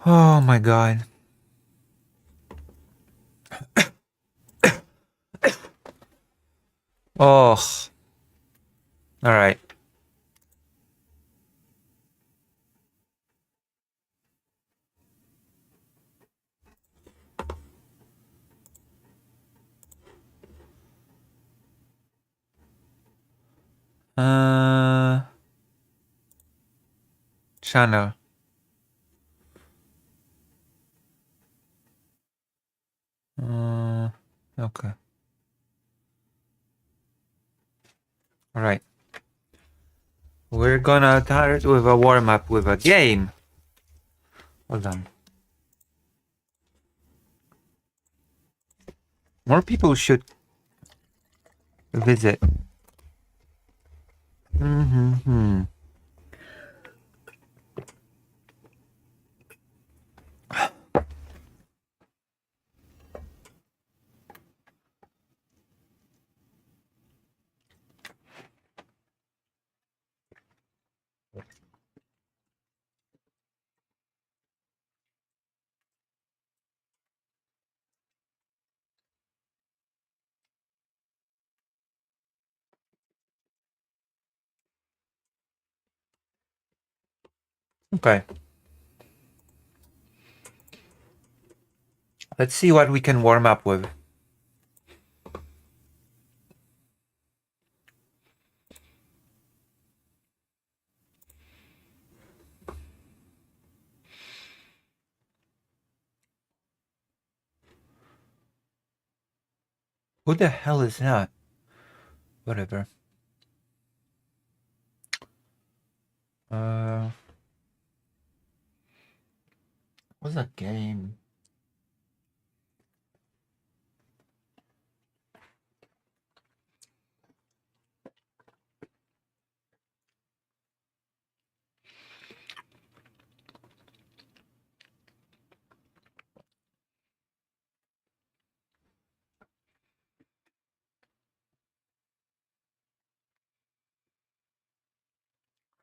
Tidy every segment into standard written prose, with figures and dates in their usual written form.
Oh my god. Oh. All right. Channel. Okay. All right. We're gonna start with a warm up with a game. Hold on. More people should visit. Mm-hmm. Okay. Let's see what we can warm up with. Who the hell is that? Whatever. What's that game?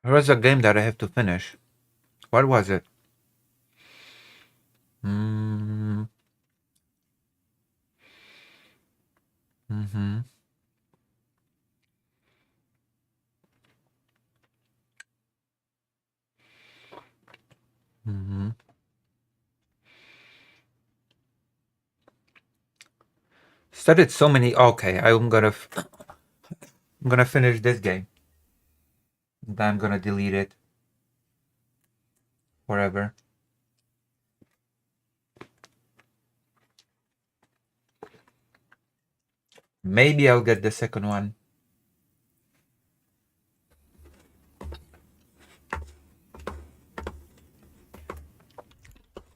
There was a game that I have to finish. What was it? Mm-hmm. Mm-hmm. Mm-hmm. Started so many. Okay, I'm gonna finish this game. Then I'm gonna delete it forever. Maybe I'll get the second one.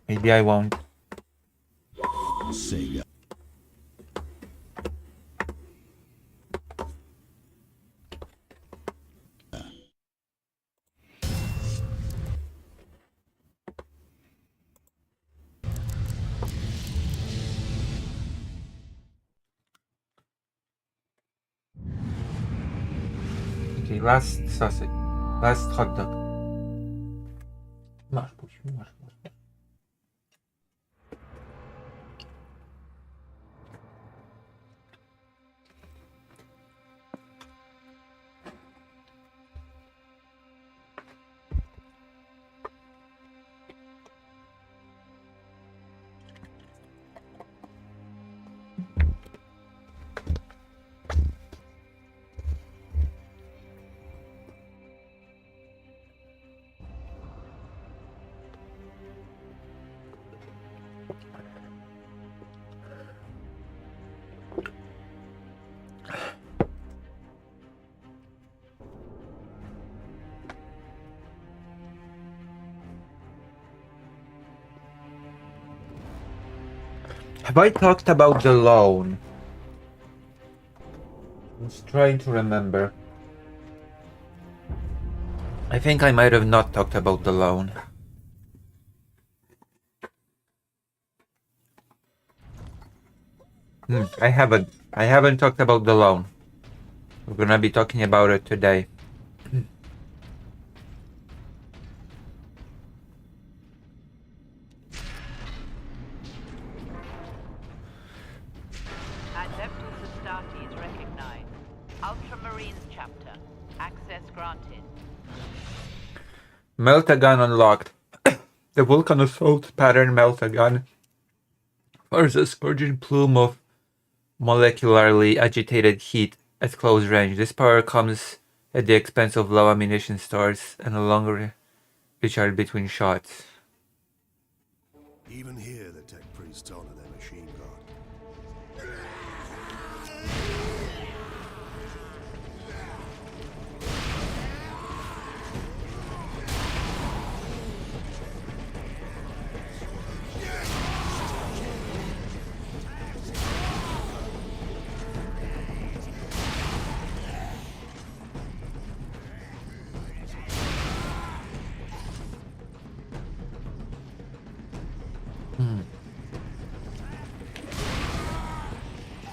Maybe I won't. Sega. Okay, last sausage. Last hot dog. Masz, puść, masz. Have I talked about the loan? I'm just trying to remember. I think I might have not talked about the loan. I haven't. I haven't talked about the loan. We're gonna be talking about it today. granted. Meltagun unlocked. The Vulcan Assault Pattern Meltagun fires a scorching plume of molecularly agitated heat at close range. This power comes at the expense of low ammunition stores and a longer recharge between shots. Even here, the tech priests honor their machine god.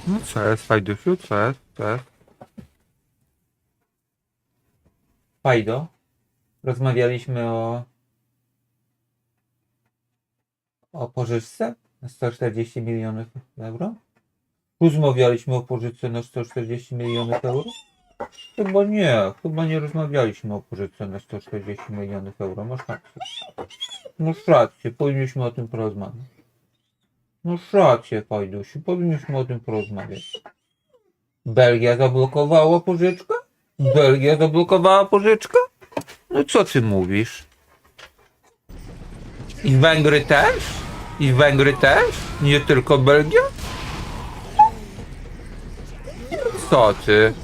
No co jest, Fajdusiu? Co jest? Co jest? Fajdo? Rozmawialiśmy o pożyczce na 140 milionów euro? Rozmawialiśmy o pożyczce na 140 milionów euro? Chyba nie rozmawialiśmy o pożyczce na 140 milionów euro. Masz rację, powinniśmy o tym porozmawiać. Masz rację, Fajdusiu, powinniśmy o tym porozmawiać. Belgia zablokowała pożyczkę? Belgia zablokowała pożyczkę? No co ty mówisz? I Węgry też? I Węgry też? Nie tylko Belgia? Co ty?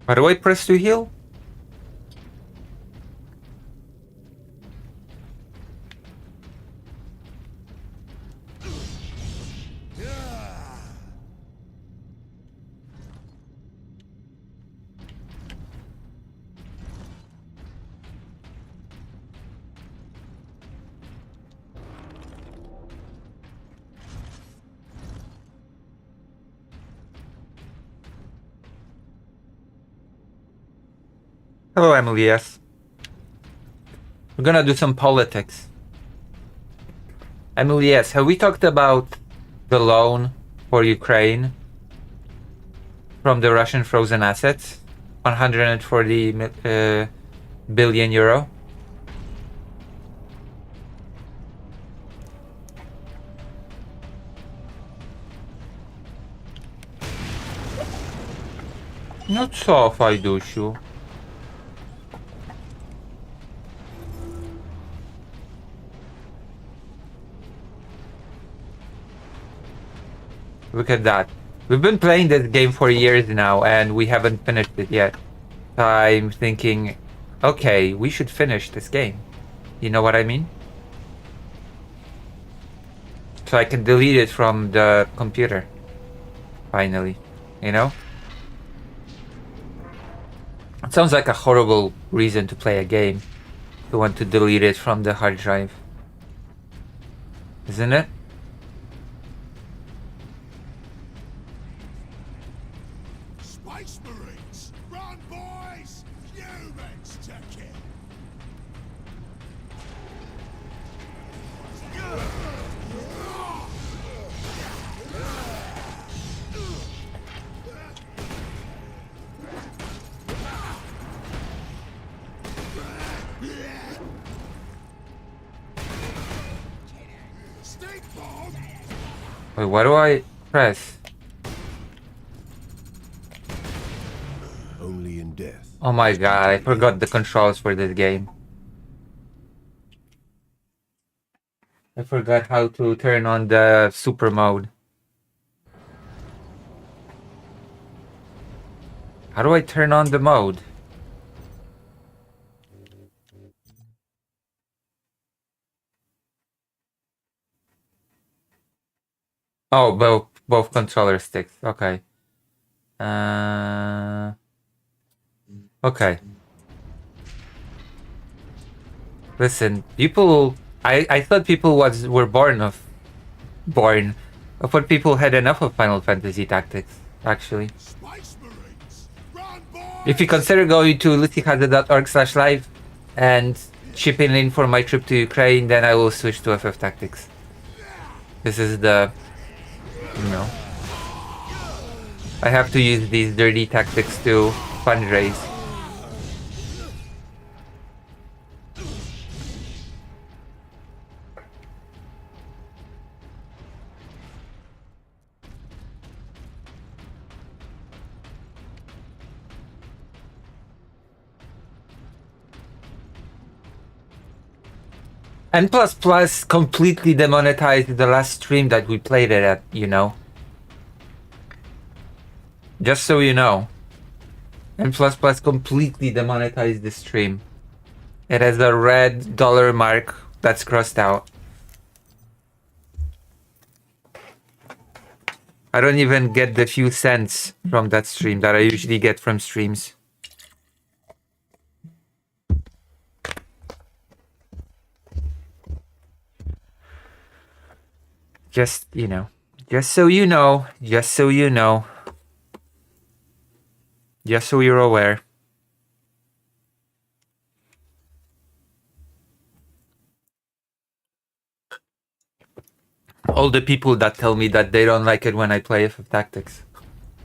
How do I press to heal? Hello, Emily, yes. We're gonna do some politics. Emily, yes, have we talked about the loan for Ukraine from the Russian frozen assets? 140 billion euro? No co, Fajdusiu? Look at that. We've been playing this game for years now and we haven't finished it yet. I'm thinking, okay, we should finish this game. You know what I mean? So I can delete it from the computer. Finally. You know? It sounds like a horrible reason to play a game. To want to delete it from the hard drive. Isn't it? Space Marines! Run, boys! Humans took it! Stink bomb! Wait, what do I press? Only in death. Oh my god, I forgot the controls for this game. I forgot how to turn on the super mode. How do I turn on the mode? Oh, both controller sticks. Okay. Okay. Listen, people. I thought people were born. I thought people had enough of Final Fantasy Tactics. Actually, Space Marines! Run, if you boys! consider going to lucyhazard.org/live and chipping in for my trip to Ukraine, then I will switch to FF Tactics. This is the, you know, I have to use these dirty tactics to fundraise. N++ completely demonetized the last stream that we played it at, you know. Just so you know. N++ completely demonetized the stream. It has a red dollar mark that's crossed out. I don't even get the few cents from that stream that I usually get from streams. Just, you know. Just so you know. Just so you know. Just so you're aware. All the people that tell me that they don't like it when I play FF Tactics.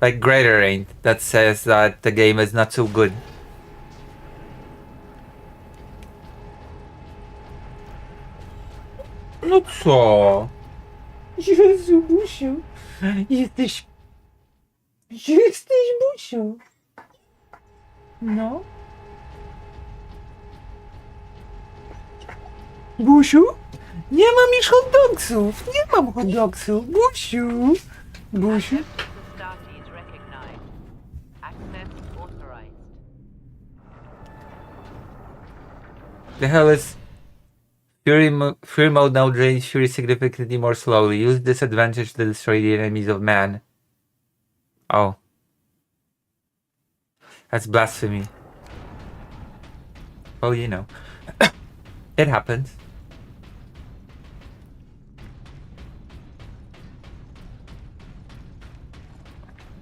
Like Greater Ain't, that says that the game is not so good. No co? Jezu, Busiu. Jesteś... Jesteś, Busiu. No. Busiu? Nie mam już hot dogsów. Nie mam hot dogsów. Busiu. Busiu. The hell is... Fury mode now drains Fury significantly more slowly. Use this advantage to destroy the enemies of man. Oh. That's blasphemy. Well, you know. It happens.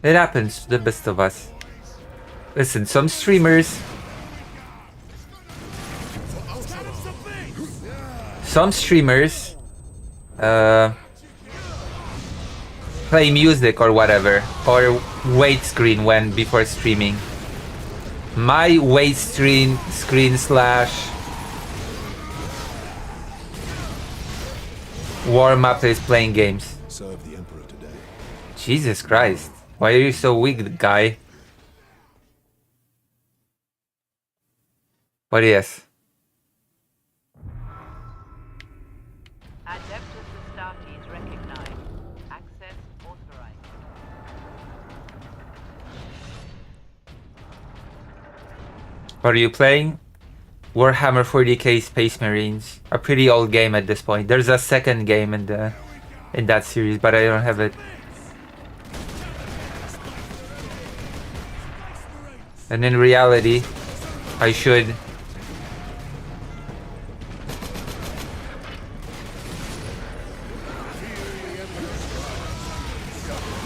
It happens to the best of us. Listen, some streamers... play music or whatever, or wait screen when before streaming. My wait screen slash warm up is playing games. Serve the Emperor today. Jesus Christ, why are you so weak, guy? But yes. What are you playing? Warhammer 40k Space Marines. A pretty old game at this point. There's a second game in that series, but I don't have it. And in reality, I should...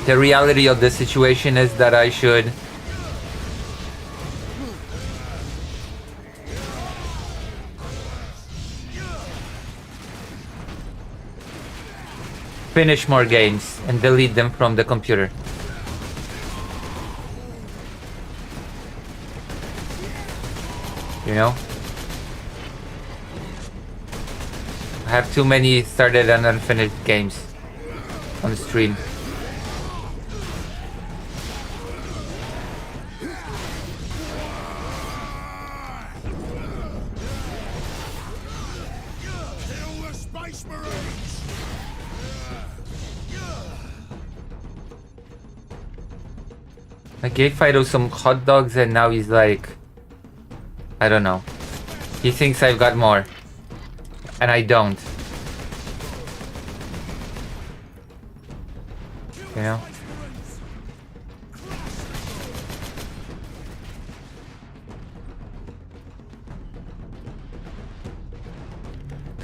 The reality of the situation is that I should... finish more games and delete them from the computer. You know? I have too many started and unfinished games on stream. I gave Fido some hot dogs and now he's like... I don't know. He thinks I've got more. And I don't. You know?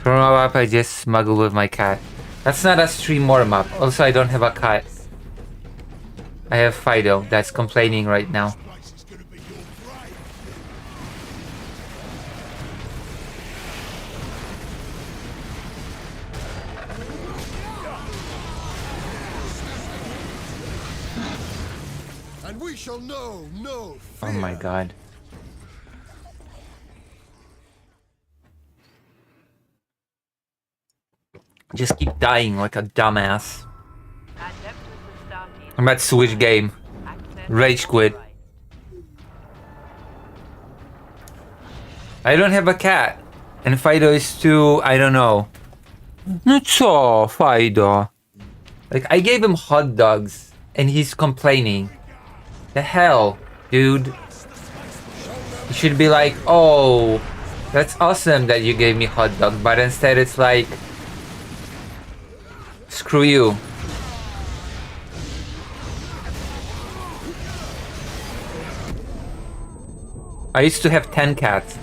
Trauma map I just smuggled with my cat. That's not a stream warm up. Also, I don't have a cat. I have Fido that's complaining right now. And we shall know no fear. Oh my god. Just keep dying like a dumbass. I'm about to switch game. Rage quit. I don't have a cat. And Fido is too, I don't know. Not so, Fido. Like, I gave him hot dogs and he's complaining. The hell, dude. You should be like, oh, that's awesome that you gave me hot dog. But instead it's like, screw you. I used to have 10 cats.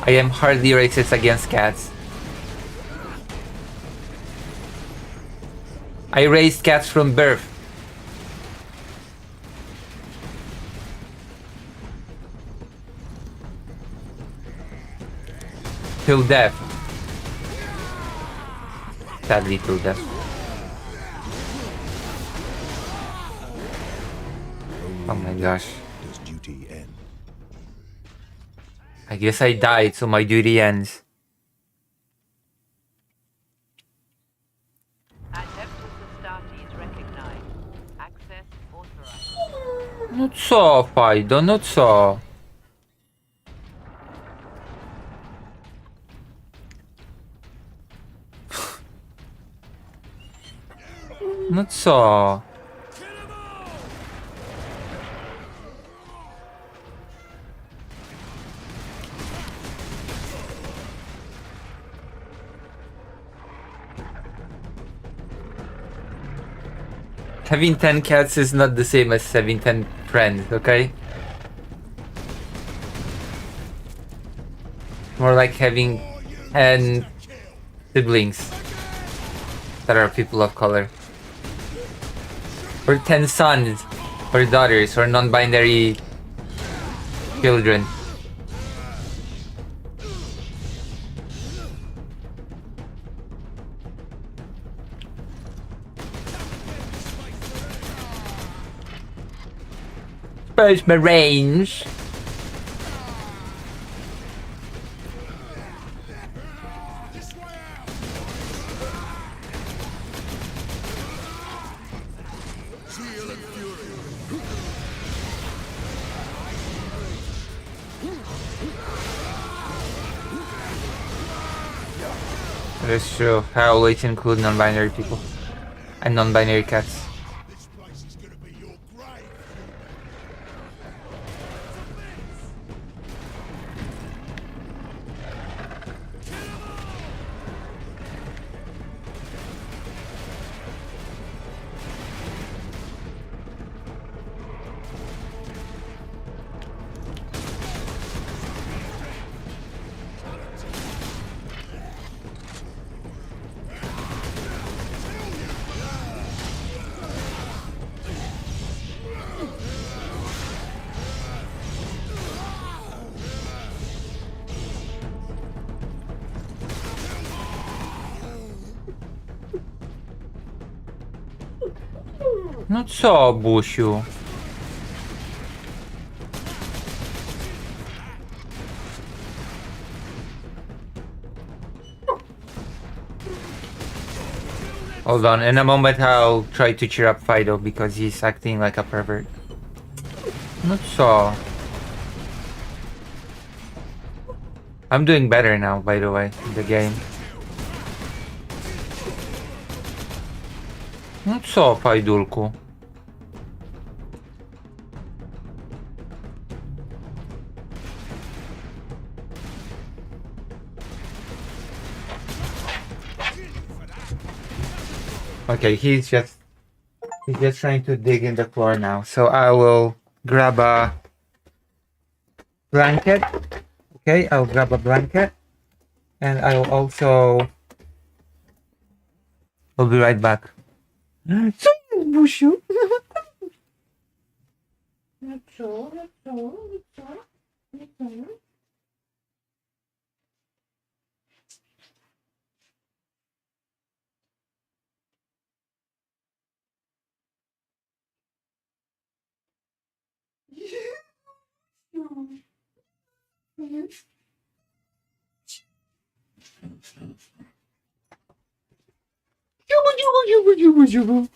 I am hardly racist against cats. I raised cats from birth. Till death. Sadly, till death. Oh my gosh. Does duty end? I guess I died, so my duty ends. Not so, Fido, not so. Not so. Having 10 cats is not the same as having 10 friends, okay? More like having 10 siblings that are people of color. Or 10 sons, or daughters, or non-binary children. Space Marines. That's true. I always include non-binary people and non-binary cats. No co, Busiu? Hold on, in a moment I'll try to cheer up Fido because he's acting like a pervert. Not so. I'm doing better now, by the way, in the game. No co, Fajdulku? Okay, he's just trying to dig in the floor now. So I will grab a blanket. Okay, I'll grab a blanket. And I'll also... I'll be right back. Co jest, Busiu? No co? No co? No co? No co? Dziubu, dziubu, dziubu, dziubu, dziubu.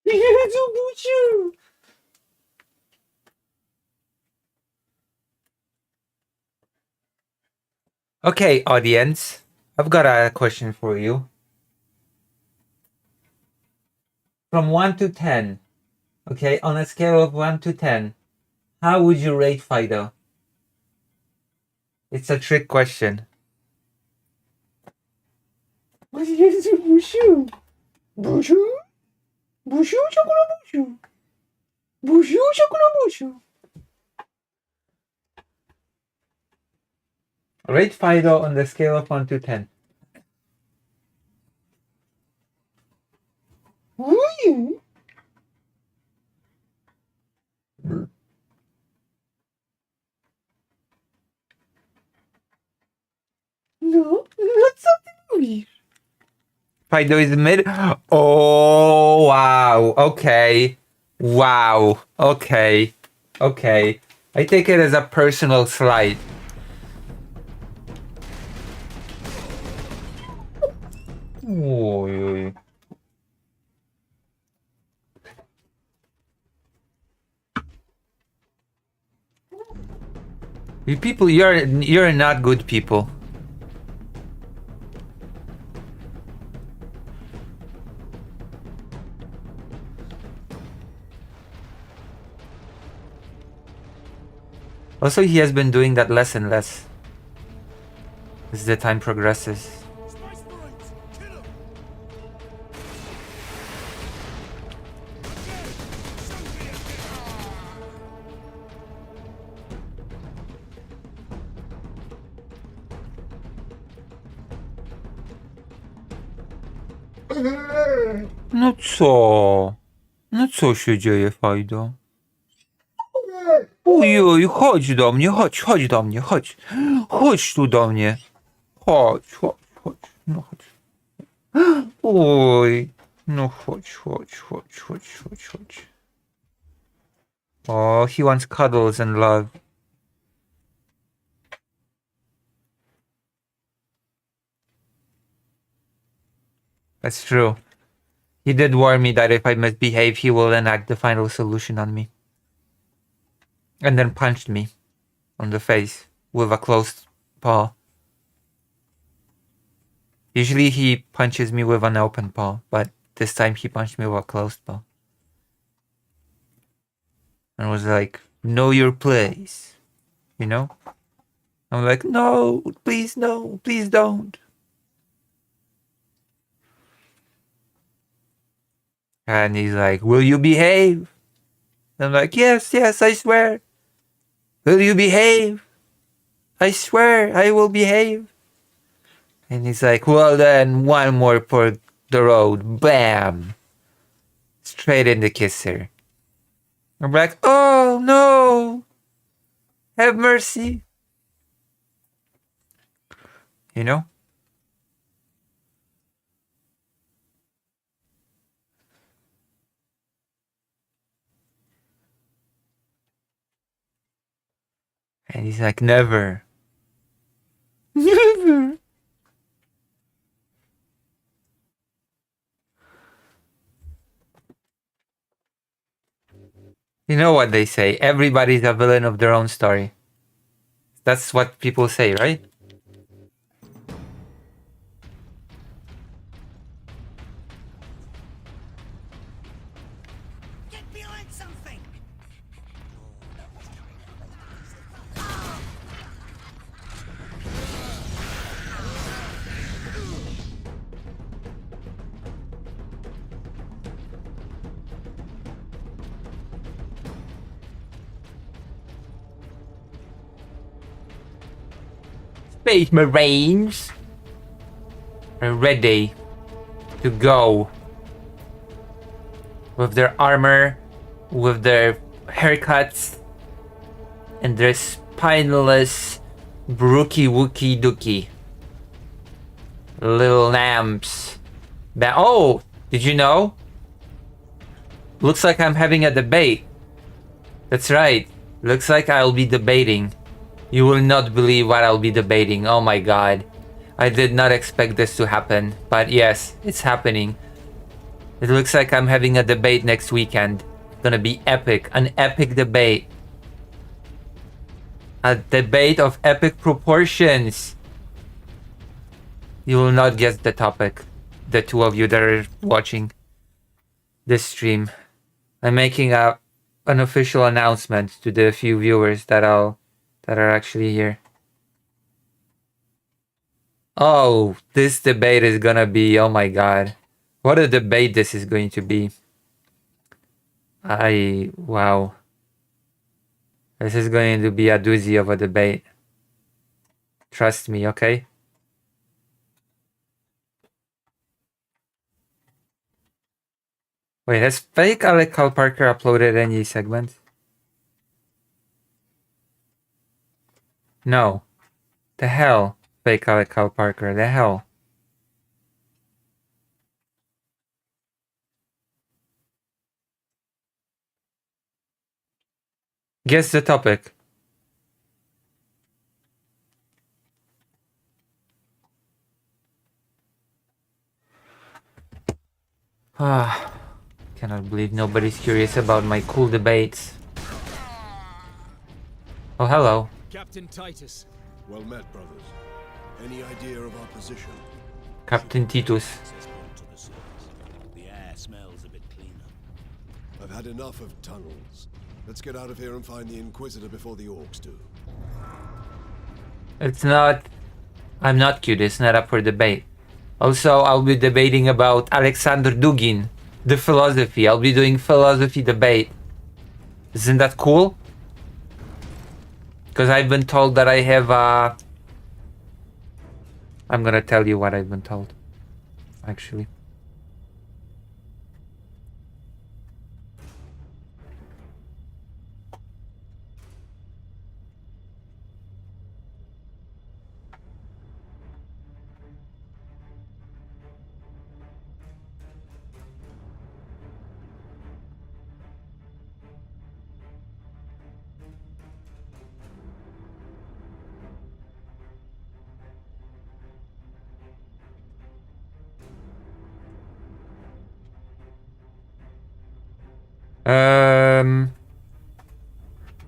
Jezu, Busiu. Okay, audience, I've got a question for you. From 1 to 10, okay, on a scale of 1 to 10, how would you rate Fido? It's a trick question. Jezu, Busiu. Busiu? Busiu, czekolo, Busiu. Busiu, czekolo, Busiu. Rate Fido on the scale of 1 to 10. Ooh. No, co ty mówisz? Fido is mid? Oh, wow. Okay. Wow. Okay. Okay. I take it as a personal slight. Oj. You people, you're not good people. Also, he has been doing that less and less as the time progresses. No co? No co się dzieje, Fajdo? Ojej, chodź do mnie, chodź do mnie, chodź. Chodź tu do mnie. Chodź. No chodź. Oj. No chodź. Oh, he wants cuddles and love. That's true. He did warn me that if I misbehave, he will enact the final solution on me. And then punched me on the face with a closed paw. Usually he punches me with an open paw, but this time he punched me with a closed paw. And was like, know your place. You know? I'm like, no, please don't. And he's like, will you behave? I'm like, yes, I swear. Will you behave? I swear I will behave. And he's like, well then, one more for the road. Bam! Straight in the kisser. I'm like, oh no! Have mercy. You know? And he's like, never. Never. You know what they say, everybody's a villain of their own story. That's what people say, right? Get behind something! Space Marines are ready to go with their armor, with their haircuts, and their spineless brookie wookie dookie little lambs. Oh, did you know? Looks like I'm having a debate. That's right. Looks like I'll be debating. You will not believe what I'll be debating. Oh my god. I did not expect this to happen. But yes, it's happening. It looks like I'm having a debate next weekend. Gonna be epic. An epic debate. A debate of epic proportions. You will not guess the topic. The two of you that are watching this stream. I'm making an official announcement to the few viewers that are actually here. Oh, this debate is gonna be, oh my god. What a debate this is going to be. Wow. This is going to be a doozy of a debate. Trust me, okay? Wait, has fake Alec Cal Parker uploaded any segments? No. The hell, fake Alec Cal Parker, the hell. Guess the topic. Ah, cannot believe nobody's curious about my cool debates. Oh, hello. Captain Titus. Well met, brothers. Any idea of our position? Captain Titus. Access point to the surface. The air smells a bit cleaner. I've had enough of tunnels. Let's get out of here and find the Inquisitor before the orcs do. It's not... I'm not cute, it's not up for debate. Also, I'll be debating about Alexander Dugin, the philosophy. I'll be doing philosophy debate. Isn't that cool? Because I've been told that I have I'm gonna tell you what I've been told. Actually.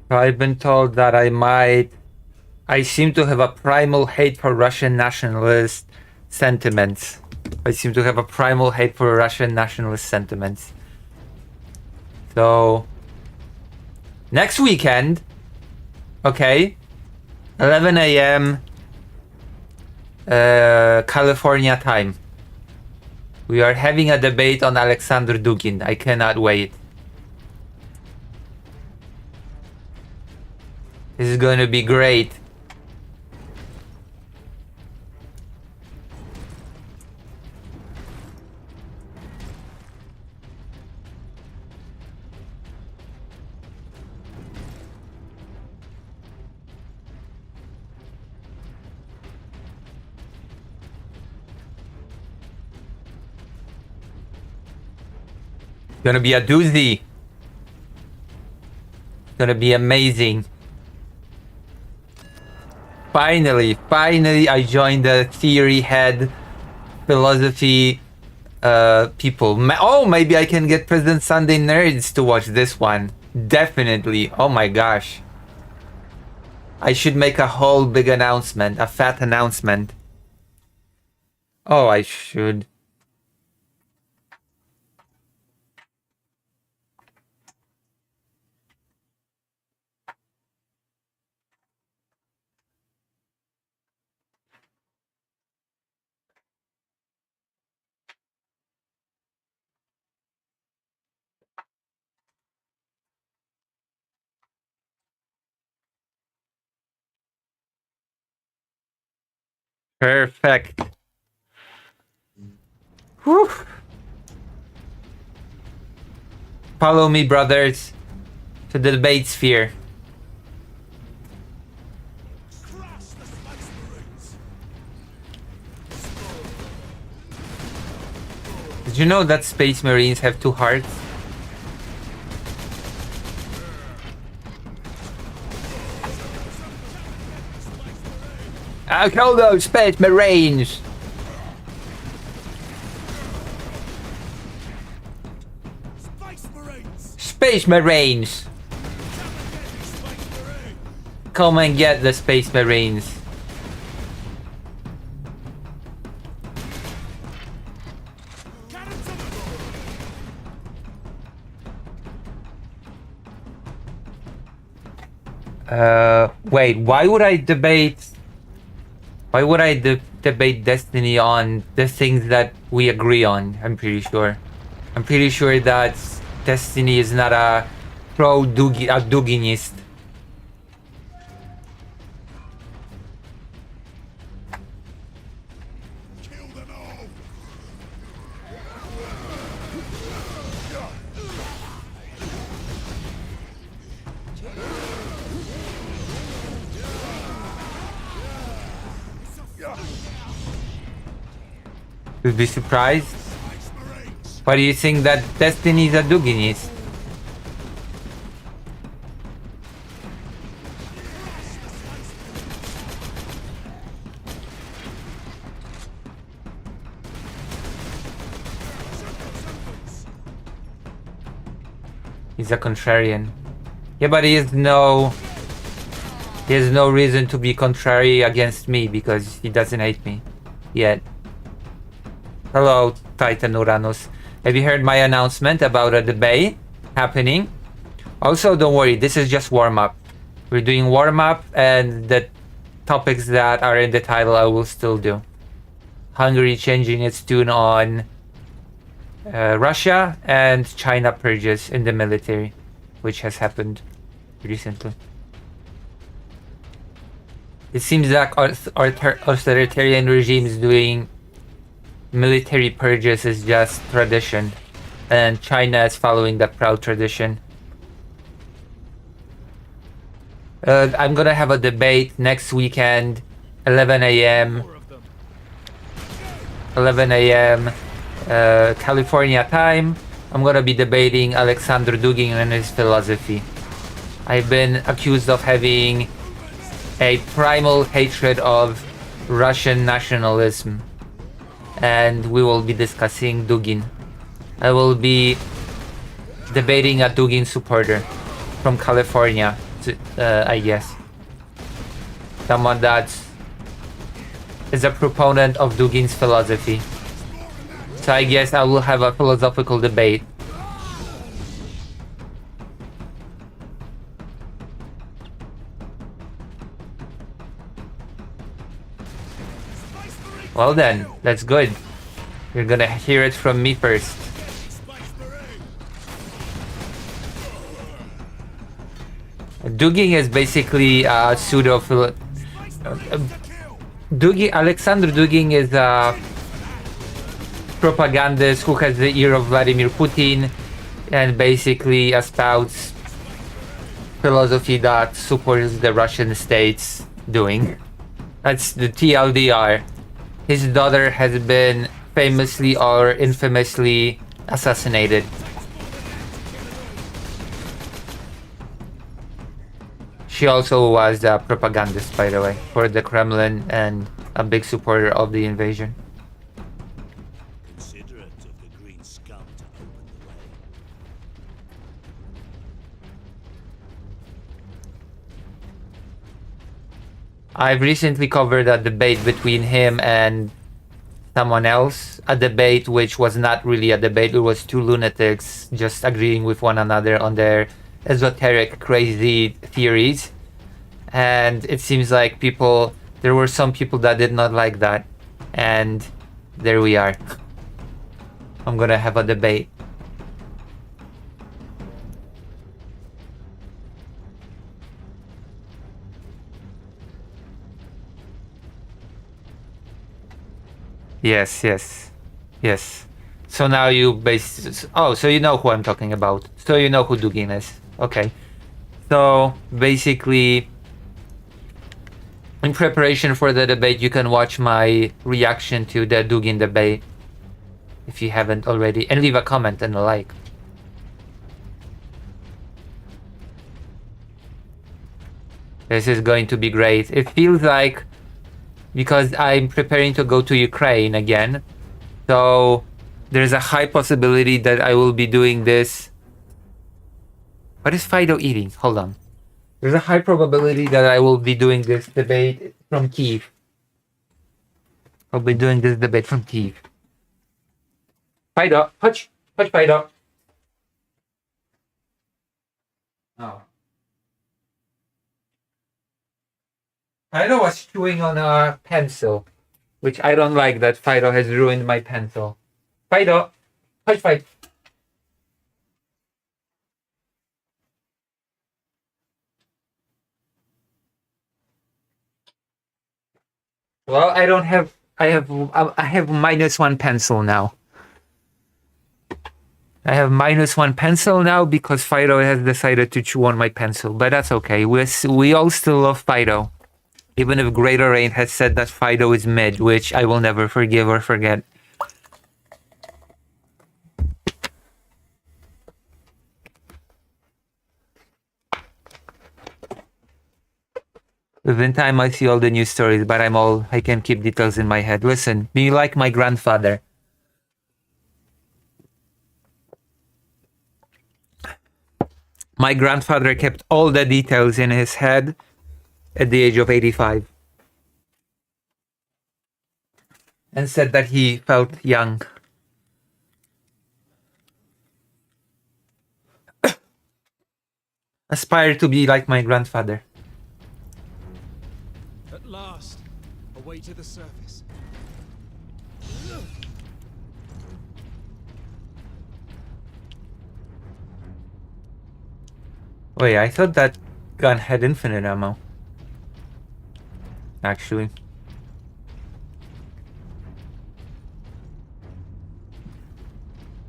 I've been told that I seem to have a primal hate for Russian nationalist sentiments. I seem to have a primal hate for Russian nationalist sentiments. So, next weekend, okay, 11 a.m. California time. We are having a debate on Alexander Dugin. I cannot wait. This is going to be great. Gonna be a doozy. Gonna be amazing. Finally, I joined the theory head philosophy people. Oh, maybe I can get President Sunday Nerds to watch this one. Definitely. Oh my gosh. I should make a whole big announcement, a fat announcement. Oh, I should. Perfect. Whew. Follow me, brothers, to the debate sphere. Did you know that Space Marines have 2 hearts? I'll call those Space Marines! Space Marines! Come and get the Space Marines. Wait, why would I debate... Why would I debate Destiny on the things that we agree on? I'm pretty sure. I'm pretty sure that Destiny is not a Duginist. You'd be surprised? Why do you think that Destiny is a Duginist? He's a contrarian. Yeah, but he has no reason to be contrary against me because he doesn't hate me yet. Hello, Titan Uranus. Have you heard my announcement about a debate happening? Also, don't worry, this is just warm-up. We're doing warm-up, and the topics that are in the title I will still do. Hungary changing its tune on Russia, and China purges in the military, which has happened recently. It seems like authoritarian regimes doing military purges is just tradition, and China is following that proud tradition. I'm gonna have a debate next weekend, 11 a.m. California time. I'm gonna be debating Alexander Dugin and his philosophy. I've been accused of having a primal hatred of Russian nationalism, and we will be discussing Dugin. I will be debating a Dugin supporter from California, I guess. Someone that is a proponent of Dugin's philosophy. So I guess I will have a philosophical debate. Well then, that's good. You're gonna hear it from me first. Dugin is basically a pseudo Alexander Dugin is a propagandist who has the ear of Vladimir Putin and basically espouses philosophy that supports the Russian state's doing. That's the TLDR. His daughter has been famously or infamously assassinated. She also was a propagandist, by the way, for the Kremlin and a big supporter of the invasion. Considerate of the green scum to open the way. I've recently covered a debate between him and someone else. A debate which was not really a debate. It was two lunatics just agreeing with one another on their esoteric, crazy theories. And it seems like there were some people that did not like that. And there we are. I'm gonna have a debate. Yes, yes, yes. So now so you know who I'm talking about. So you know who Dugin is. Okay. So basically, in preparation for the debate, you can watch my reaction to the Dugin debate if you haven't already, and leave a comment and a like. This is going to be great. It feels like, because I'm preparing to go to Ukraine again, so there's a high possibility that I will be doing this. What is Fido eating? Hold on. There's a high probability that I will be doing this debate from Kiev. I'll be doing this debate from Kiev. Fido, touch Fido. Oh. Fido was chewing on a pencil, which I don't like that Fido has ruined my pencil. Fido, touch Fido. Well, I have -1 pencil now. I have -1 pencil now because Fido has decided to chew on my pencil, but that's okay. We all still love Fido. Even if Greater Rain has said that Fido is mid, which I will never forgive or forget. Within time I see all the news stories, but I can keep details in my head. Listen, be like my grandfather. My grandfather kept all the details in his head at the age of 85. And said that he felt young. Aspire to be like my grandfather. At last, a way to the surface. Wait, I thought that gun had infinite ammo. Actually.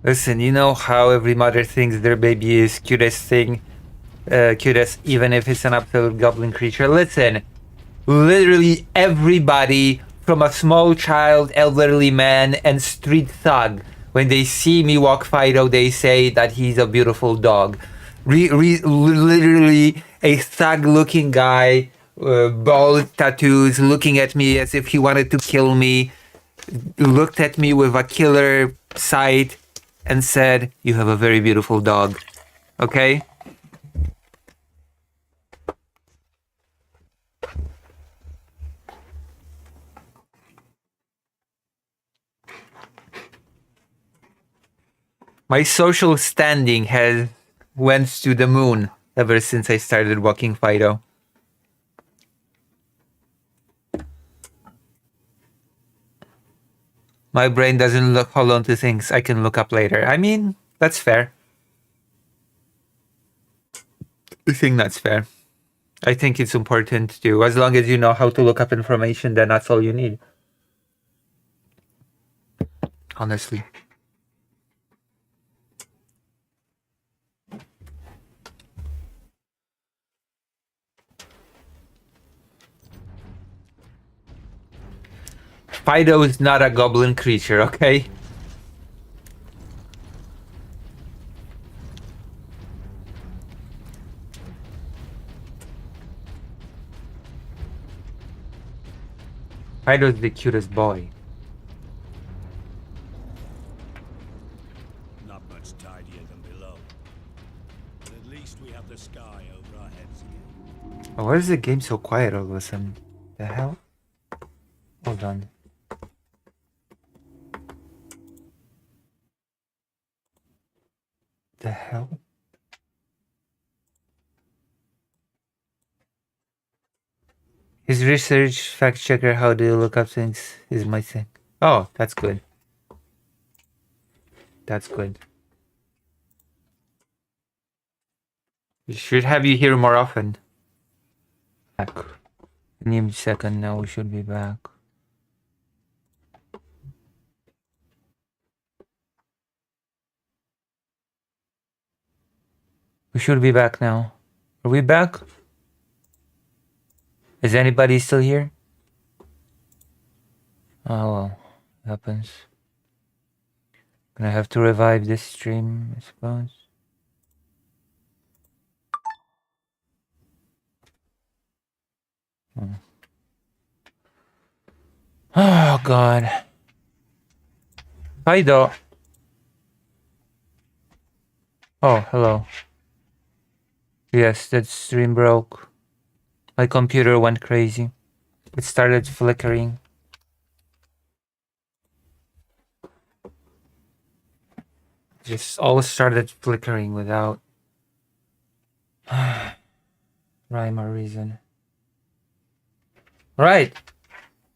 Listen, you know how every mother thinks their baby is cutest even if it's an absolute goblin creature? Listen, literally everybody, from a small child, elderly man, and street thug, when they see me walk Fido, they say that he's a beautiful dog. Literally a thug-looking guy, bald tattoos, looking at me as if he wanted to kill me, looked at me with a killer sight, and said, "You have a very beautiful dog." Okay? My social standing has went to the moon ever since I started walking Fido. My brain doesn't hold on to things I can look up later. I mean, that's fair. I think that's fair. I think it's important to, as long as you know how to look up information, then that's all you need. Honestly. Fido is not a goblin creature, okay? Fido's the cutest boy. Not much tidier than below. But at least we have the sky over our heads again. Oh, why is the game so quiet all of a sudden? The hell? Hold on. The hell? His research fact checker, how do you look up things, is my thing. Oh, that's good. That's good. We should have you here more often. Back. Any second now we should be back. We should be back now. Are we back? Is anybody still here? Oh well, happens. Gonna have to revive this stream, I suppose. Oh god. Fido. Oh, hello. Yes, that stream broke. My computer went crazy. It started flickering. Just all started flickering without rhyme or reason. Right.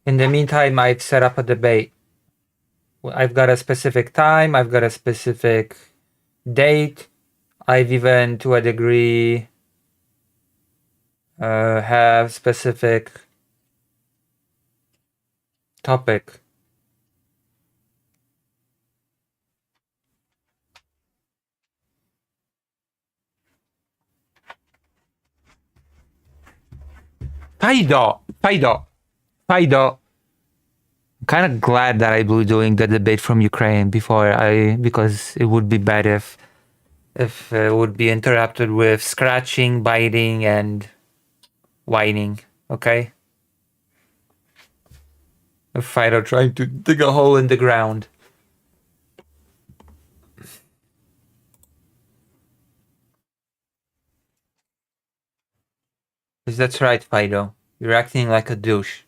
In the meantime, I've set up a debate. I've got a specific time. I've got a specific date. I've even, to a degree, have specific topic. Fido. I'm kind of glad that I was doing the debate from Ukraine because it would be bad if it would be interrupted with scratching, biting, and whining. Okay. A Fido trying to dig a hole in the ground. Yes, that's right, Fido. You're acting like a douche.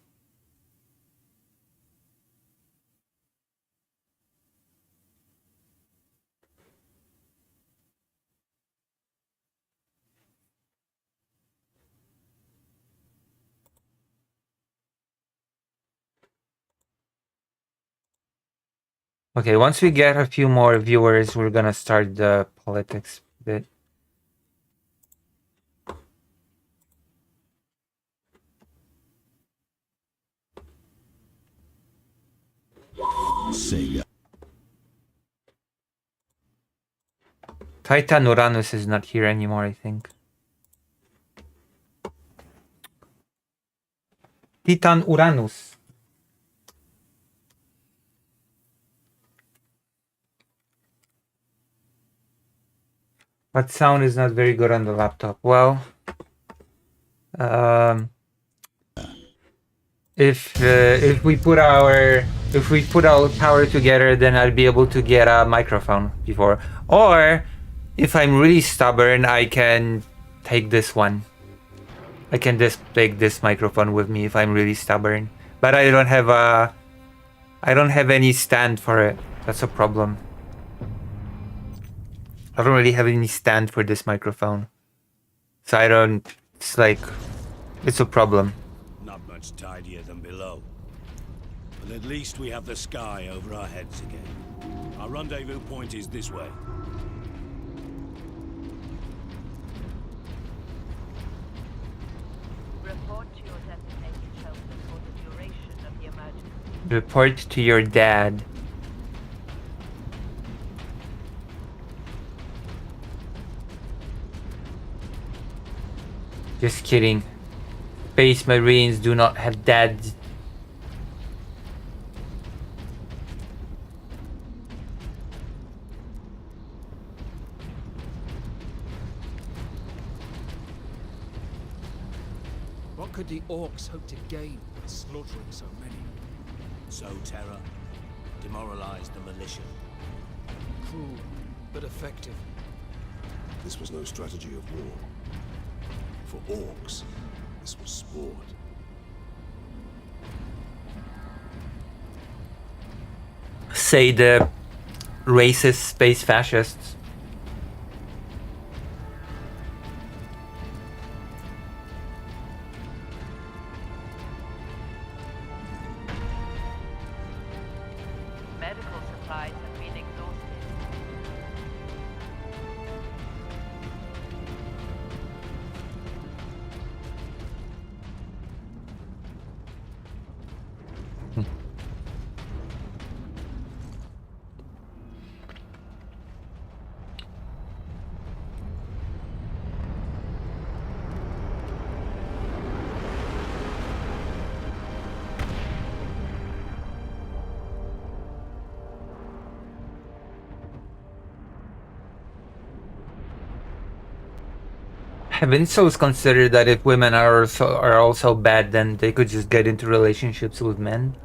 Okay, once we get a few more viewers, we're gonna start the politics bit. Sega. Titan Uranus is not here anymore, I think. Titan Uranus. But sound is not very good on the laptop. Well, if we put our power together, then I'll be able to get a microphone before. Or if I'm really stubborn, I can take this one. I can just take this microphone with me if I'm really stubborn. But I don't have any stand for it. That's a problem. I don't really have any stand for this microphone. So it's a problem. Not much tidier than below. But at least we have the sky over our heads again. Our rendezvous point is this way. Report to your designated shelter for the duration of the emergency. Report to your dad. Just kidding. Space Marines do not have dads. What could the orcs hope to gain by slaughtering so many? Sow terror. Demoralize the militia. Cruel, but effective. This was no strategy of war. For orcs, this was sport. say the racist space fascists. Medical supplies have been exhausted. Haven't souls considered that if women are also bad, then they could just get into relationships with men?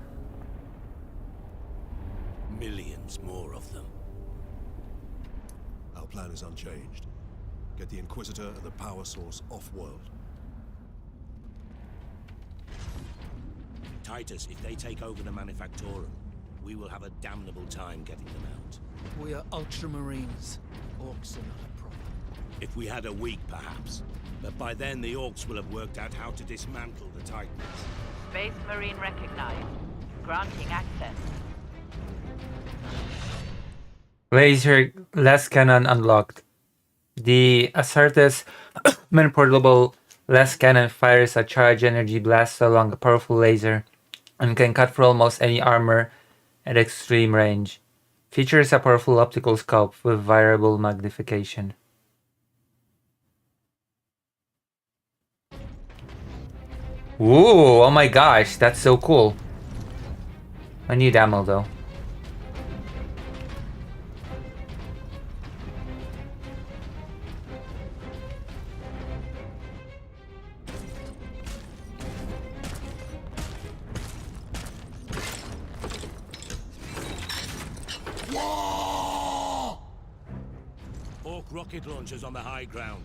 Millions more of them. Our plan is unchanged. Get the Inquisitor and the power source off-world. Titus, if they take over the Manufactorum, we will have a damnable time getting them out. We are Ultramarines. Orcs are not a problem. If we had a week, perhaps. But by then, the Orcs will have worked out how to dismantle the Titans. Space Marine recognized. Granting access. Laser less cannon unlocked. The Asartes man-portable less cannon fires a charge energy blast along a powerful laser and can cut through almost any armor at extreme range. Features a powerful optical scope with variable magnification. Ooh, oh my gosh, that's so cool. I need ammo though. Orc rocket launchers on the high ground.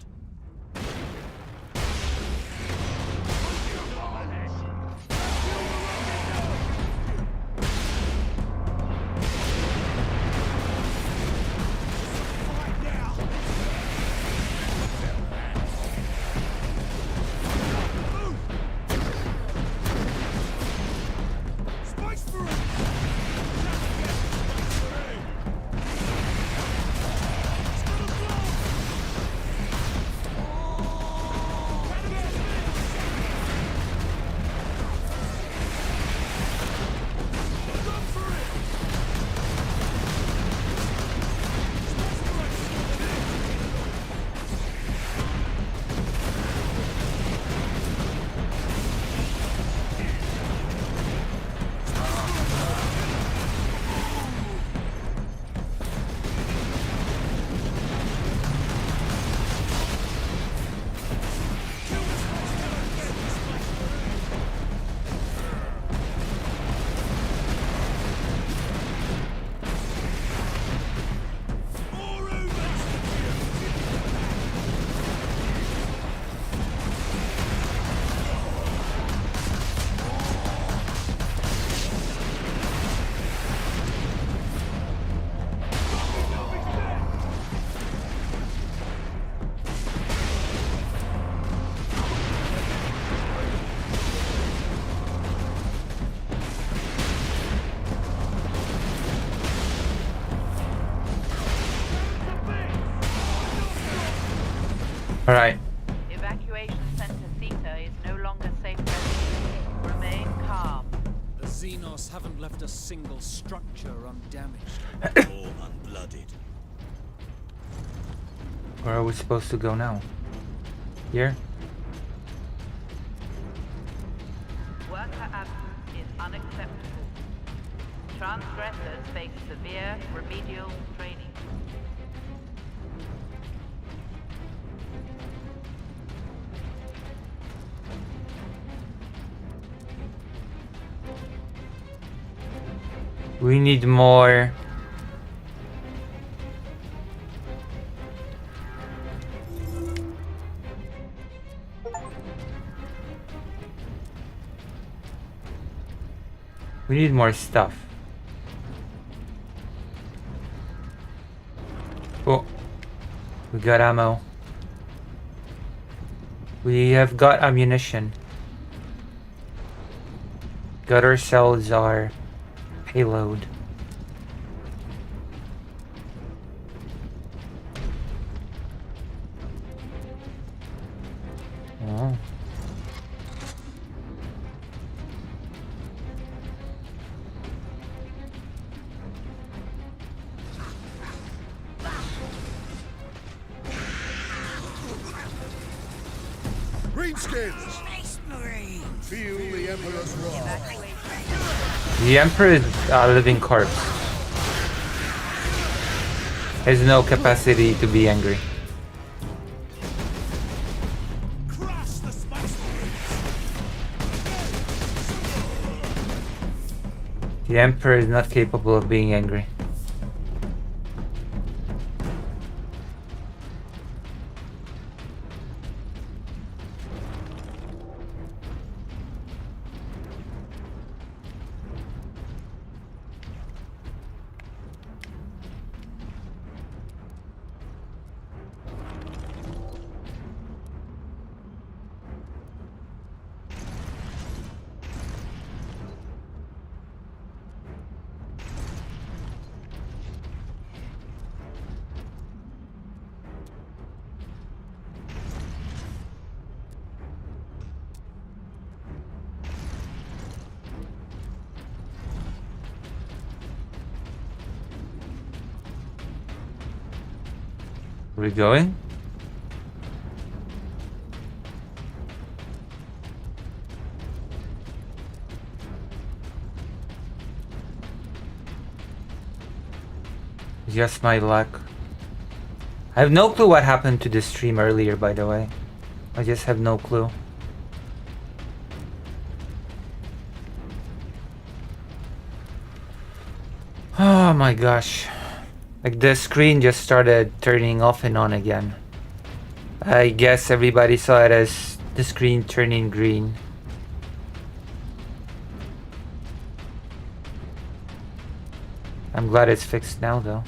Alright. Evacuation center Theta is no longer safe residence. Remain calm. The Xenos haven't left a single structure undamaged. Or unblooded. Where are we supposed to go now? Here? Worker absence is unacceptable. Transgressors face severe remedial training. We need more. We need more stuff. We got ammo. We have got ammunition. Got ourselves our payload. Oh. Greenskins! Feel the Emperor's wrath. The Emperor is a living corpse. Has no capacity to be angry. The Emperor is not capable of being angry. Where are we going? Just my luck. I have no clue what happened to the stream earlier, by the way. I just have no clue. Oh my gosh. Like the screen just started turning off and on again. I guess everybody saw it as the screen turning green. I'm glad it's fixed now though.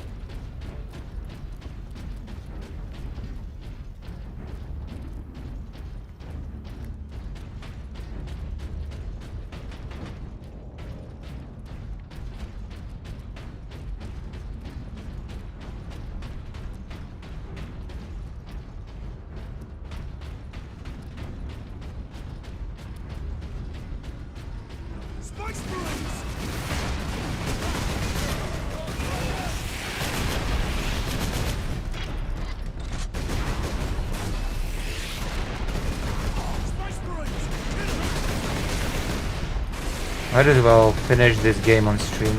Might as well finish this game on stream.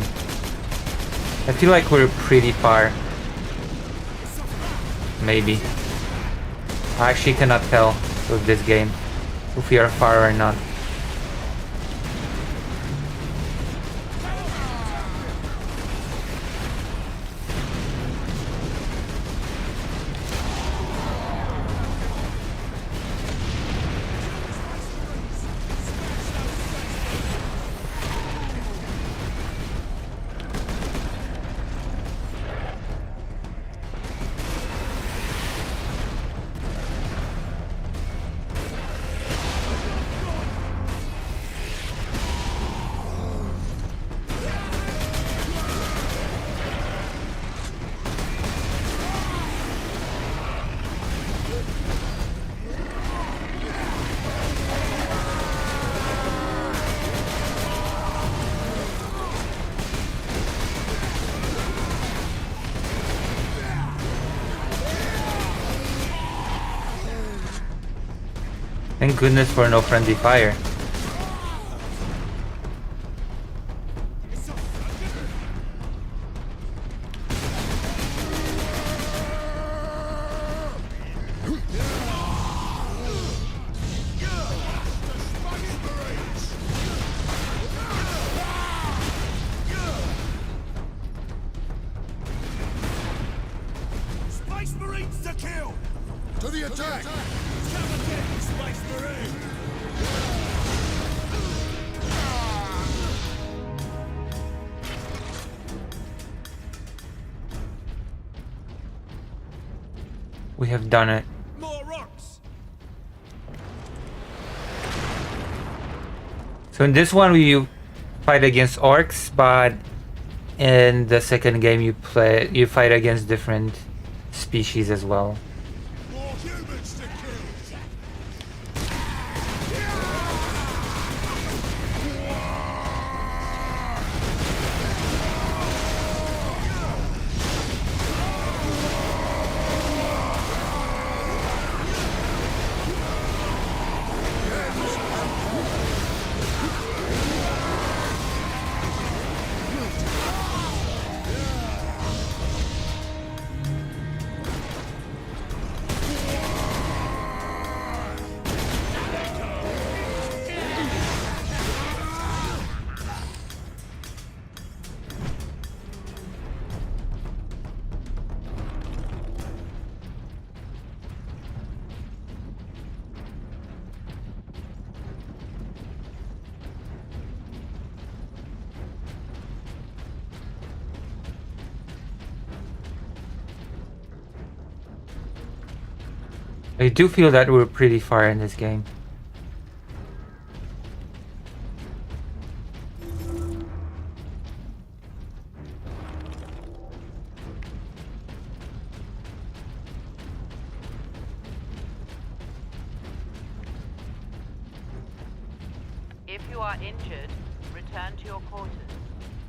I feel like we're pretty far. Maybe. I actually cannot tell with this game if we are far or not. Thank goodness for no friendly fire. Space Marines to kill! To the attack! Space Marine! We have done it. More rocks! So in this one you fight against orcs, but in the second game you fight against different species as well. More humans to kill! I do feel that we're pretty far in this game. If you are injured, return to your quarters.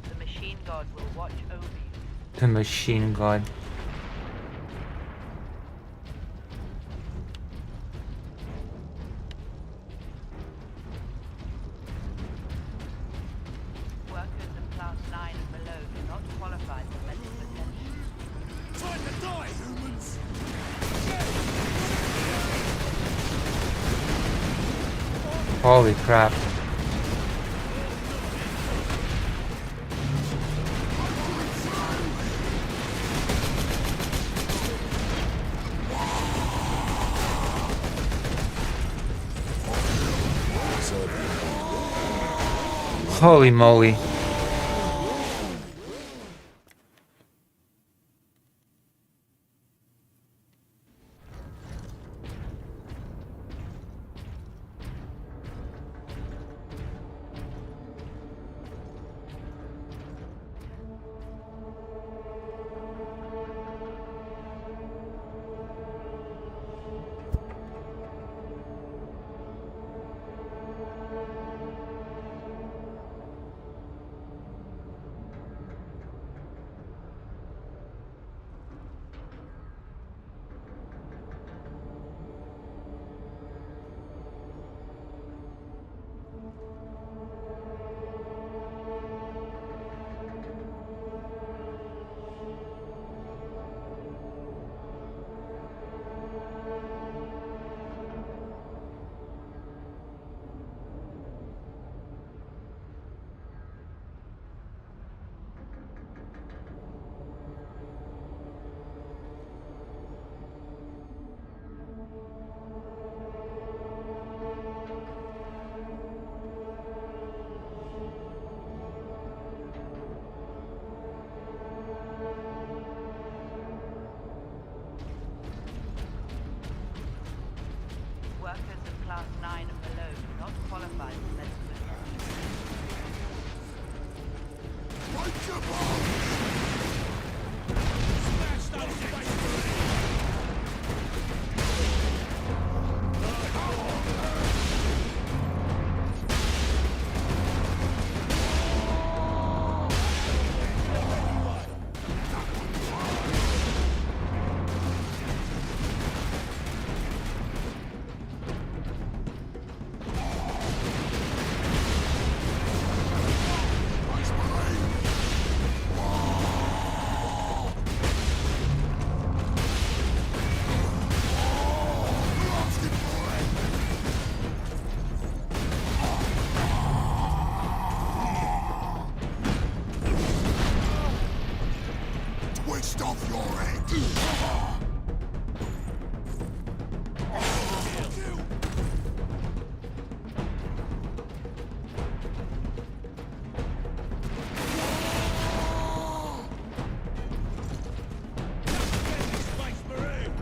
The machine god will watch over you. The machine god. Workers of class 9 and below do not qualify for medical attention. Time to die, humans! Holy crap. Holy moly. Workers of class 9 and below do not qualify for medical attention. Smash those space marines! Twist off your head! Space marine!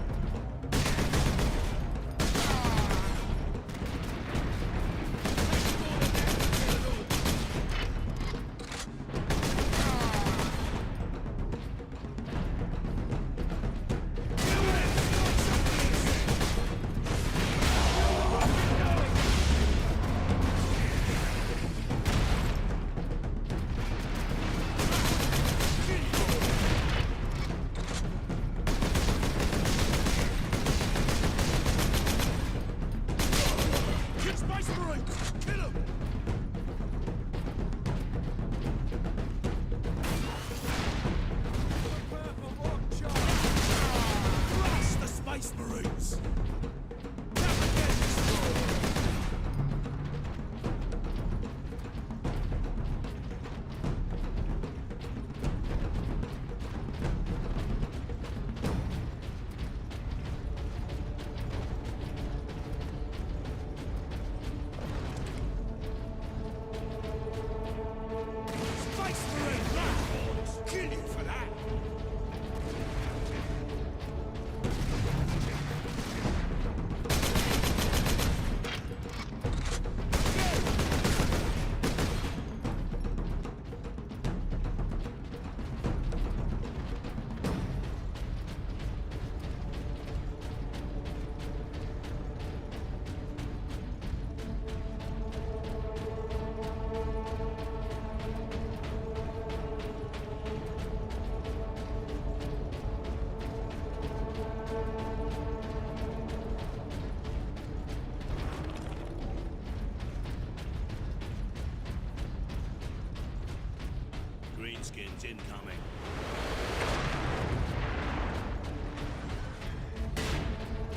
Redskins incoming.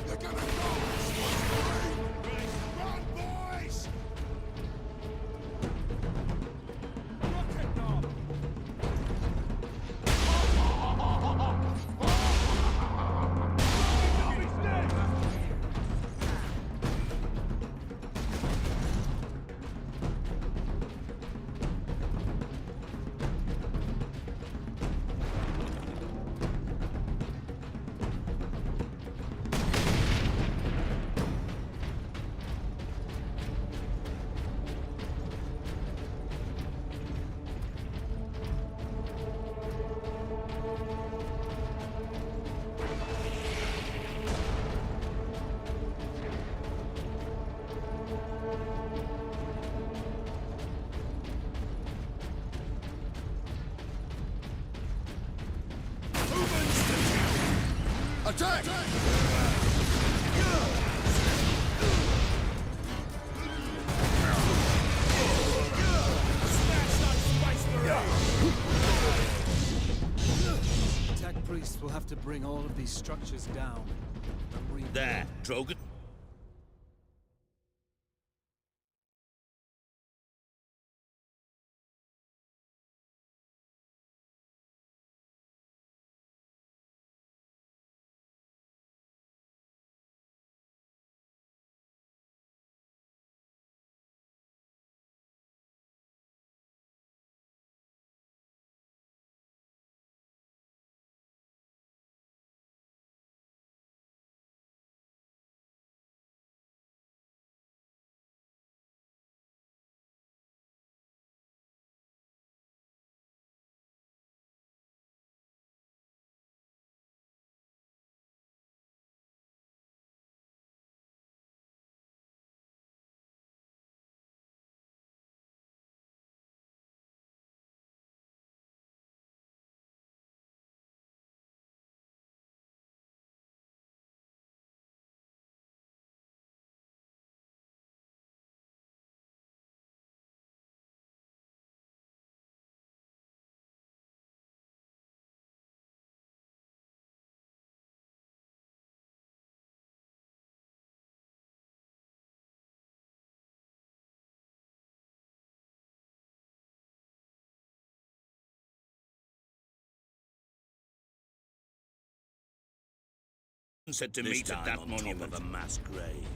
They're gonna go! Run, boys! Rocket knob! Attack! Tech priests will have to bring all of these structures down. And rebuild. There, Drogon. Said to meet at that monument of a mass grave.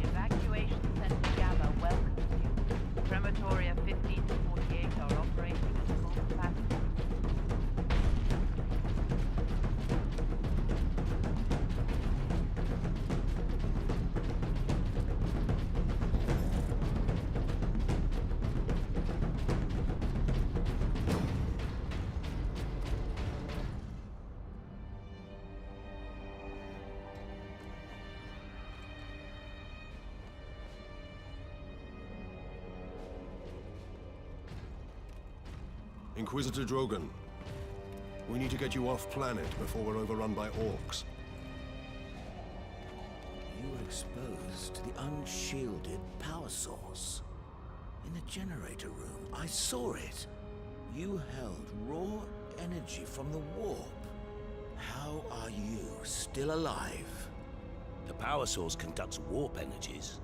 Evacuation Center Java welcomes you. Crematoria 15 to 48 are operating at full capacity. Inquisitor Drogon, we need to get you off planet before we're overrun by orcs. You were exposed to the unshielded power source. In the generator room, I saw it. You held raw energy from the warp. How are you still alive? The power source conducts warp energies.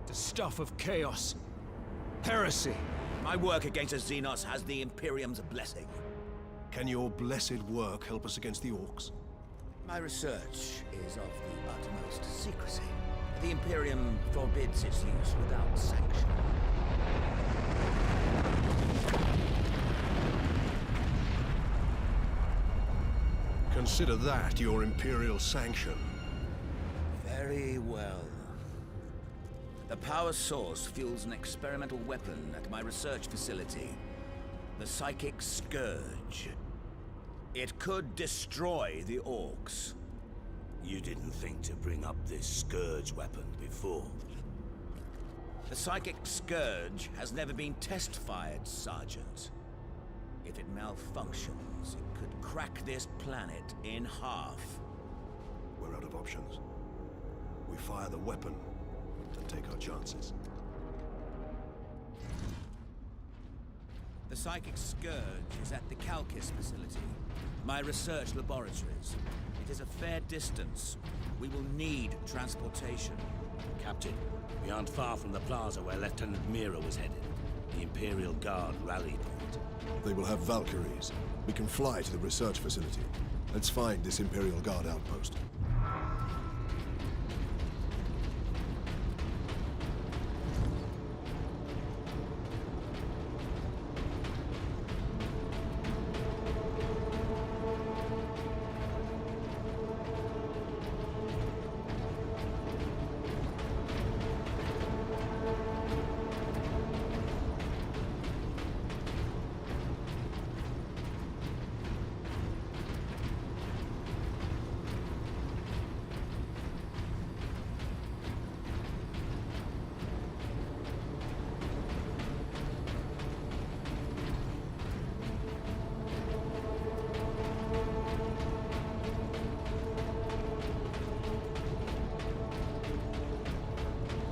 The stuff of chaos. Heresy. My work against the Xenos has the Imperium's blessing. Can your blessed work help us against the orcs? My research is of the utmost secrecy. The Imperium forbids its use without sanction. Consider that your Imperial sanction. Very well. The power source fuels an experimental weapon at my research facility. The Psychic Scourge. It could destroy the orcs. You didn't think to bring up this Scourge weapon before. The Psychic Scourge has never been test-fired, Sergeant. If it malfunctions, it could crack this planet in half. We're out of options. We fire the weapon and take our chances. The Psychic Scourge is at the Calkis facility, my research laboratories. It is a fair distance. We will need transportation. Captain, we aren't far from the plaza where Lieutenant Mira was headed. The Imperial Guard rally point. They will have Valkyries. We can fly to the research facility. Let's find this Imperial Guard outpost.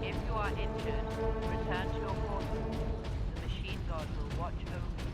If you are injured, return to your quarters. The machine god will watch over you.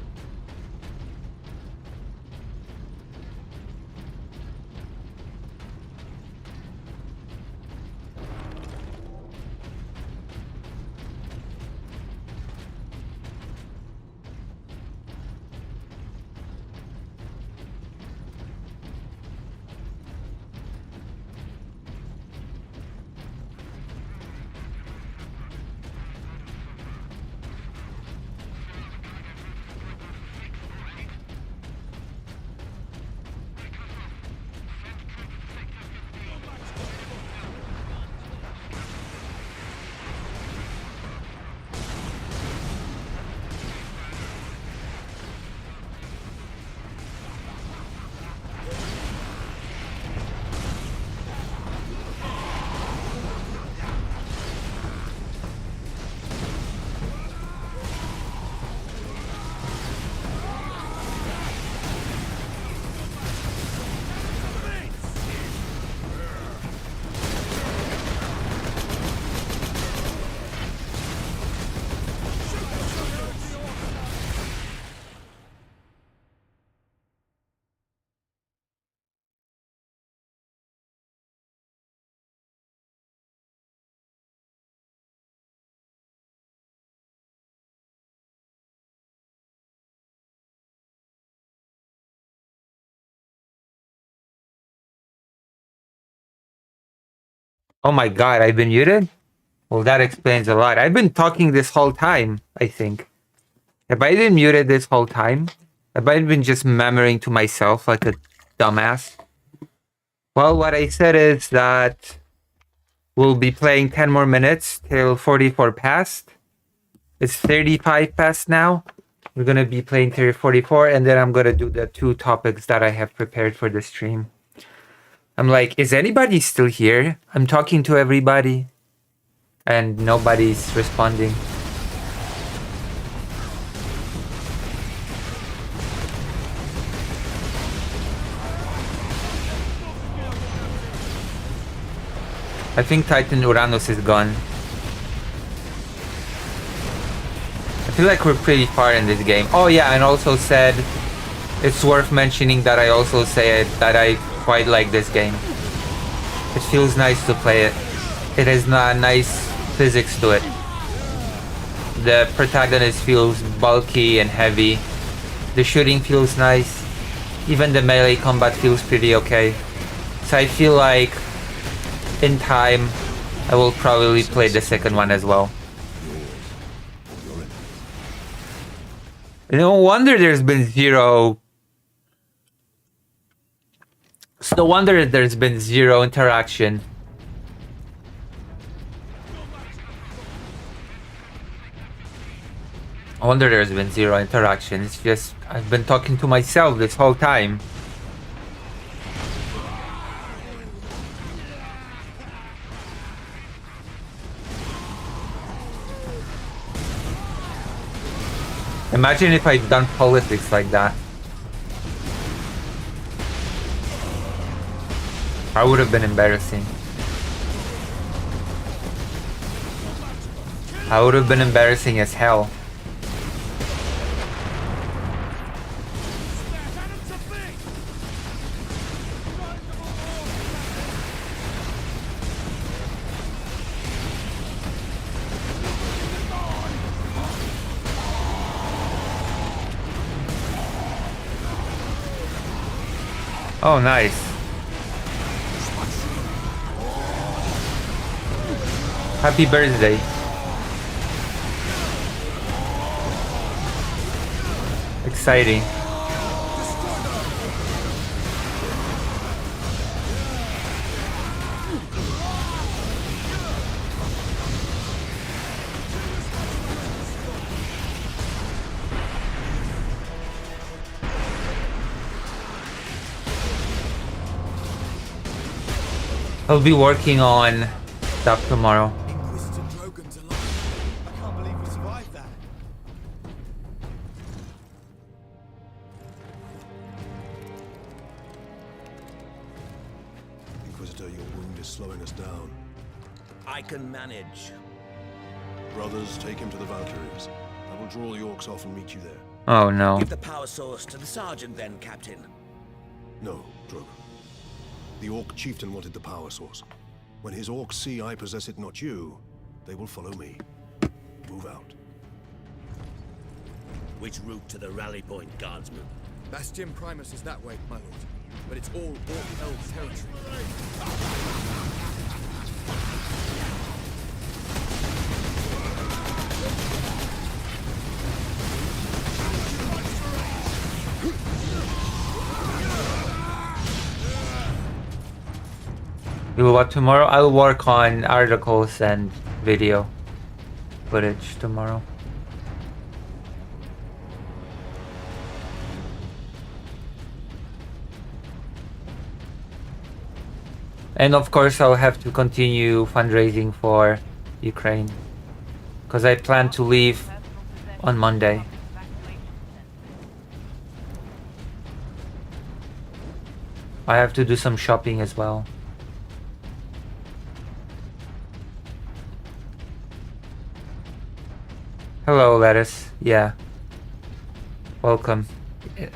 Oh my god, I've been muted? Well, that explains a lot. I've been talking this whole time, I think. Have I been muted this whole time? Have I been just murmuring to myself like a dumbass? Well, what I said is that we'll be playing 10 more minutes till 44 past. It's 35 past now. We're gonna be playing till 44, and then I'm gonna do the 2 topics that I have prepared for the stream. I'm like, is anybody still here? I'm talking to everybody, and nobody's responding. I think Titan Uranus is gone. I feel like we're pretty far in this game. Oh yeah, and also said, it's worth mentioning that I also said that I quite like this game. It feels nice to play it. It has a nice physics to it. The protagonist feels bulky and heavy. The shooting feels nice. Even the melee combat feels pretty okay. So I feel like in time I will probably play the second one as well. No wonder there's been zero. It's no wonder there's been zero interaction. I wonder there's been zero interaction. It's just I've been talking to myself this whole time. Imagine if I'd done politics like that. I would have been embarrassing. I would have been embarrassing as hell. Oh, nice. Happy birthday. Exciting. I'll be working on stuff tomorrow. Inquisitor Drogon's alive. I can't believe we survived that. Inquisitor, your wound is slowing us down. I can manage. Brothers, take him to the Valkyries. I will draw the orcs off and meet you there. Oh no. Give the power source to the sergeant then, Captain. No, Drogon. The orc chieftain wanted the power source. When his orcs see I possess it, not you, they will follow me. Move out. Which route to the rally point, guardsman? Bastion Primus is that way, my lord. But it's all Orc Elves territory. You know what, tomorrow I'll work on articles and video footage tomorrow. And of course I'll have to continue fundraising for Ukraine, because I plan to leave on Monday. I have to do some shopping as well. Hello, Lettuce. Yeah. Welcome.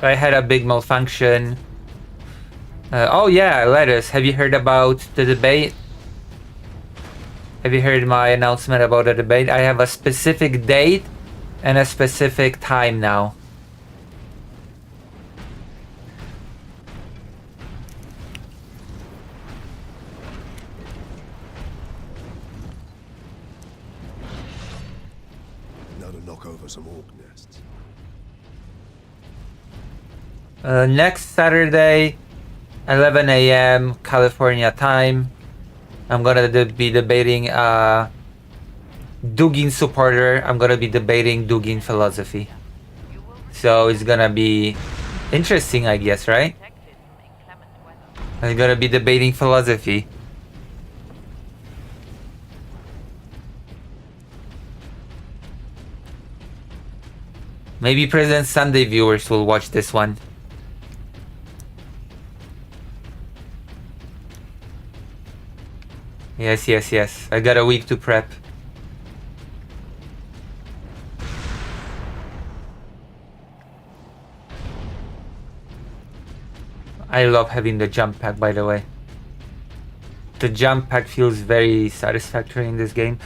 I had a big malfunction. Oh yeah, Lettuce. Have you heard about the debate? Have you heard my announcement about the debate? I have a specific date and a specific time now. Now to knock over some orc nests. Next Saturday, 11 a.m. California time, I'm gonna be debating Dugin supporter. I'm gonna be debating Dugin philosophy. So it's gonna be interesting, I guess, right? I'm gonna be debating philosophy. Maybe President Sunday viewers will watch this one. Yes. I got a week to prep. I love having the jump pack, by the way. The jump pack feels very satisfactory in this game.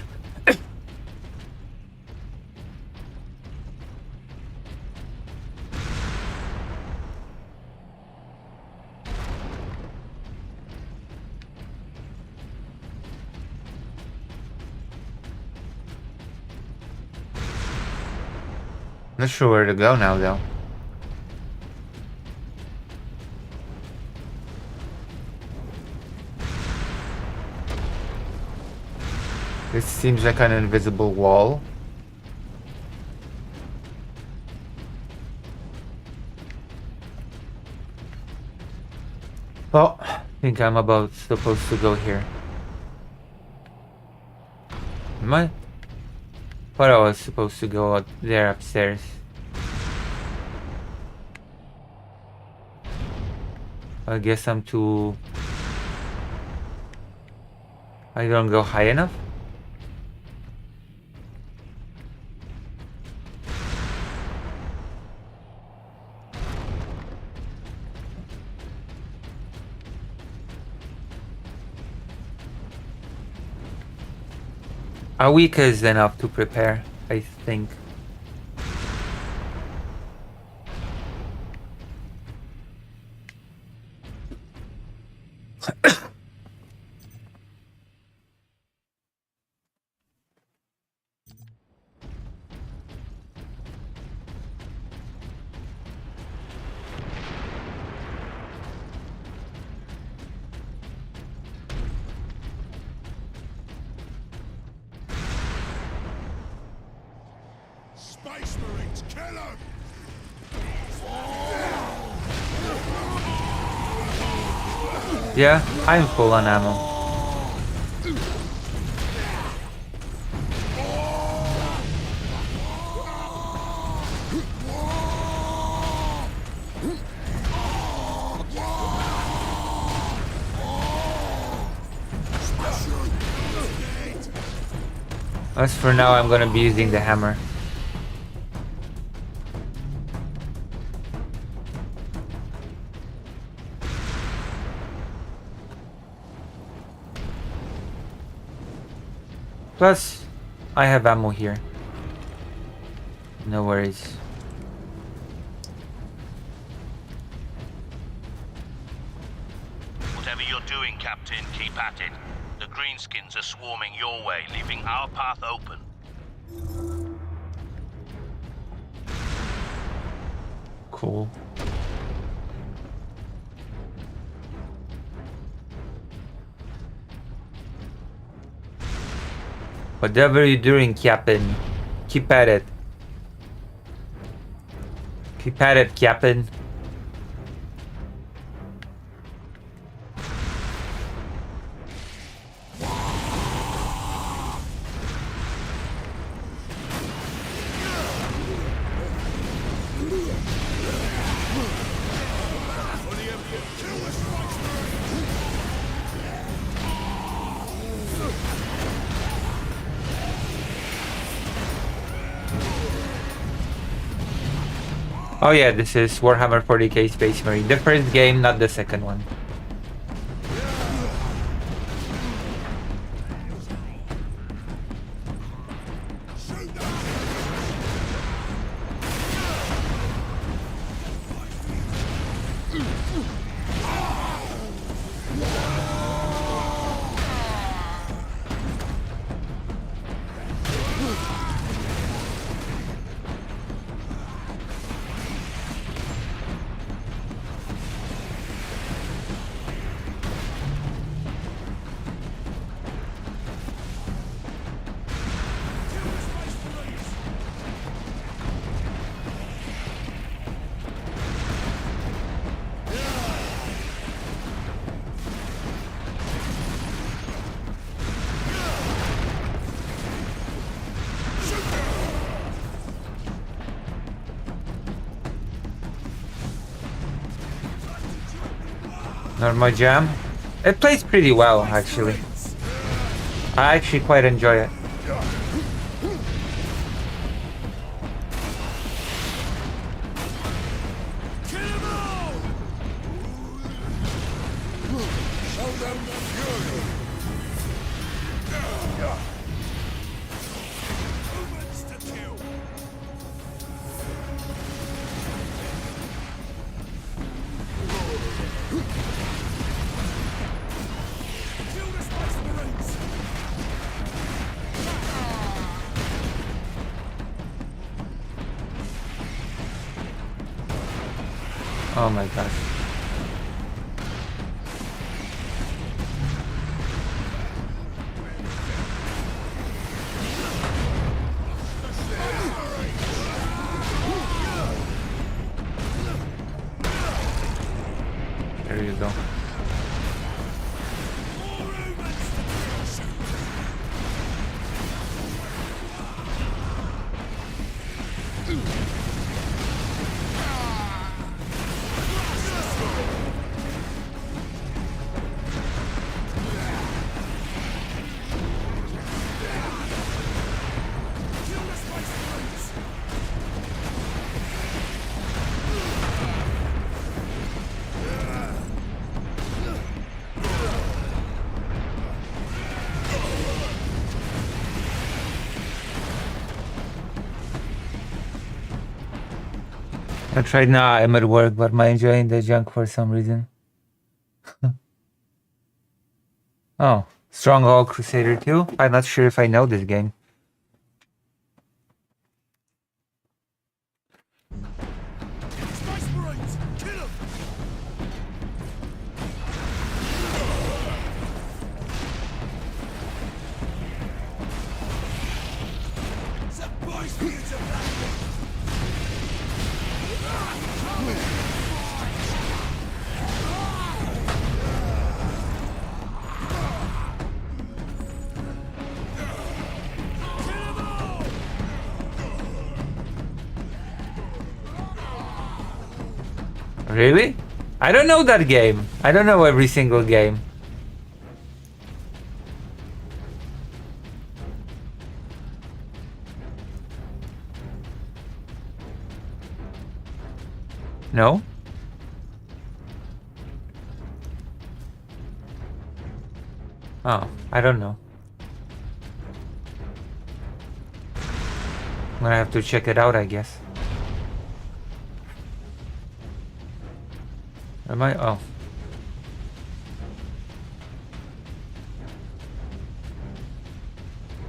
Not sure where to go now, though. This seems like an invisible wall. Well, I think I'm supposed to go here. Am I? Thought I was supposed to go out there upstairs. I guess I'm too... I don't go high enough? A week is enough to prepare, I think. Space Marines, kill him! Yeah, I'm full on ammo. As for now, I'm gonna be using the hammer. Plus, I have ammo here. No worries. Whatever you're doing, Captain, keep at it. The Greenskins are swarming your way, leaving our path open. Cool. Whatever you're doing, Captain, keep at it. Keep at it, Captain. Oh yeah, this is Warhammer 40k Space Marine. The first game, not the second one. Not my jam. It plays pretty well, actually. I actually quite enjoy it. Oh my gosh. There you go. That's right now I'm at work, but I'm enjoying the junk for some reason. Oh, Stronghold Crusader 2? I'm not sure if I know this game. Space Marines! Kill 'em! Surprise for you to battle! Really? I don't know that game. I don't know every single game. No? Oh, I don't know. I'm gonna have to check it out, I guess. Am I? Oh.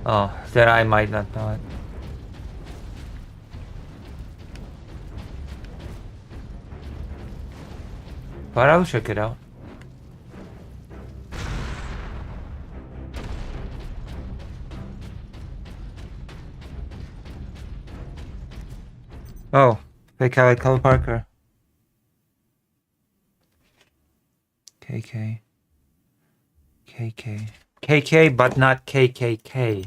Oh, then I might not know it. But I'll check it out. Oh, fake Alec Cole Parker. KK. KK. KK, but not KKK.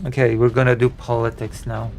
Okay, we're gonna do politics now.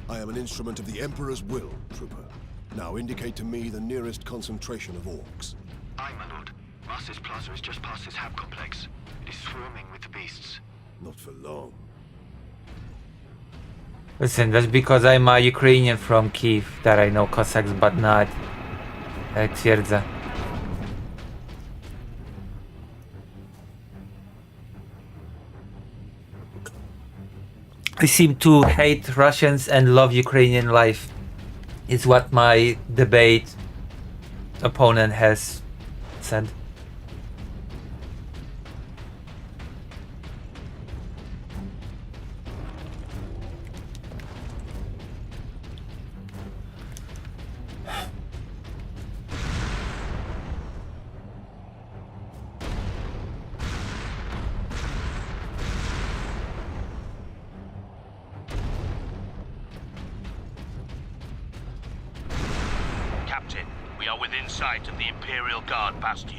I am an instrument of the Emperor's will, Trooper. Now indicate to me the nearest concentration of orcs. Aye, my lord. Master's Plaza is just past this hab complex. It is swarming with the beasts. Not for long. Listen, that's because I'm a Ukrainian from Kiev that I know Cossacks, but not Twierdza. I seem to hate Russians and love Ukrainian life. Is what my debate opponent has said. We are within sight of the Imperial Guard bastion.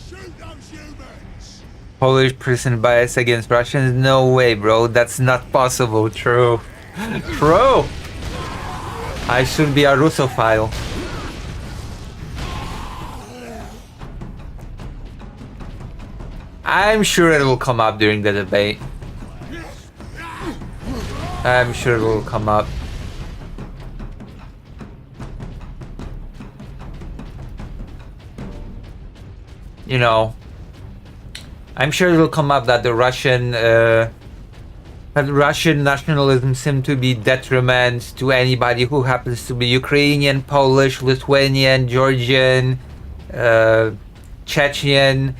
Shoot those humans! Polish person bias against Russians? No way, bro. That's not possible. True. True. I should be a Russophile. I'm sure it will come up during the debate. I'm sure it will come up. You know, I'm sure it will come up that the Russian nationalism seems to be detriment to anybody who happens to be Ukrainian, Polish, Lithuanian, Georgian, Chechen,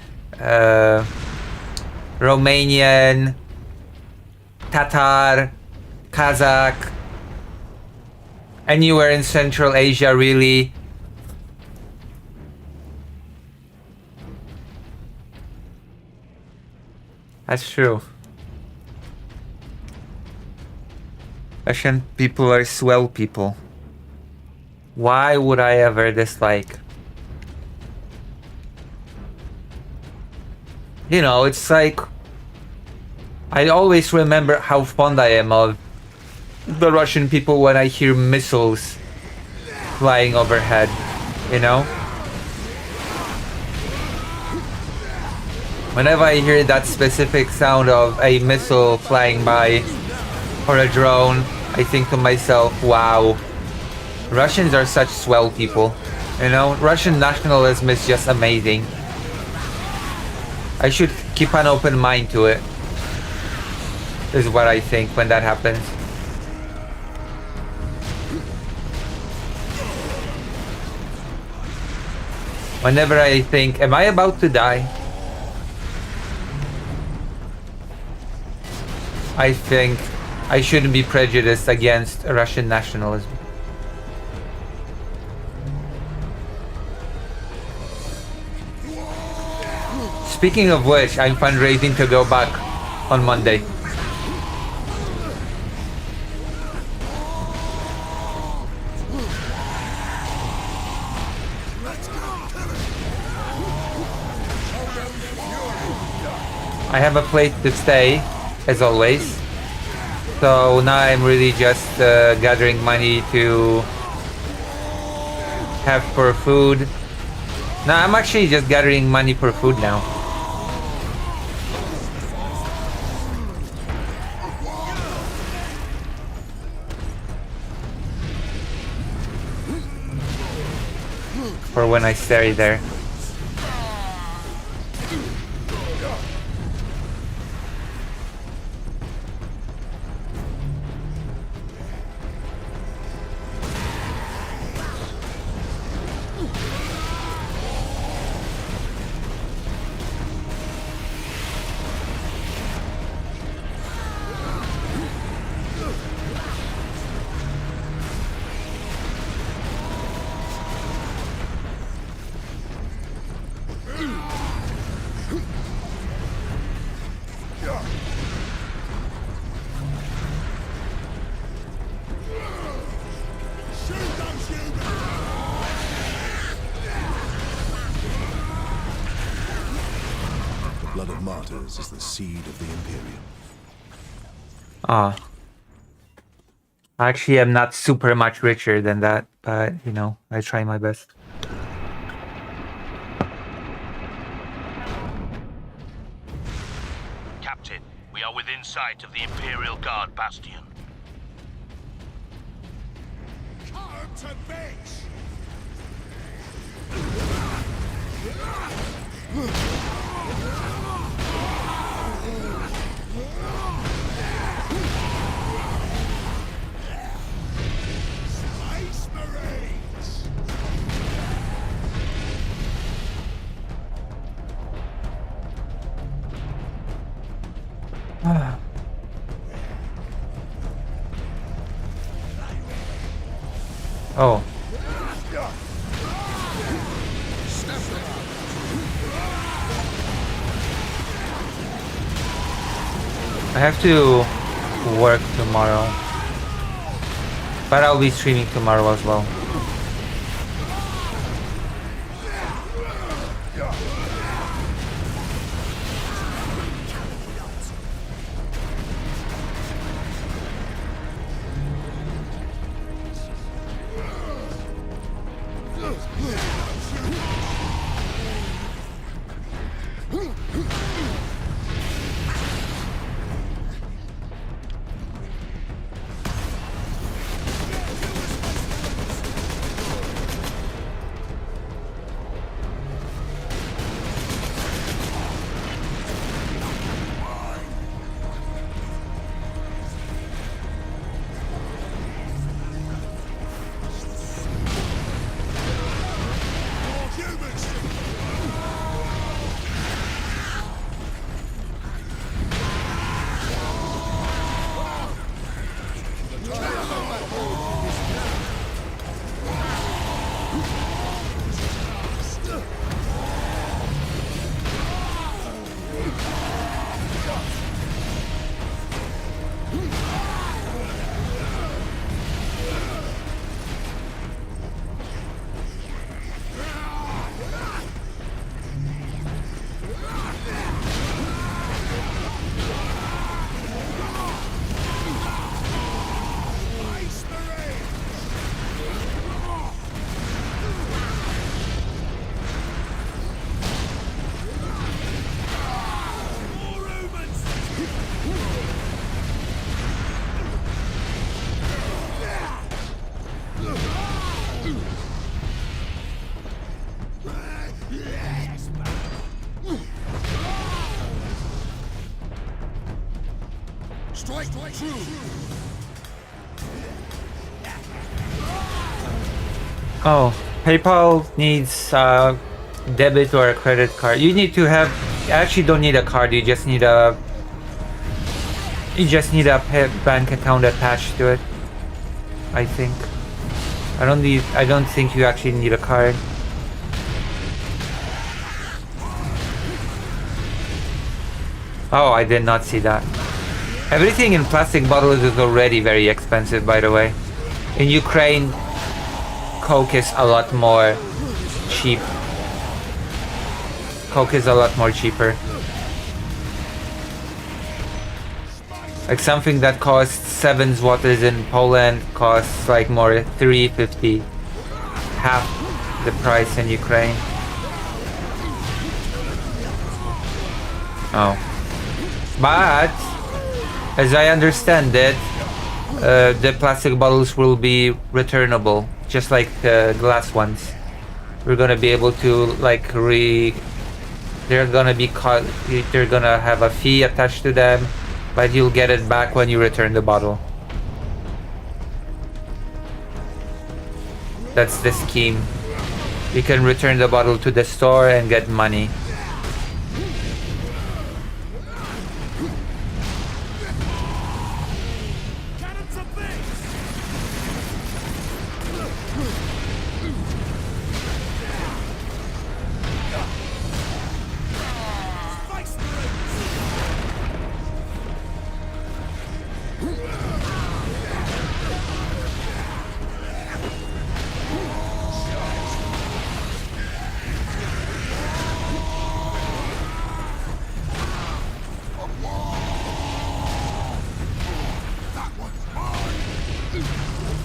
Romanian, Tatar, Kazakh, anywhere in Central Asia, really. That's true. Russian people are swell people. Why would I ever dislike? You know, it's like I always remember how fond I am of the Russian people when I hear missiles flying overhead, you know? Whenever I hear that specific sound of a missile flying by or a drone, I think to myself, wow, Russians are such swell people. You know, Russian nationalism is just amazing. I should keep an open mind to it, is what I think when that happens. Whenever I think, am I about to die? I think I shouldn't be prejudiced against Russian nationalism. Speaking of which, I'm fundraising to go back on Monday. I have a place to stay, as always. So now I'm really just gathering money to have for food. No, I'm actually just gathering money for food now. For when I stay there. Blood of martyrs is the seed of the Imperium. Ah. Actually, I'm not super much richer than that, but, you know, I try my best. Captain, we are within sight of the Imperial Guard bastion. Come to bitch! Space Marines! Oh. I have to work tomorrow. But I'll be streaming tomorrow as well. Strike true. Oh, PayPal needs a debit or a credit card. You need to have. You actually don't need a card. You just need a. You just need a bank account attached to it. I think. I don't think you actually need a card. Oh, I did not see that. Everything in plastic bottles is already very expensive, by the way. In Ukraine, Coke is a lot more cheap. Coke is a lot more cheaper. Like something that costs 7 zlotys in Poland costs like more 3.50, half the price in Ukraine. Oh. But, as I understand it, the plastic bottles will be returnable, just like the glass ones. We're gonna be able to like they're gonna have a fee attached to them, but you'll get it back when you return the bottle. That's the scheme. You can return the bottle to the store and get money.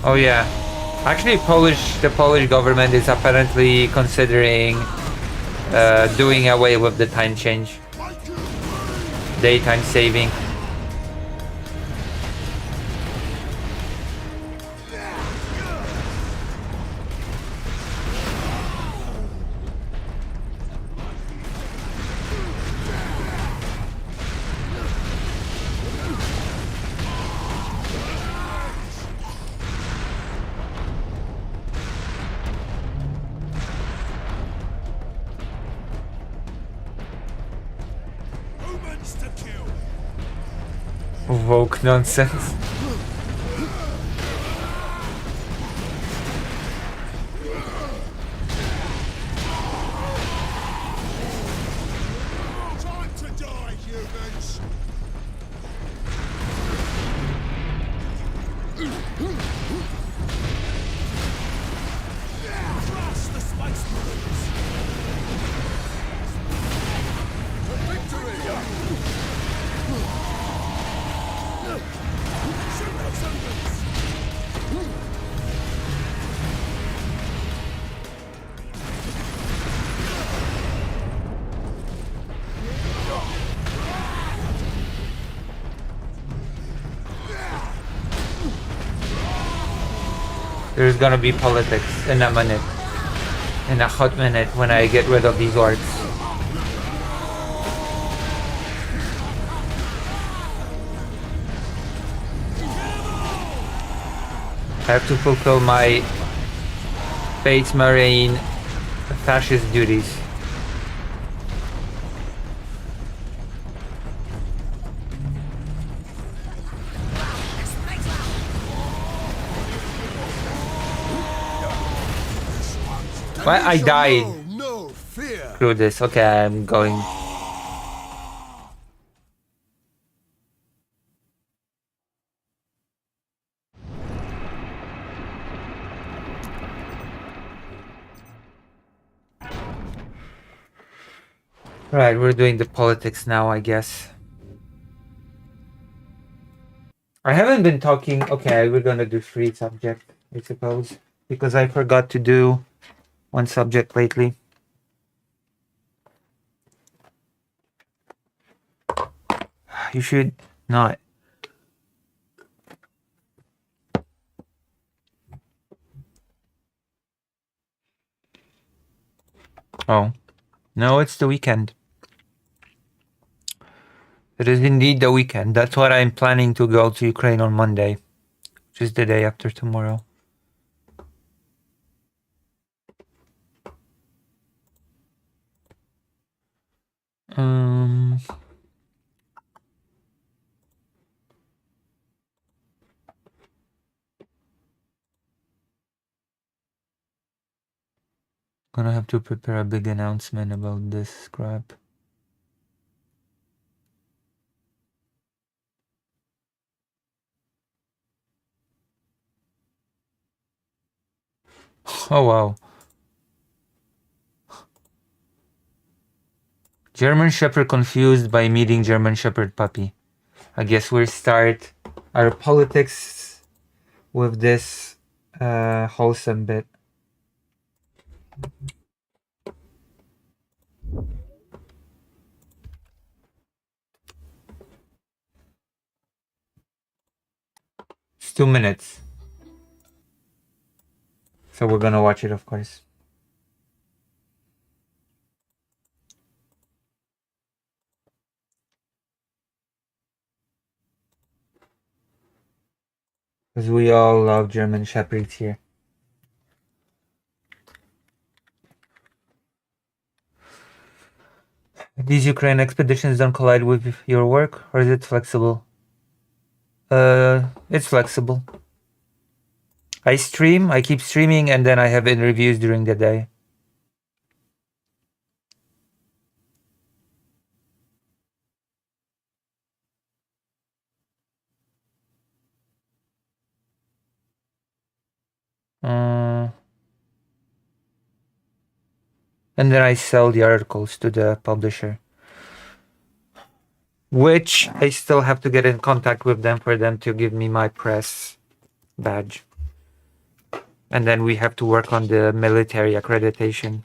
Oh yeah, actually the Polish government is apparently considering doing away with the time change, daytime saving. Woke nonsense. Time to die, humans. Crush the spice balloons! Victory! Shoot those ogres! There's gonna be politics in a minute. In a hot minute when I get rid of these orcs. I have to fulfill my Space Marine fascist duties. Why I died? No fear. Screw this. Okay, I'm going. Right, we're doing the politics now, I guess. I haven't been talking. Okay, we're gonna do 3 subjects, I suppose, because I forgot to do 1 subject lately. You should not. Oh, no, it's the weekend. It is indeed the weekend. That's what I'm planning to go to Ukraine on Monday, which is the day after tomorrow. Gonna have to prepare a big announcement about this crap. Oh wow. German Shepherd confused by meeting German Shepherd puppy. I guess we'll start our politics with this wholesome bit. It's 2 minutes. So we're gonna watch it, of course. Because we all love German Shepherds here. These Ukraine expeditions don't collide with your work, or is it flexible? It's flexible. I stream, I keep streaming, and then I have interviews during the day. And then I sell the articles to the publisher. Which I still have to get in contact with them for them to give me my press badge. And then we have to work on the military accreditation,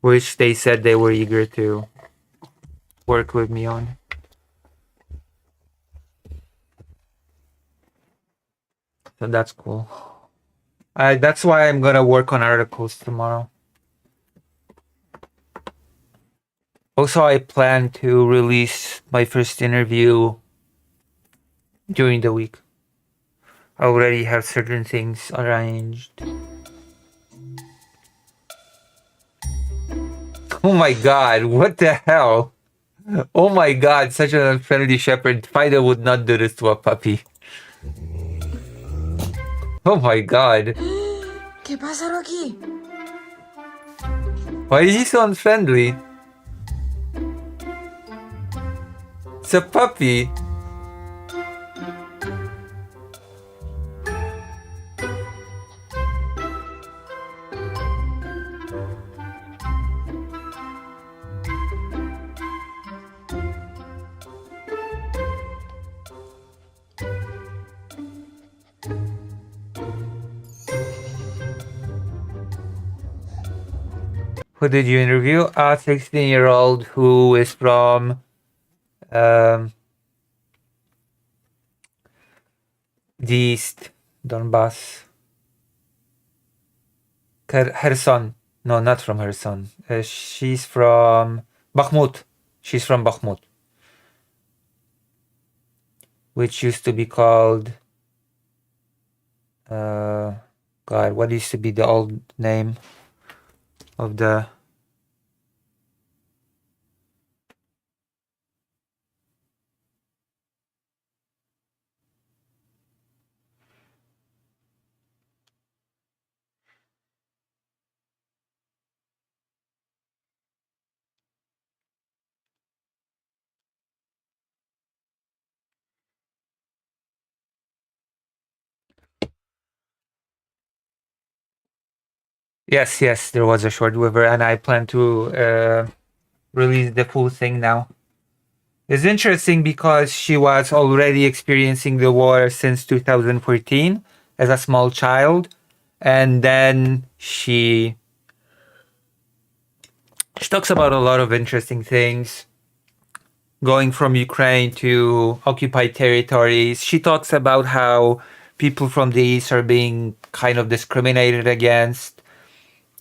which they said they were eager to work with me on. So that's cool. That's why I'm gonna work on articles tomorrow. Also, I plan to release my first interview during the week. I already have certain things arranged. Oh my god, what the hell? Oh my god, such an unfriendly shepherd. Fido would not do this to a puppy. Oh my god. ¿Qué pasa aquí? Why is he so unfriendly? It's a puppy. Who did you interview? A 16-year-old who is from the East, Donbass. Kherson. No, not from Kherson. She's from Bakhmut. She's from Bakhmut, which used to be called... God, what used to be the old name of the... Yes, there was a short with her, and I plan to release the full thing now. It's interesting because she was already experiencing the war since 2014 as a small child, and then she talks about a lot of interesting things, going from Ukraine to occupied territories. She talks about how people from the East are being kind of discriminated against.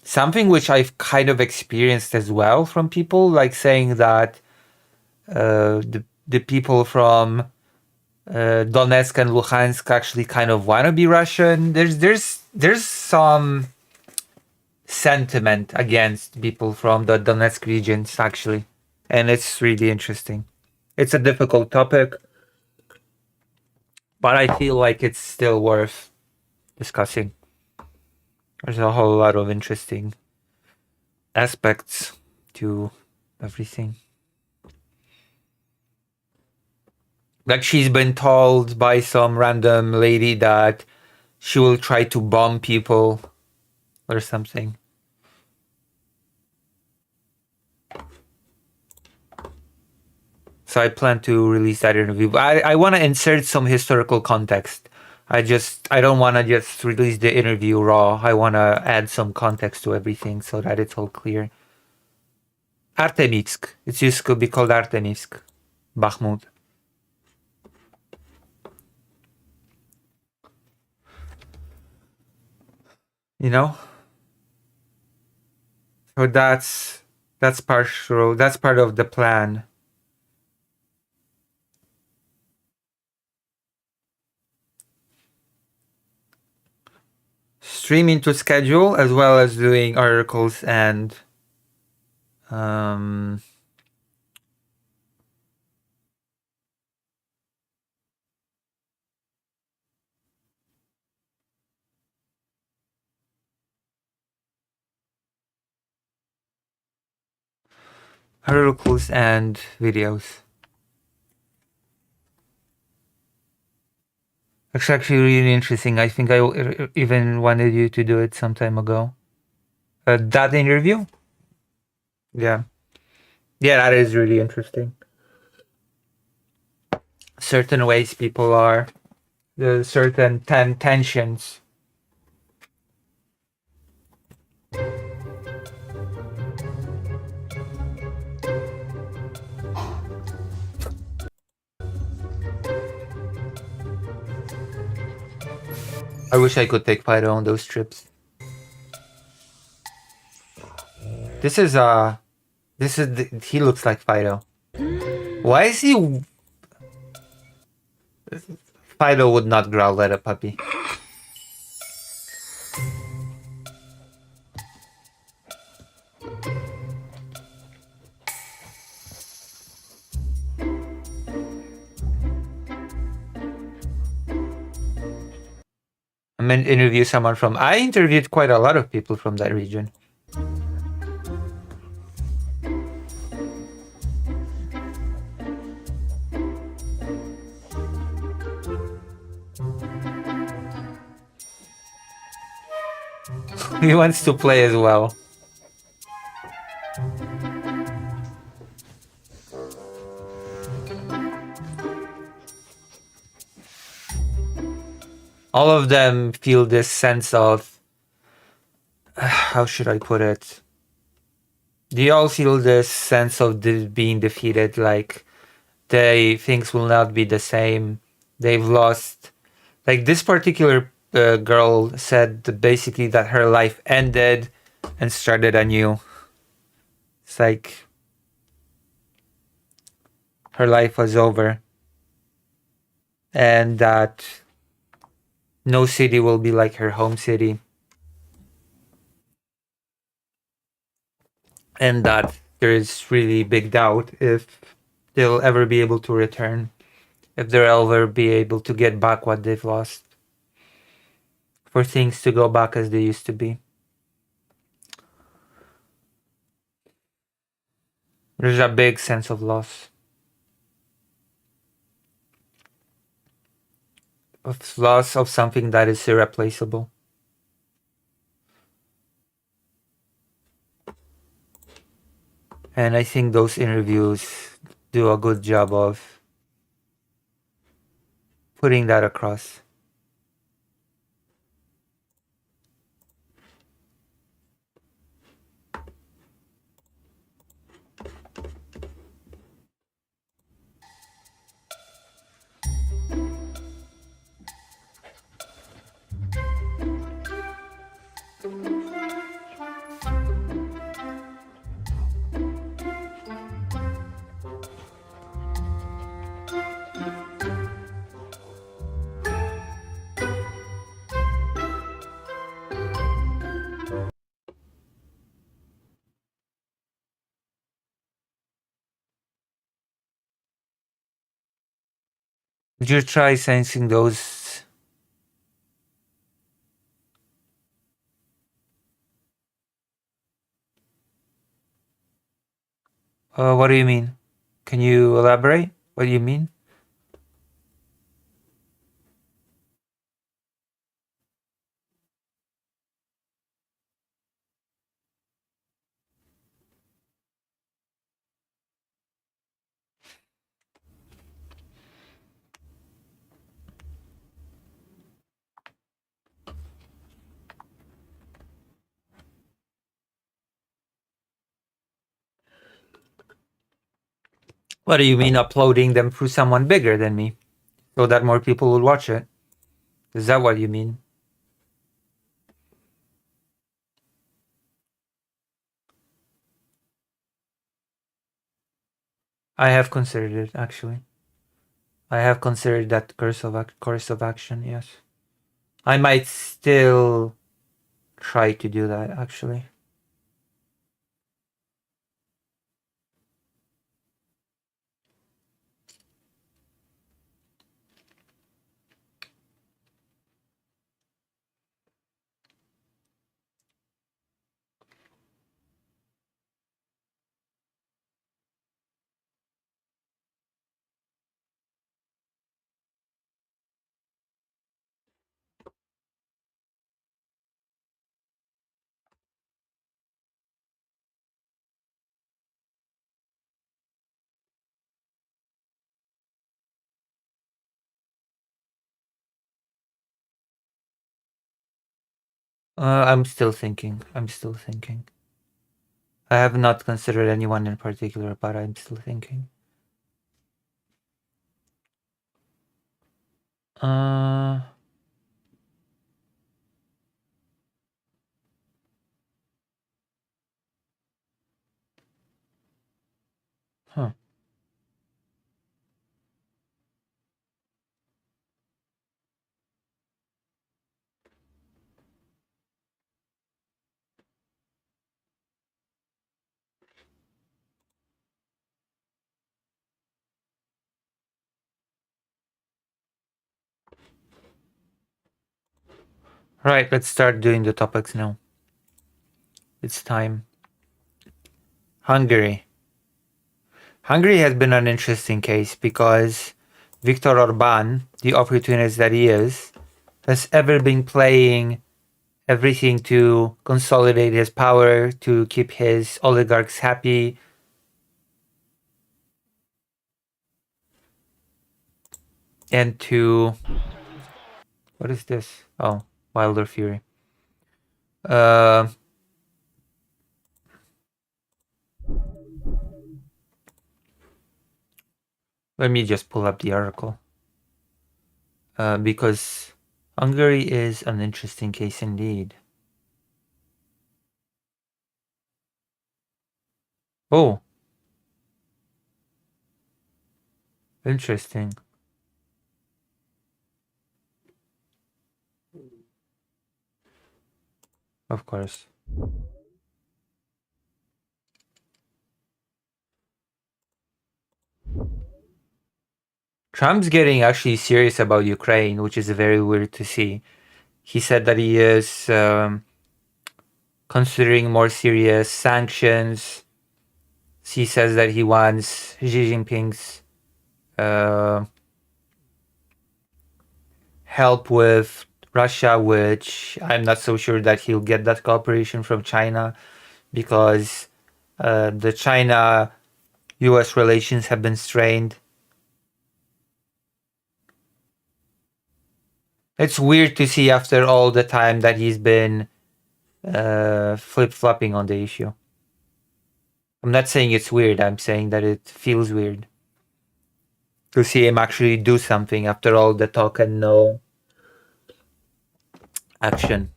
Something which I've kind of experienced as well from people, like saying that the people from Donetsk and Luhansk actually kind of want to be Russian. There's some sentiment against people from the Donetsk regions actually, and it's really interesting. It's a difficult topic, but I feel like it's still worth discussing. There's a whole lot of interesting aspects to everything. Like, she's been told by some random lady that she will try to bomb people or something. So I plan to release that interview. But I want to insert some historical context. I don't want to just release the interview raw. I want to add some context to everything so that it's all clear. Artemivsk. It used to be called Artemivsk. Bakhmut. You know? So that's partial. That's part of the plan. Streaming to schedule, as well as doing articles and articles and videos. It's actually really interesting. I think I even wanted you to do it some time ago. That interview? Yeah. Yeah, that is really interesting. Certain ways people are, the certain tensions. I wish I could take Fido on those trips. He looks like Fido. Why is he... Fido would not growl at a puppy. I'm gonna interview someone from... I interviewed quite a lot of people from that region. He wants to play as well. All of them feel this sense of... how should I put it? Do you all feel this sense of being defeated? Like things will not be the same. They've lost. Like this particular girl said basically that her life ended and started anew. It's like her life was over, and that no city will be like her home city, and that there is really big doubt if they'll ever be able to return, if they'll ever be able to get back what they've lost, for things to go back as they used to be. There's a big sense of loss. Of loss of something that is irreplaceable. And I think those interviews do a good job of putting that across. Did you try sensing those? What do you mean? Can you elaborate? What do you mean? What do you mean uploading them through someone bigger than me so that more people will watch it? Is that what you mean? I have considered it, actually. I have considered that course of action, yes. I might still try to do that, actually. I'm still thinking. I have not considered anyone in particular, but I'm still thinking. Huh. Right, let's start doing the topics now. It's time. Hungary. Hungary has been an interesting case because Viktor Orban, the opportunist that he is, has ever been playing everything to consolidate his power, to keep his oligarchs happy. And to... What is this? Oh, Wilder Fury. Let me just pull up the article. Because Hungary is an interesting case indeed. Oh. Interesting. Of course. Trump's getting actually serious about Ukraine, which is very weird to see. He said that he is considering more serious sanctions. He says that he wants Xi Jinping's help with Russia, which I'm not so sure that he'll get that cooperation from China, because the China-US relations have been strained. It's weird to see after all the time that he's been flip-flopping on the issue. I'm not saying it's weird, I'm saying that it feels weird to see him actually do something after all the talk and no action.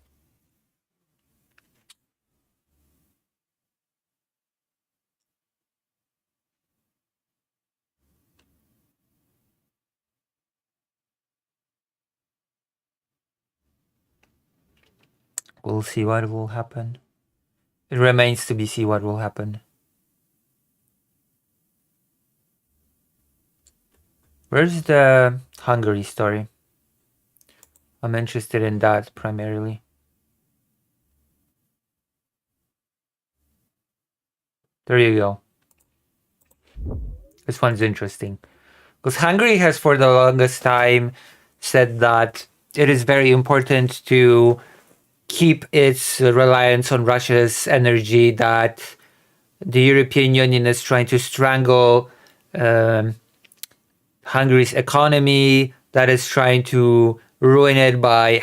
We'll see what will happen. It remains to be seen what will happen. Where's the Hungary story? I'm interested in that primarily. There you go. This one's interesting. Because Hungary has for the longest time said that it is very important to keep its reliance on Russia's energy, that the European Union is trying to strangle Hungary's economy, that is trying to ruin it by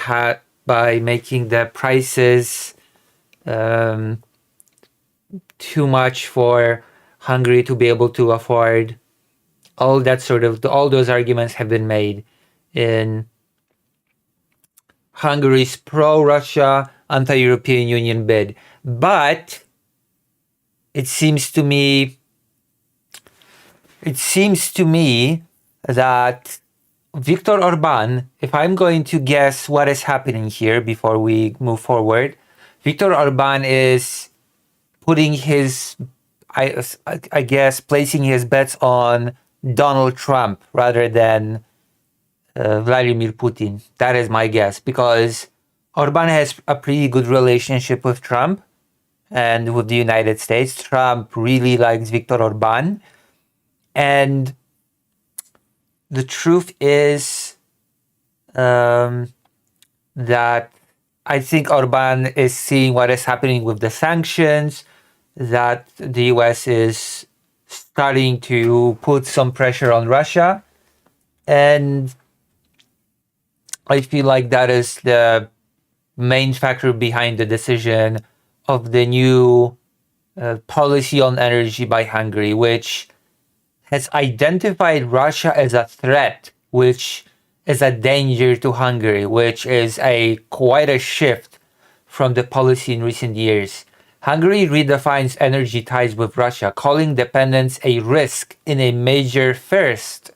making the prices too much for Hungary to be able to afford. All those arguments have been made in Hungary's pro-Russia, anti-European Union bid. But it seems to me that Viktor Orban, if I'm going to guess what is happening here before we move forward, Viktor Orban is putting his, I guess, placing his bets on Donald Trump rather than Vladimir Putin. That is my guess, because Orban has a pretty good relationship with Trump and with the United States. Trump really likes Viktor Orban. And the truth is that I think Orban is seeing what is happening with the sanctions, that the US is starting to put some pressure on Russia. And I feel like that is the main factor behind the decision of the new policy on energy by Hungary, which has identified Russia as a threat, which is a danger to Hungary, which is quite a shift from the policy in recent years. Hungary redefines energy ties with Russia, calling dependence a risk in a major first.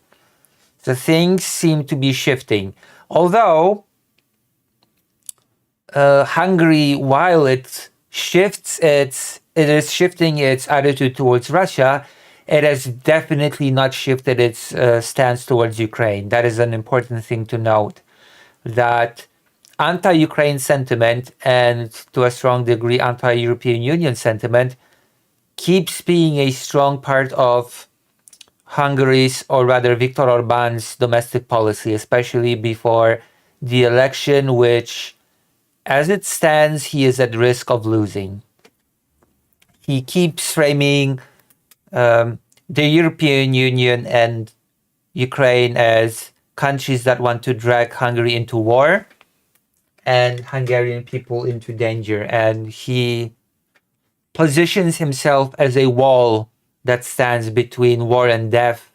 So things seem to be shifting. Although Hungary, while it is shifting its attitude towards Russia, it has definitely not shifted its stance towards Ukraine. That is an important thing to note. That anti-Ukraine sentiment, and to a strong degree anti-European Union sentiment, keeps being a strong part of Hungary's, or rather Viktor Orban's, domestic policy, especially before the election, which, as it stands, he is at risk of losing. He keeps framing the European Union and Ukraine as countries that want to drag Hungary into war and Hungarian people into danger. And he positions himself as a wall that stands between war and death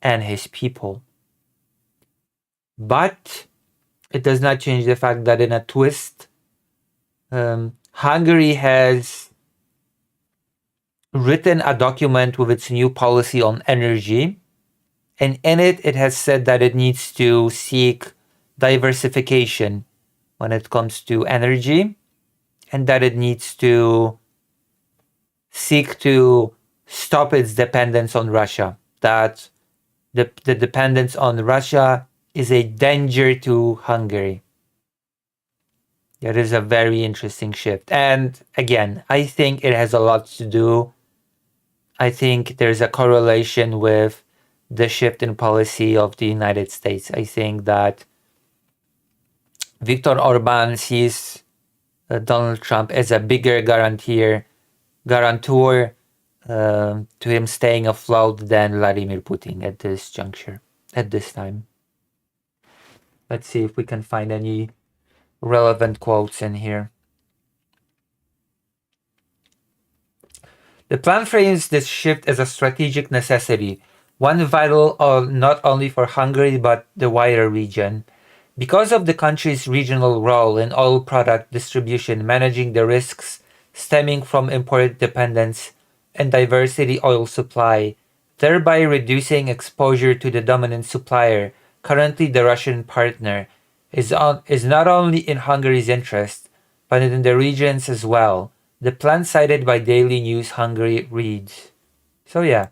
and his people. But it does not change the fact that in a twist, Hungary has written a document with its new policy on energy, and in it has said that it needs to seek diversification when it comes to energy, and that it needs to seek to stop its dependence on Russia. That the dependence on Russia is a danger to Hungary. That is a very interesting shift. And again, I think it has a lot to do. I think there's a correlation with the shift in policy of the United States. I think that Viktor Orban sees Donald Trump as a bigger guarantor to him staying afloat than Vladimir Putin at this juncture, at this time. Let's see if we can find any relevant quotes in here. The plan frames this shift as a strategic necessity, one vital not only for Hungary but the wider region. Because of the country's regional role in oil product distribution, managing the risks stemming from import dependence and diversity oil supply, thereby reducing exposure to the dominant supplier, currently the Russian partner, is not only in Hungary's interest, but in the region's as well. The plan cited by Daily News Hungary reads. So yeah,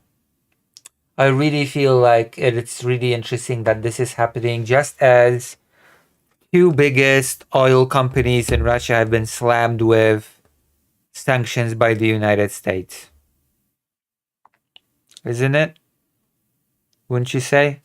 I really feel like it's really interesting that this is happening just as two biggest oil companies in Russia have been slammed with sanctions by the United States. Isn't it? Wouldn't you say?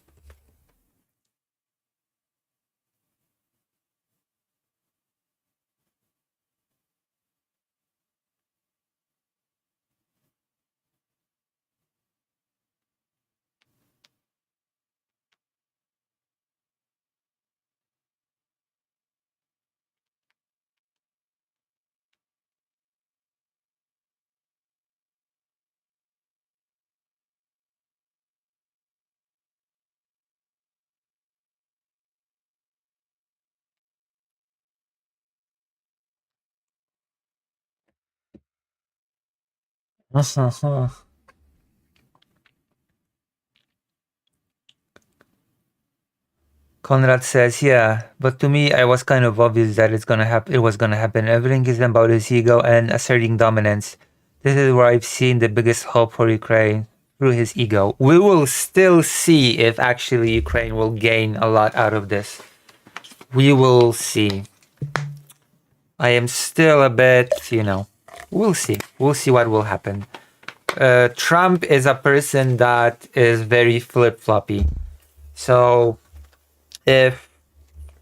Conrad says, yeah, but to me, I was kind of obvious that it's gonna happen. It was gonna happen. Everything is about his ego and asserting dominance. This is where I've seen the biggest hope for Ukraine, through his ego. We will still see if actually Ukraine will gain a lot out of this. We will see. I am still a bit, we'll see. We'll see what will happen. Trump is a person that is very flip-floppy. So if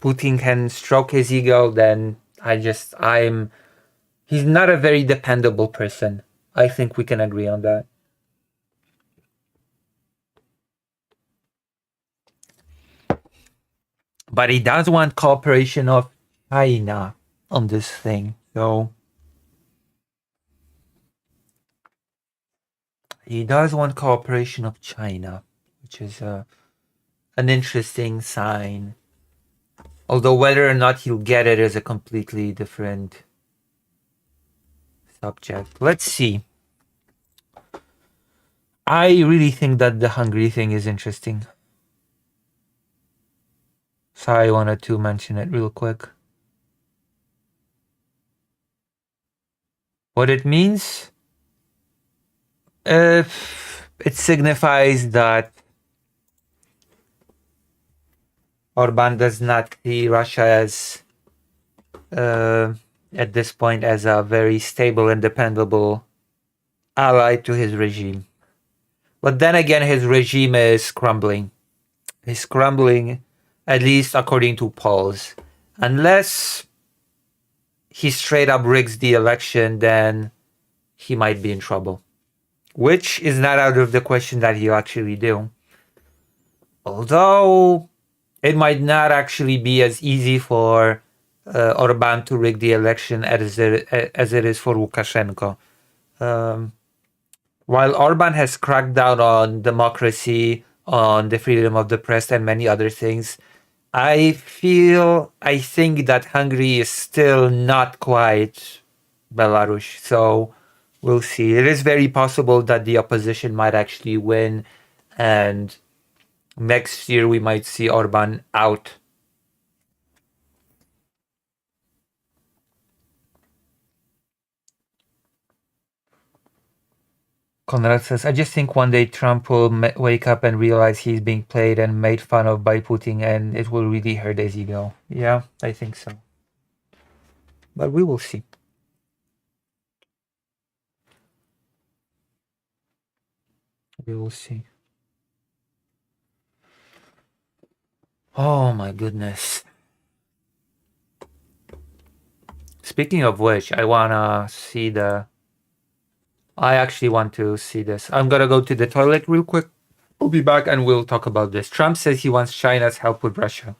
Putin can stroke his ego, then he's not a very dependable person. I think we can agree on that. But he does want cooperation of China on this thing. So he does want cooperation of China, which is an interesting sign. Although whether or not he'll get it is a completely different subject. Let's see. I really think that the Hungary thing is interesting. So I wanted to mention it real quick. What it means? It signifies that Orban does not see Russia as, at this point, as a very stable and dependable ally to his regime. But then again, his regime is crumbling. He's crumbling, at least according to polls. Unless he straight up rigs the election, then he might be in trouble. Which is not out of the question that he'll actually do. Although it might not actually be as easy for Orban to rig the election as it is for Lukashenko. While Orban has cracked down on democracy, on the freedom of the press and many other things. I think that Hungary is still not quite Belarus, so we'll see. It is very possible that the opposition might actually win, and next year we might see Orban out. Conrad says, I just think one day Trump will wake up and realize he's being played and made fun of by Putin, and it will really hurt his ego. Yeah, I think so. But we will see. We will see. Oh my goodness. Speaking of which, I actually want to see this. I'm gonna go to the toilet real quick. We'll be back and we'll talk about this. Trump says he wants China's help with Russia.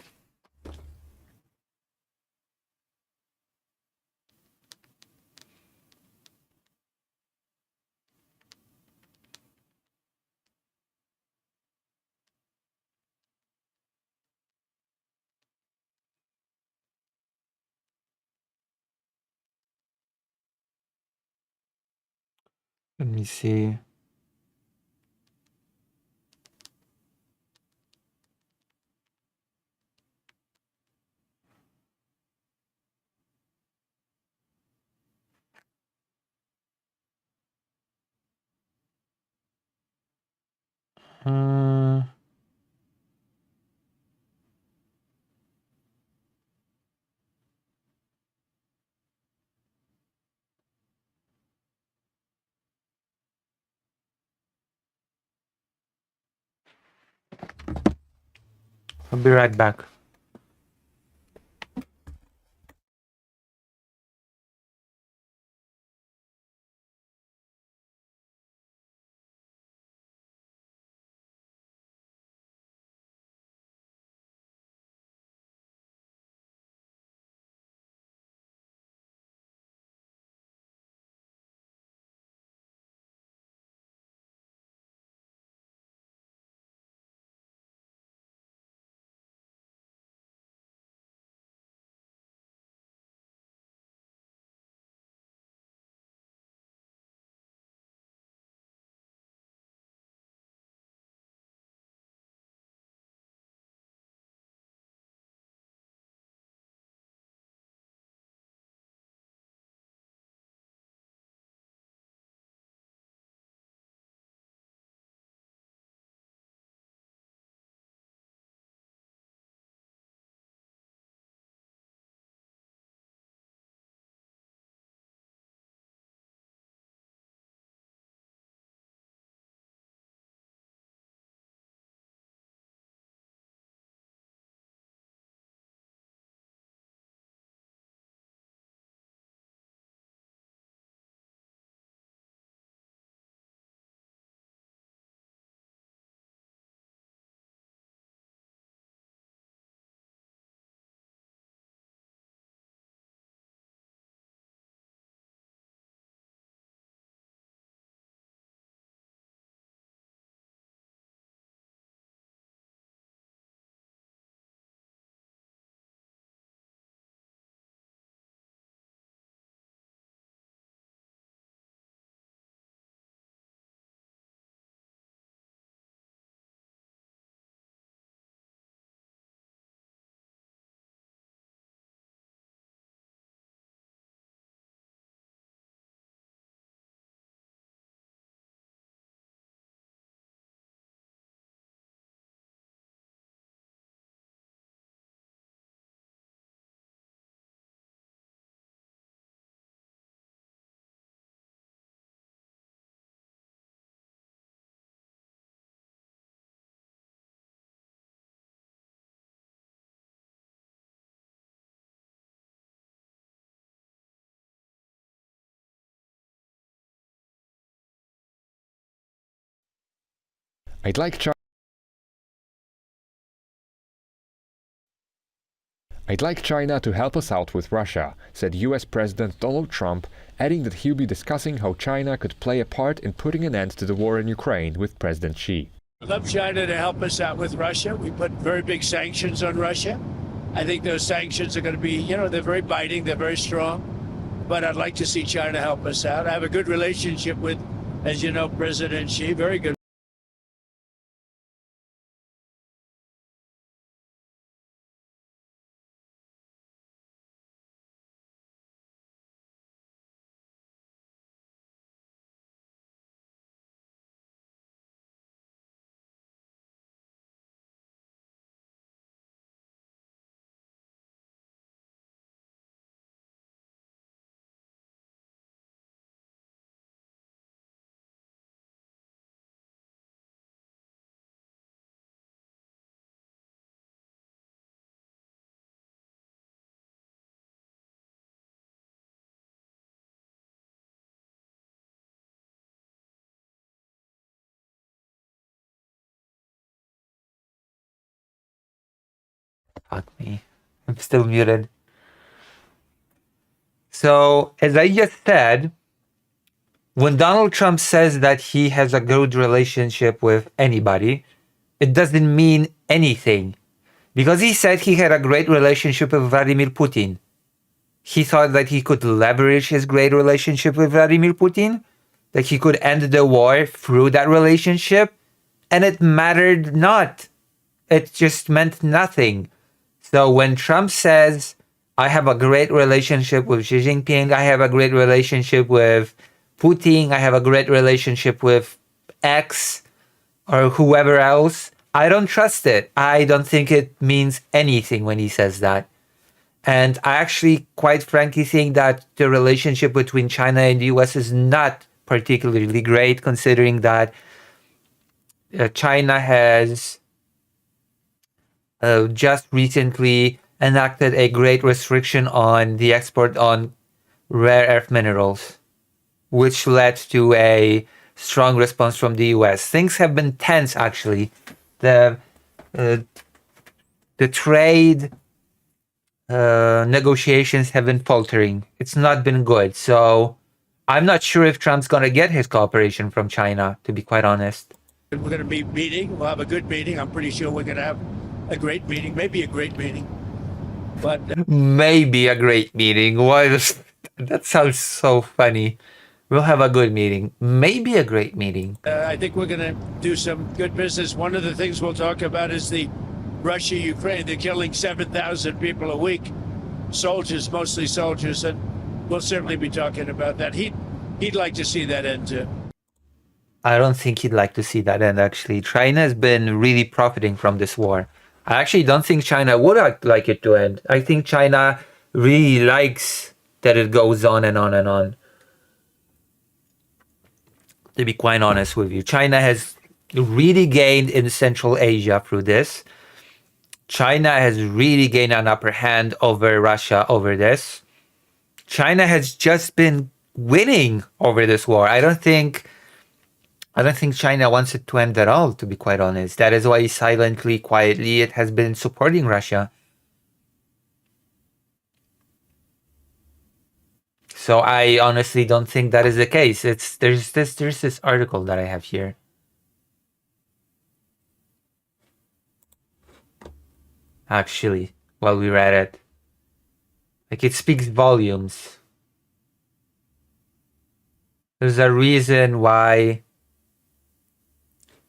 Let me see. I'll be right back. I'd like China to help us out with Russia, said US President Donald Trump, adding that he'll be discussing how China could play a part in putting an end to the war in Ukraine with President Xi. I'd love China to help us out with Russia. We put very big sanctions on Russia. I think those sanctions are going to be, they're very biting, they're very strong. But I'd like to see China help us out. I have a good relationship with, as you know, President Xi, very good. Fuck me. I'm still muted. So, as I just said, when Donald Trump says that he has a good relationship with anybody, it doesn't mean anything. Because he said he had a great relationship with Vladimir Putin. He thought that he could leverage his great relationship with Vladimir Putin, that he could end the war through that relationship, and it mattered not. It just meant nothing. So when Trump says, I have a great relationship with Xi Jinping, I have a great relationship with Putin, I have a great relationship with X or whoever else, I don't trust it. I don't think it means anything when he says that. And I actually, quite frankly, think that the relationship between China and the US is not particularly great, considering that China has just recently enacted a great restriction on the export on rare earth minerals, which led to a strong response from the US. Things have been tense, actually. The trade negotiations have been faltering. It's not been good. So I'm not sure if Trump's going to get his cooperation from China, to be quite honest. We're going to be meeting. We'll have a good meeting. I'm pretty sure we're going to have a great meeting, maybe a great meeting. But maybe a great meeting. Why? That sounds so funny. We'll have a good meeting. Maybe a great meeting. I think we're going to do some good business. One of the things we'll talk about is the Russia-Ukraine. They're killing 7,000 people a week. Soldiers, mostly soldiers. And we'll certainly be talking about that. He'd like to see that end too. I don't think he'd like to see that end, actually. China has been really profiting from this war. I actually don't think China would like it to end. I think China really likes that it goes on and on and on. To be quite honest with you, China has really gained in Central Asia through this. China has really gained an upper hand over Russia over this. China has just been winning over this war. I don't think China wants it to end at all, to be quite honest. That is why silently, quietly, it has been supporting Russia. So I honestly don't think that is the case. There's this article that I have here. Actually, while we read it. Like, it speaks volumes. There's a reason why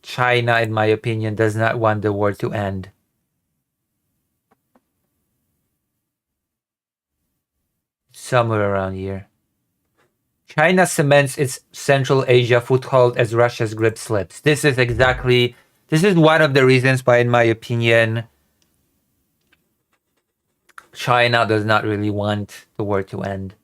China, in my opinion, does not want the war to end. Somewhere around here. China cements its Central Asia foothold as Russia's grip slips. This is one of the reasons why, in my opinion, China does not really want the war to end.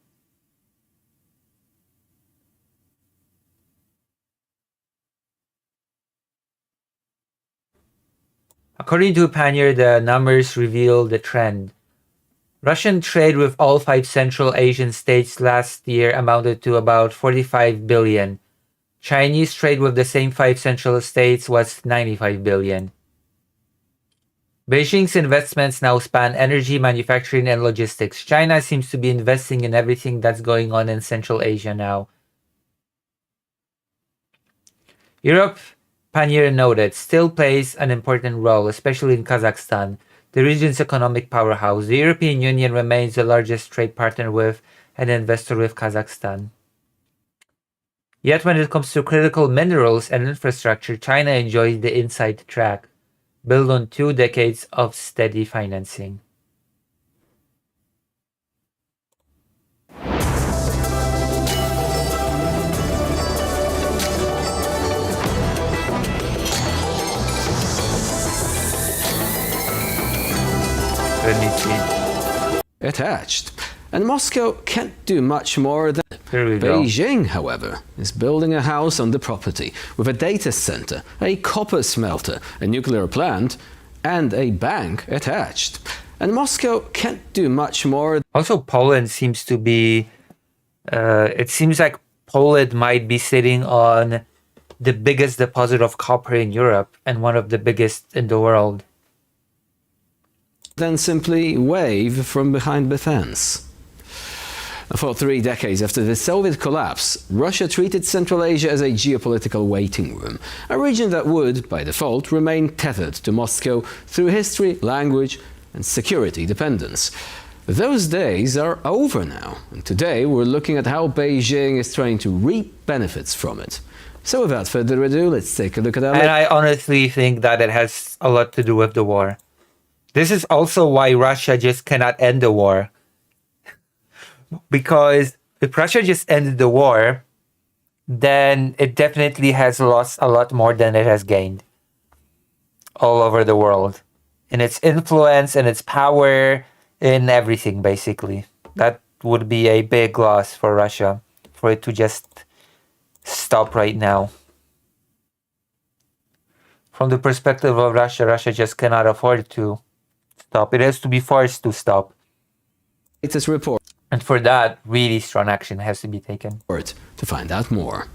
According to Pannier, the numbers reveal the trend. Russian trade with all 5 Central Asian states last year amounted to about 45 billion. Chinese trade with the same 5 Central states was 95 billion. Beijing's investments now span energy, manufacturing, and logistics. China seems to be investing in everything that's going on in Central Asia now. Europe Panier noted, still plays an important role, especially in Kazakhstan, the region's economic powerhouse. The European Union remains the largest trade partner with and investor with Kazakhstan. Yet when it comes to critical minerals and infrastructure, China enjoys the inside track, built on 2 decades of steady financing. Let me see. Attached. And Moscow can't do much more than... Beijing, however, is building a house on the property with a data center, a copper smelter, a nuclear plant, and a bank attached. And Moscow can't do much more. Also, Poland seems to be... it seems like Poland might be sitting on the biggest deposit of copper in Europe and one of the biggest in the world. Then simply wave from behind the fence. For 3 decades after the Soviet collapse, Russia treated Central Asia as a geopolitical waiting room, a region that would, by default, remain tethered to Moscow through history, language, and security dependence. Those days are over now, and today we're looking at how Beijing is trying to reap benefits from it. So without further ado, let's take a look at our... And I honestly think that it has a lot to do with the war. This is also why Russia just cannot end the war. Because if Russia just ended the war, then it definitely has lost a lot more than it has gained all over the world. In its influence, in its power, in everything, basically. That would be a big loss for Russia, for it to just stop right now. From the perspective of Russia, Russia just cannot afford to stop. It has to be forced to stop. Latest report. And for that, really strong action has to be taken. To find out more.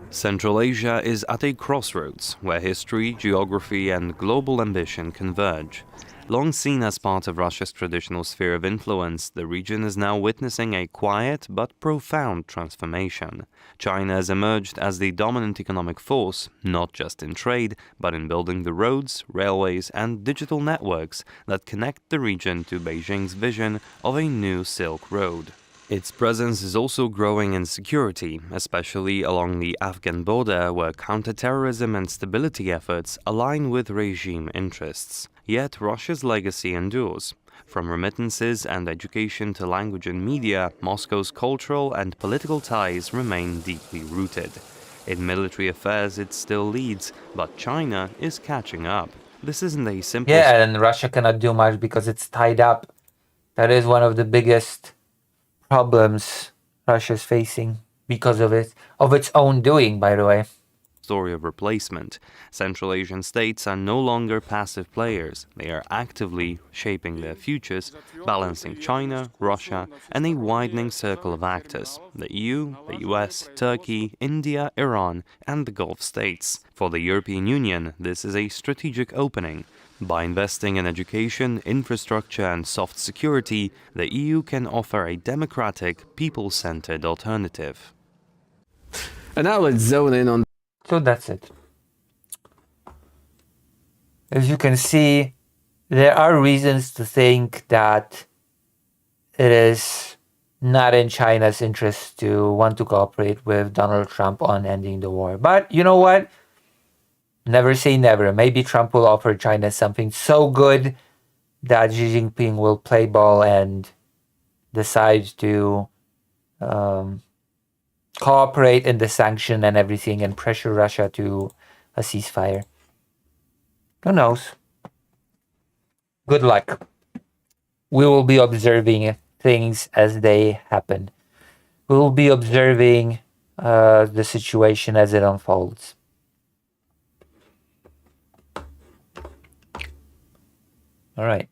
Central Asia is at a crossroads where history, geography, and global ambition converge. Long seen as part of Russia's traditional sphere of influence, the region is now witnessing a quiet but profound transformation. China has emerged as the dominant economic force, not just in trade, but in building the roads, railways, and digital networks that connect the region to Beijing's vision of a new Silk Road. Its presence is also growing in security, especially along the Afghan border where counterterrorism and stability efforts align with regime interests. Yet Russia's legacy endures. From remittances and education to language and media, Moscow's cultural and political ties remain deeply rooted. In military affairs it still leads, but China is catching up. This isn't a simple... Yeah, and Russia cannot do much because it's tied up. That is one of the biggest problems Russia's facing because of it, of its own doing, by the way. Story of replacement. Central Asian states are no longer passive players. They are actively shaping their futures, balancing China, Russia, and a widening circle of actors: the EU, the US, Turkey, India, Iran, and the Gulf states. For the European Union, this is a strategic opening. By investing in education, infrastructure, and soft security, the EU can offer a democratic, people-centered alternative. And now let's zone in on... So that's it. As you can see, there are reasons to think that it is not in China's interest to want to cooperate with Donald Trump on ending the war. But you know what? Never say never. Maybe Trump will offer China something so good that Xi Jinping will play ball and decide to cooperate in the sanction and everything and pressure Russia to a ceasefire. Who knows? Good luck. We will be observing things as they happen. We will be observing the situation as it unfolds. All right.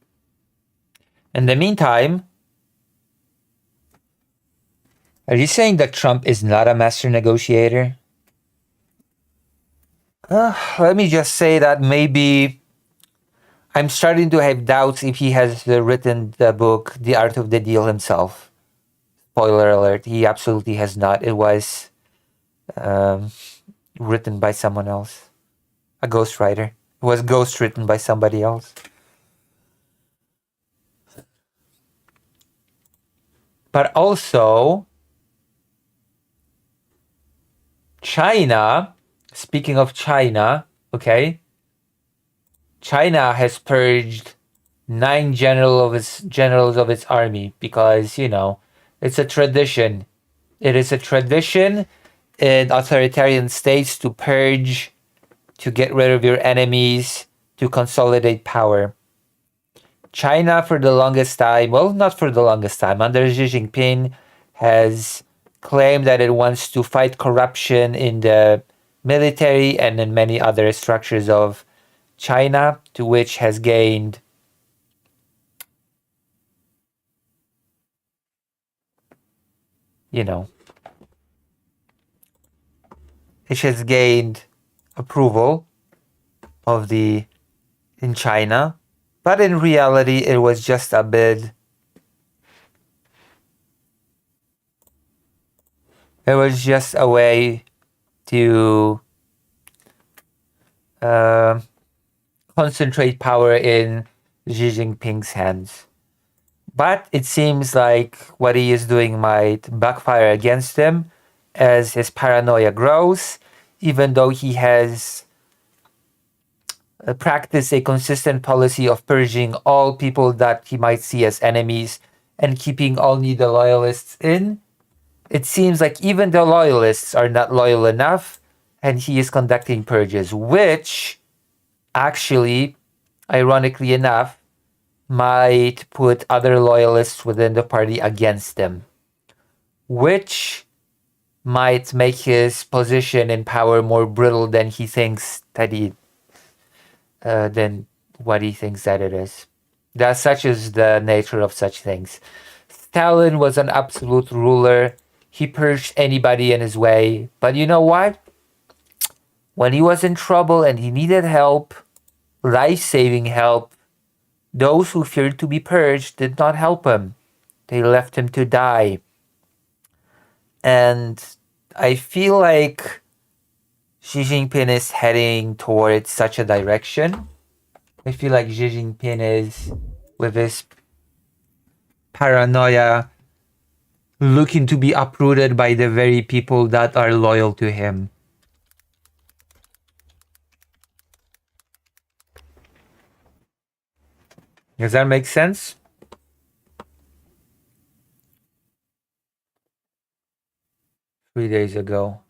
In the meantime, are you saying that Trump is not a master negotiator? Let me just say that maybe I'm starting to have doubts if he has written the book, The Art of the Deal himself. Spoiler alert, he absolutely has not. It was written by someone else. A ghostwriter. It was ghost written by somebody else. But also, China, speaking of China, okay, China has purged 9 generals of its army because, you know, it's a tradition. It is a tradition in authoritarian states to purge, to get rid of your enemies, to consolidate power. China, for the longest time, well, not for the longest time, under Xi Jinping, has claimed that it wants to fight corruption in the military and in many other structures of China, to which has gained it has gained approval in China, but in reality it was just a bid. It was just a way to concentrate power in Xi Jinping's hands. But it seems like what he is doing might backfire against him as his paranoia grows, even though he has practiced a consistent policy of purging all people that he might see as enemies and keeping only the loyalists in. It seems like even the loyalists are not loyal enough, and he is conducting purges, which actually, ironically enough, might put other loyalists within the party against him, which might make his position in power more brittle than he thinks that than what he thinks that it is. That such is the nature of such things. Stalin was an absolute ruler. He purged anybody in his way. But you know what? When he was in trouble and he needed help, life-saving help, those who feared to be purged did not help him. They left him to die. And I feel like Xi Jinping is heading towards such a direction. I feel like Xi Jinping is, with his paranoia, looking to be uprooted by the very people that are loyal to him. Does that make sense? Three days ago.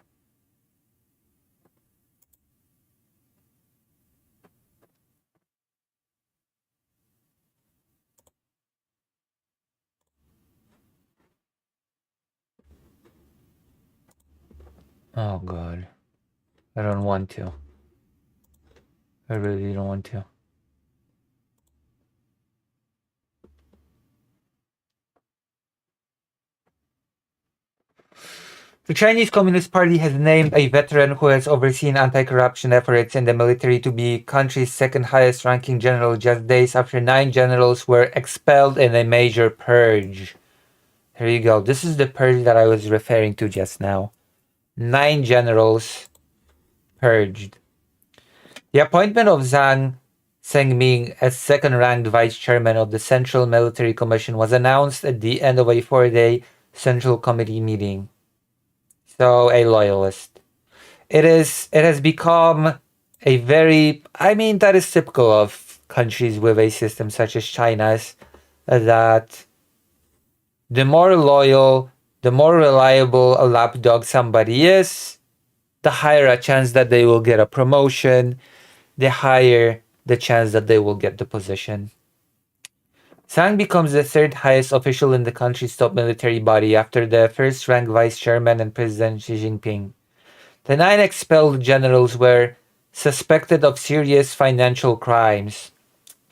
Oh God. I don't want to. I really don't want to. The Chinese Communist Party has named a veteran who has overseen anti-corruption efforts in the military to be country's second highest ranking general just days after 9 generals were expelled in a major purge. Here you go. This is the purge that I was referring to just now. 9 generals purged. The appointment of Zhang Zhengming as second-ranked vice chairman of the Central Military Commission was announced at the end of a 4-day Central Committee meeting. So, a loyalist. It has become a very, that is typical of countries with a system such as China's, that the more loyal, the more reliable a lapdog somebody is, the higher a chance that they will get a promotion, the higher the chance that they will get the position. Zhang becomes the third highest official in the country's top military body after the first-ranked vice chairman and President Xi Jinping. The 9 expelled generals were suspected of serious financial crimes,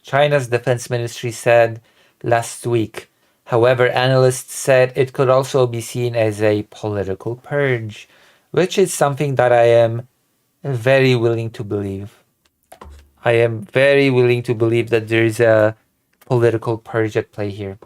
China's defense ministry said last week. However, analysts said it could also be seen as a political purge, which is something that I am very willing to believe. I am very willing to believe that there is a political purge at play here.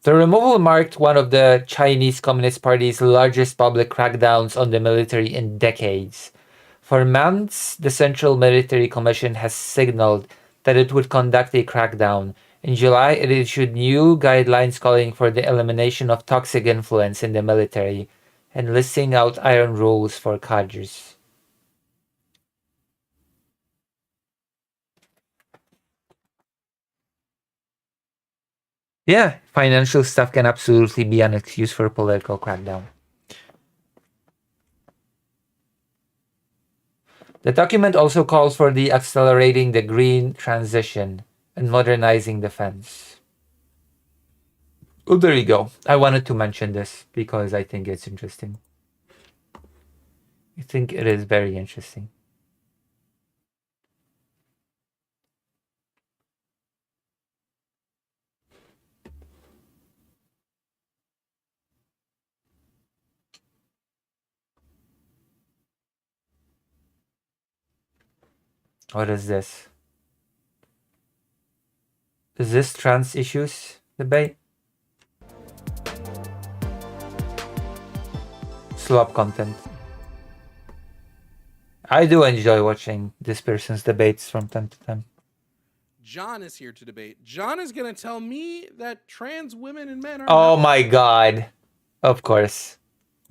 The removal marked one of the Chinese Communist Party's largest public crackdowns on the military in decades. For months, the Central Military Commission has signaled that it would conduct a crackdown. In July, it issued new guidelines calling for the elimination of toxic influence in the military and listing out iron rules for cadres. Yeah, financial stuff can absolutely be an excuse for a political crackdown. The document also calls for the accelerating the green transition and modernizing defense. Oh, there you go. I wanted to mention this because I think it's interesting. I think it is very interesting. What is this? Is this trans issues debate? Slop content. I do enjoy watching this person's debates from time to time. John is here to debate. John is going to tell me that trans women and men are Oh not. my god. Of course.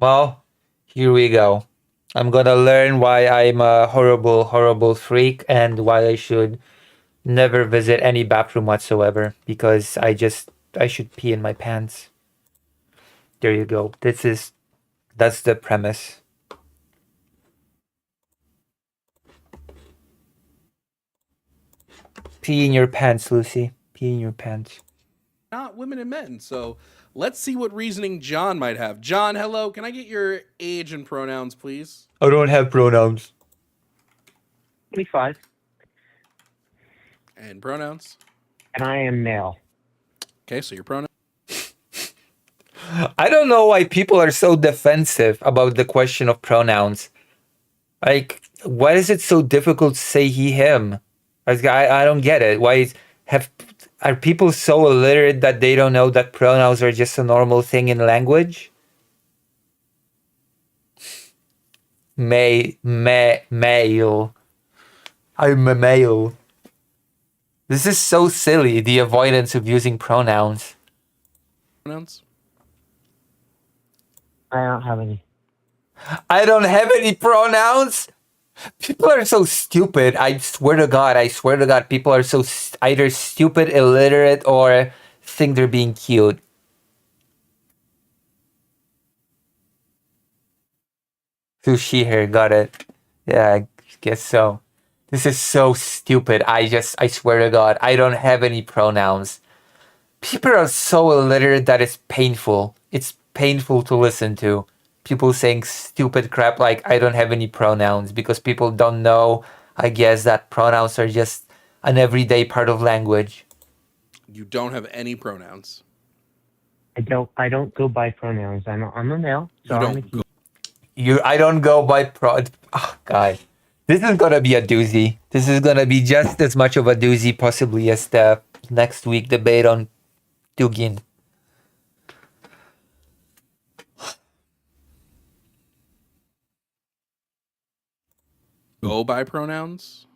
Well, here we go. I'm gonna learn why I'm a horrible, horrible freak and why I should never visit any bathroom whatsoever because I should pee in my pants. There you go. That's the premise. Pee in your pants, Lucy. Pee in your pants. Not women and men. So let's see what reasoning John might have. John, hello. Can I get your age and pronouns, please? I don't have pronouns. 25. And pronouns? And I am male. Okay, so your pronouns? I don't know why people are so defensive about the question of pronouns. Like, why is it so difficult to say he, him? I don't get it. Are people so illiterate that they don't know that pronouns are just a normal thing in language? Male. I'm a male. This is so silly, the avoidance of using pronouns. Pronouns? I don't have any. I don't have any pronouns? People are so stupid. I swear to God, people are so either stupid, illiterate, or think they're being cute. Sushi here, got it. Yeah, I guess so. This is so stupid. I swear to God, I don't have any pronouns. People are so illiterate that it's painful. It's painful to listen to. People saying stupid crap like I don't have any pronouns because people don't know, I guess, that pronouns are just an everyday part of language. You don't have any pronouns. I don't go by pronouns. I'm a male. So I don't go by oh, God. This is gonna be a doozy. This is gonna be just as much of a doozy possibly as the next week debate on Dugin. Go by pronouns?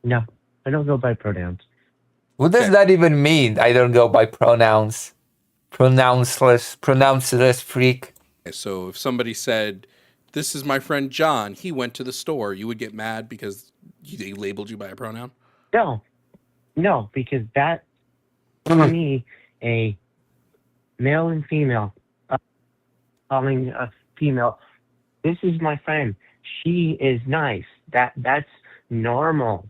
No, I don't go by pronouns. What does that even mean? I don't go by pronouns. Pronounceless freak. So if somebody said, "This is my friend John, he went to the store," you would get mad because they labeled you by a pronoun? No, because that, to me, a male and female, calling a female, this is my friend. She is nice. That's normal.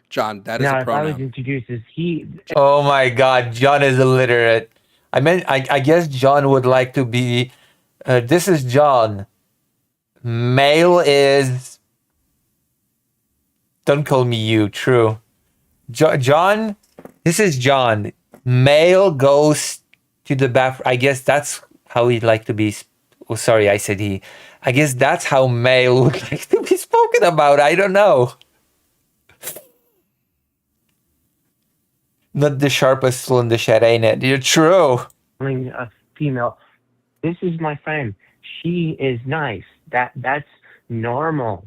John, that is now, a pronoun. If I was introduced as he... Oh my God, John is illiterate. I guess John would like to be... this is John. Male is... Don't call me you, true. John, this is John. Male goes to the bathroom. I guess that's how he'd like to be... Oh, sorry, I said he. I guess that's how male would like to be spoken about. I don't know. Not the sharpest tool in the shed, ain't it? You're true. A female. This is my friend. She is nice. That's normal.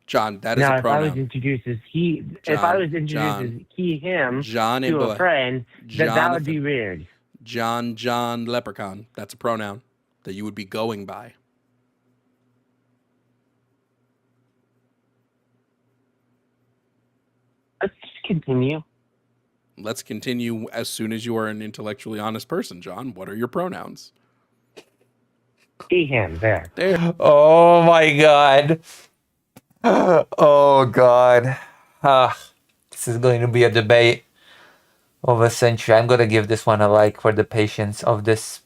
John, that is Now, a if I was pronoun. introduced as he, if I was introduced as he, him John to a friend, that would be weird. John Leprechaun. That's a pronoun that you would be going by. Let's just continue. Let's continue as soon as you are an intellectually honest person, John. What are your pronouns? He, him, there. Oh my god. Oh god. This is going to be a debate of a century. I'm gonna give this one a like for the patience of this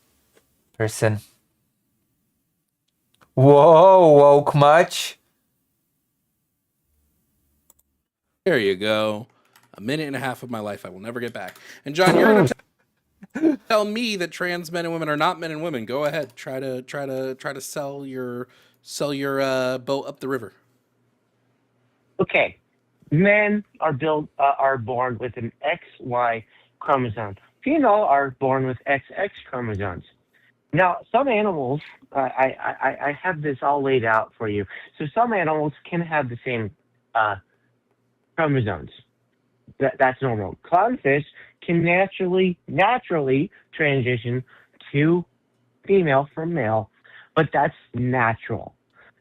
person. Whoa, woke much? There you go. A minute and a half of my life I will never get back. And John, you're gonna tell me that trans men and women are not men and women. Go ahead. Try to sell your boat up the river. Okay. Men are born with an XY chromosome. Female are born with XX chromosomes. Now, some animals, I have this all laid out for you. So some animals can have the same chromosomes. That's normal. Clownfish can naturally transition to female from male, but that's natural.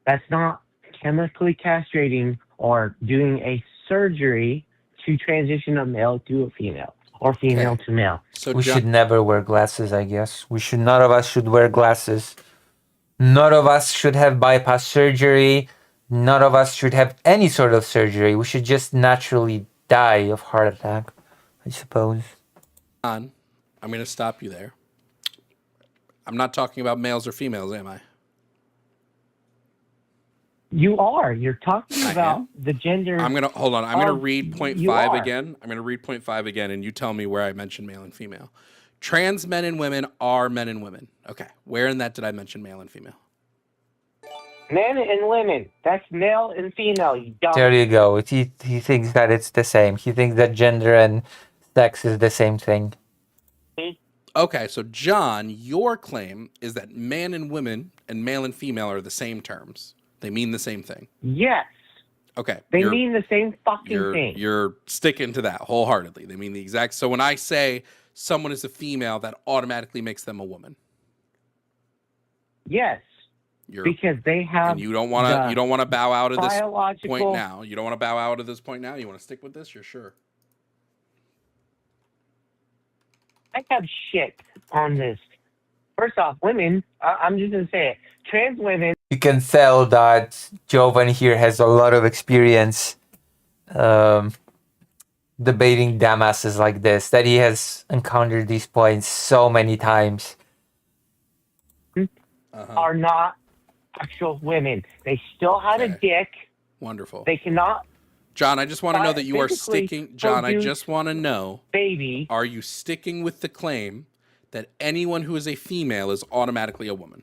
That's not chemically castrating or doing a surgery to transition a male to a female or female to male. So we should never wear glasses, I guess. None of us should wear glasses. None of us should have bypass surgery. None of us should have any sort of surgery. We should just naturally die of heart attack, I suppose. John, I'm going to stop you there. I'm not talking about males or females, am I? You are. You're talking about the gender. I'm going to hold on. I'm going to read point 5 again. I'm going to read point 5 again, and you tell me where I mentioned male and female. Trans men and women are men and women. Okay. Where in that did I mention male and female? Men and women. That's male and female. You dumb. There you go. He thinks that it's the same. He thinks that gender and sex is the same thing. Okay, so John, your claim is that man and women and male and female are the same terms. They mean the same thing. Yes. Okay. They mean the same fucking thing. You're sticking to that wholeheartedly. They mean the exact. So when I say someone is a female, that automatically makes them a woman. Yes. Because they have. And you don't want to bow out of this point now. You don't want to bow out of this point now. You want to stick with this. You're sure. I have shit on this. First off, women. I'm just gonna say it. Trans women. You can tell that Jovan here has a lot of experience debating dumbasses like this, that he has encountered these points so many times. Are not actual women. They still have a dick. Wonderful. They cannot. John, I just want to know that you are sticking. John, I just want to know. Baby. Are you sticking with the claim that anyone who is a female is automatically a woman?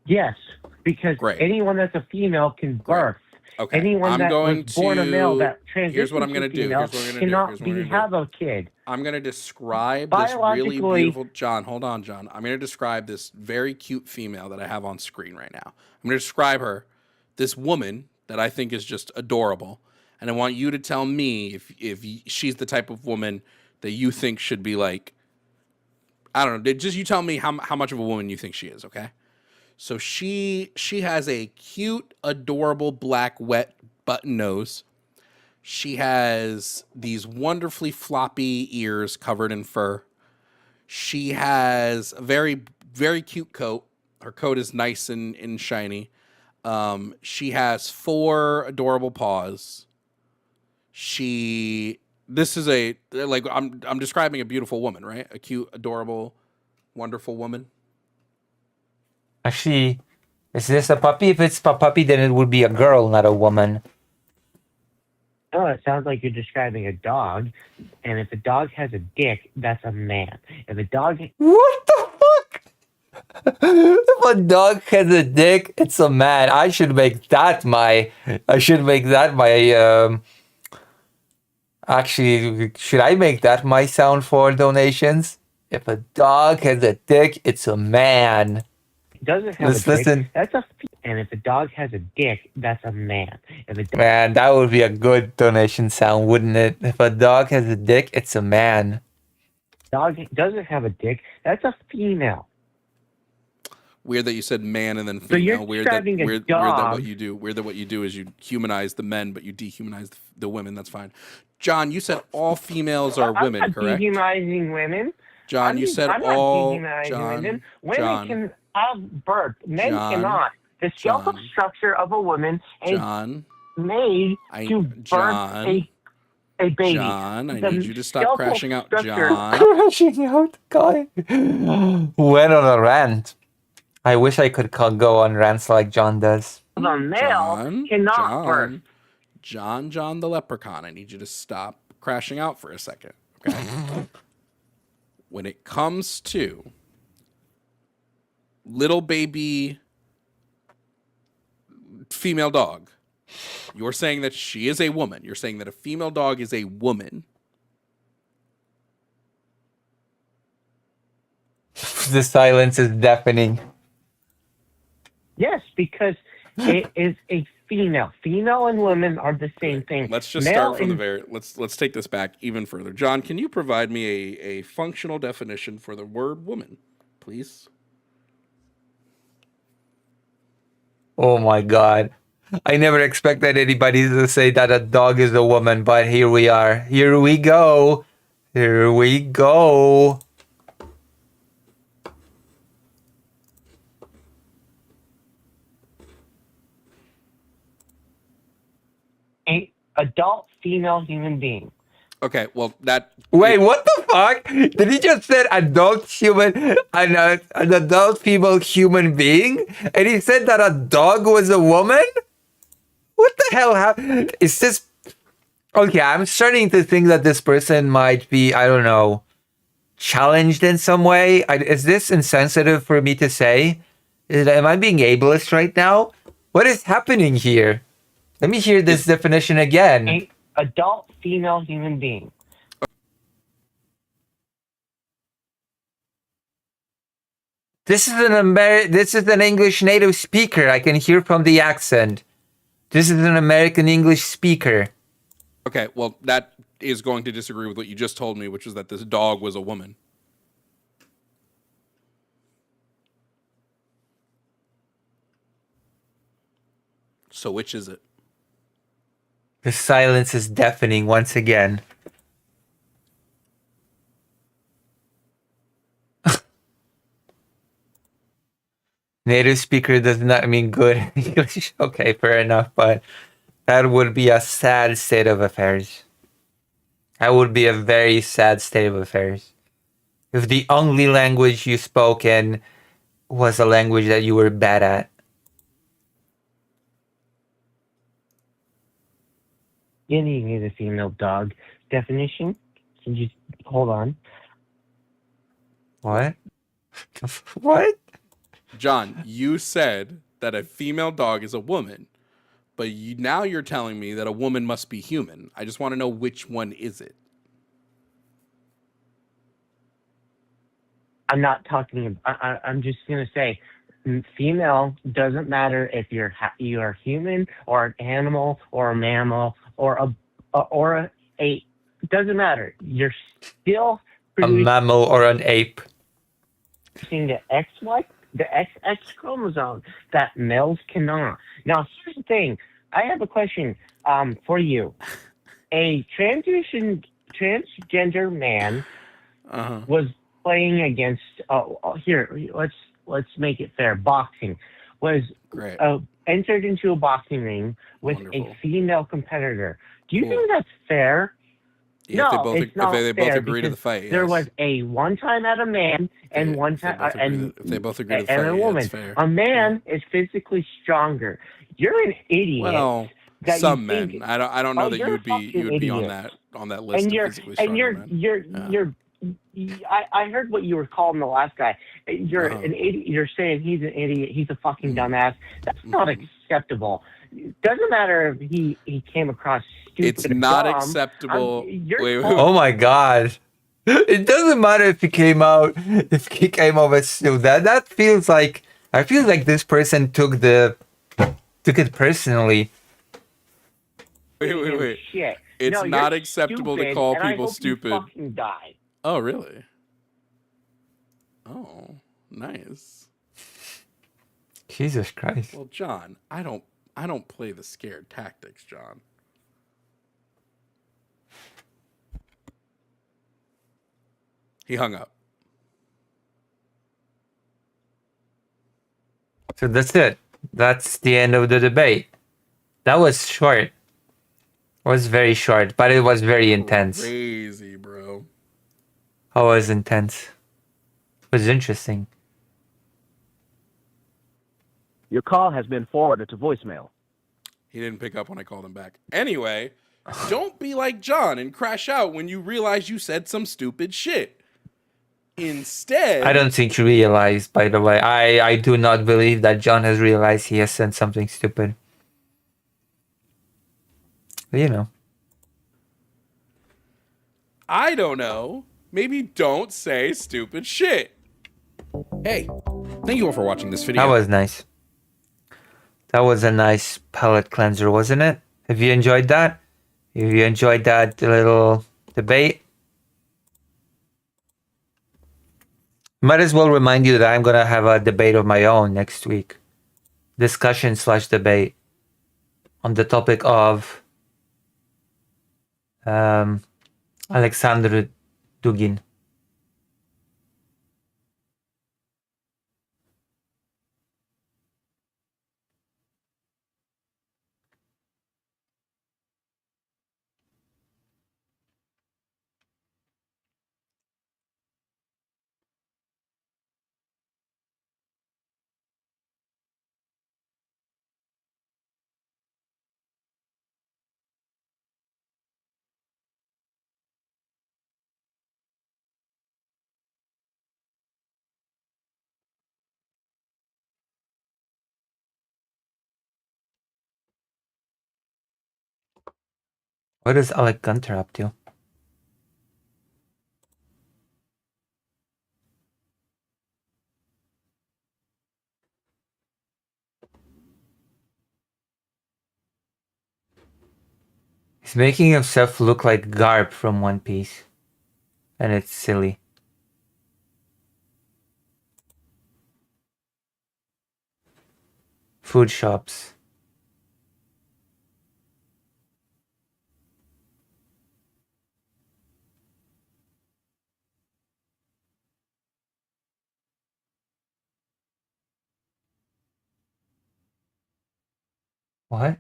Yes, because anyone that's a female can birth. Okay. Anyone that was born a male that transitions Here's what I'm going to do. Cannot have a kid. I'm going to describe this really beautiful... John, hold on, John. I'm going to describe this very cute female that I have on screen right now. I'm going to describe her, this woman that I think is just adorable. And I want you to tell me if she's the type of woman that you think should be like... I don't know. Just you tell me how much of a woman you think she is, okay? So she has a cute, adorable, black, wet button nose. She has these wonderfully floppy ears covered in fur. She has a very, very cute coat. Her coat is nice and shiny. She has 4 adorable paws. This is I'm describing a beautiful woman, right? A cute, adorable, wonderful woman. Actually, is this a puppy? If it's a puppy, then it would be a girl, not a woman. No, it sounds like you're describing a dog. And if a dog has a dick, that's a man. If a dog... What the fuck? If a dog has a dick, it's a man. I should make that my. Actually, should I make that my sound for donations? If a dog has a dick, it's a man. Doesn't have Let's a dick. listen. That's a. And if a dog has a dick, that's a man. If a Man, that would be a good donation sound, wouldn't it? If a dog has a dick, it's a man. dog doesn't have a dick, that's a female. Weird that you said man and then female. So you're Weird that describing a weird that dog. what you do. Weird that what you do is you humanize the men, but you dehumanize the women. That's fine. John, you said all females are women, I'm not correct? Dehumanizing women. John, you said I'm all. not dehumanizing John, women. Women John, can have birth. Men John, cannot. The skeletal John, structure of a woman is John, made to birth John, a baby. John, I The need you to stop skeletal crashing out, structure- John. Crashing out, guy. Went on a rant. I wish I could go on rants like John does. The male cannot birth. John the leprechaun, I need you to stop crashing out for a second, okay? When it comes to little baby female dog, you're saying that she is a woman. You're saying that a female dog is a woman. The silence is deafening. Yes, because it is a female. Female and women are the same thing. Let's just Male start from the and- very. Let's take this back even further. John, can you provide me a functional definition for the word woman, please? Oh my god. I never expected anybody to say that a dog is a woman, but here we are. Here we go. Here we go. A adult female human being. Okay, well that. Wait, what the fuck? Did he just said adult human, an adult female human being? And he said that a dog was a woman? What the hell happened? Is this... Okay, I'm starting to think that this person might be, I don't know, challenged in some way. Is this insensitive for me to say? Am I being ableist right now? What is happening here? Let me hear this definition again. A adult female human being. This is an English native speaker. I can hear from the accent. This is an American English speaker. Okay, well that is going to disagree with what you just told me, which is that this dog was a woman. So which is it? The silence is deafening once again. Native speaker does not mean good English. Okay, fair enough, but that would be a sad state of affairs. That would be a very sad state of affairs. If the only language you spoke in was a language that you were bad at. You need a female dog definition. So just hold on. What? What? John, you said that a female dog is a woman, but now you're telling me that a woman must be human. I just want to know which one is it. I'm not talking. I'm just gonna say, female doesn't matter if you are human or an animal or a mammal or a doesn't matter. You're still A mammal or an ape. producing the XX chromosome that males cannot. Now, here's the thing. I have a question for you. A transgender man was playing against. Here, let's make it fair. Boxing was entered into a boxing ring with a female competitor. Do you think that's fair? Yeah, No, if they both agree to the fight. There yes. was a one time at a man and one time if they both agree to the and fight, a yeah, woman. it's fair. A man is physically stronger. You're an idiot. Well, that some you men. think- I don't know that you're you a would be fucking on idiot. that list And of you're physically and stronger men. I heard what you were calling the last guy. You're an idiot. You're saying he's an idiot. He's a fucking dumbass. That's not acceptable. Doesn't matter if he came across stupid. It's not dumb. acceptable. Wait. Oh my god. It doesn't matter if he came out as stupid. That feels like, I feel like this person took it personally. Wait. Shit. It's No, not you're acceptable to stupid, call and I people hope stupid. You fucking die. Oh, really? Oh, nice. Jesus Christ. Well, John, I don't play the scared tactics, John. He hung up. So that's it. That's the end of the debate. That was short. It was very short, but it was very intense. Crazy, bro. It was intense. It was interesting. Your call has been forwarded to voicemail. He didn't pick up when I called him back. Anyway, don't be like John and crash out when you realize you said some stupid shit. Instead... I don't think you realized, by the way. I do not believe that John has realized he has said something stupid. But, you know. I don't know. Maybe don't say stupid shit. Hey, thank you all for watching this video. That was nice. That was a nice palate cleanser, wasn't it? Have you enjoyed that? If you enjoyed that little debate, might as well remind you that I'm going to have a debate of my own next week. Discussion/debate on the topic of Alexander Dugin. What is Alec Gunter up to? He's making himself look like Garp from One Piece. And it's silly. Food shops. What?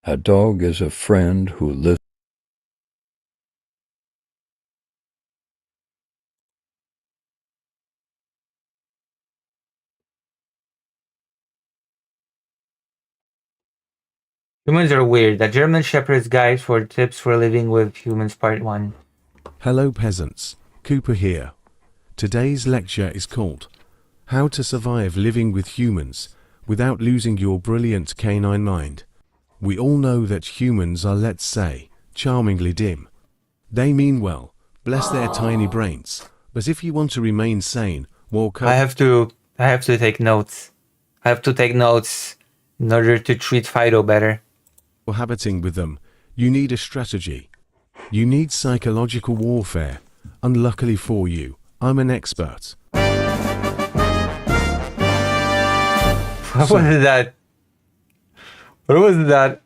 A dog is a friend who listens. Humans are weird. The German Shepherd's Guide for Tips for Living with Humans Part 1. Hello peasants, Cooper here. Today's lecture is called How to Survive Living with Humans Without Losing Your Brilliant Canine Mind. We all know that humans are, let's say, charmingly dim. They mean well, bless their tiny brains, but if you want to remain sane, walk up... I have to take notes. I have to take notes in order to treat Fido better. Cohabiting with them, you need a strategy. You need psychological warfare. Unluckily for you, I'm an expert. What was that? What was that?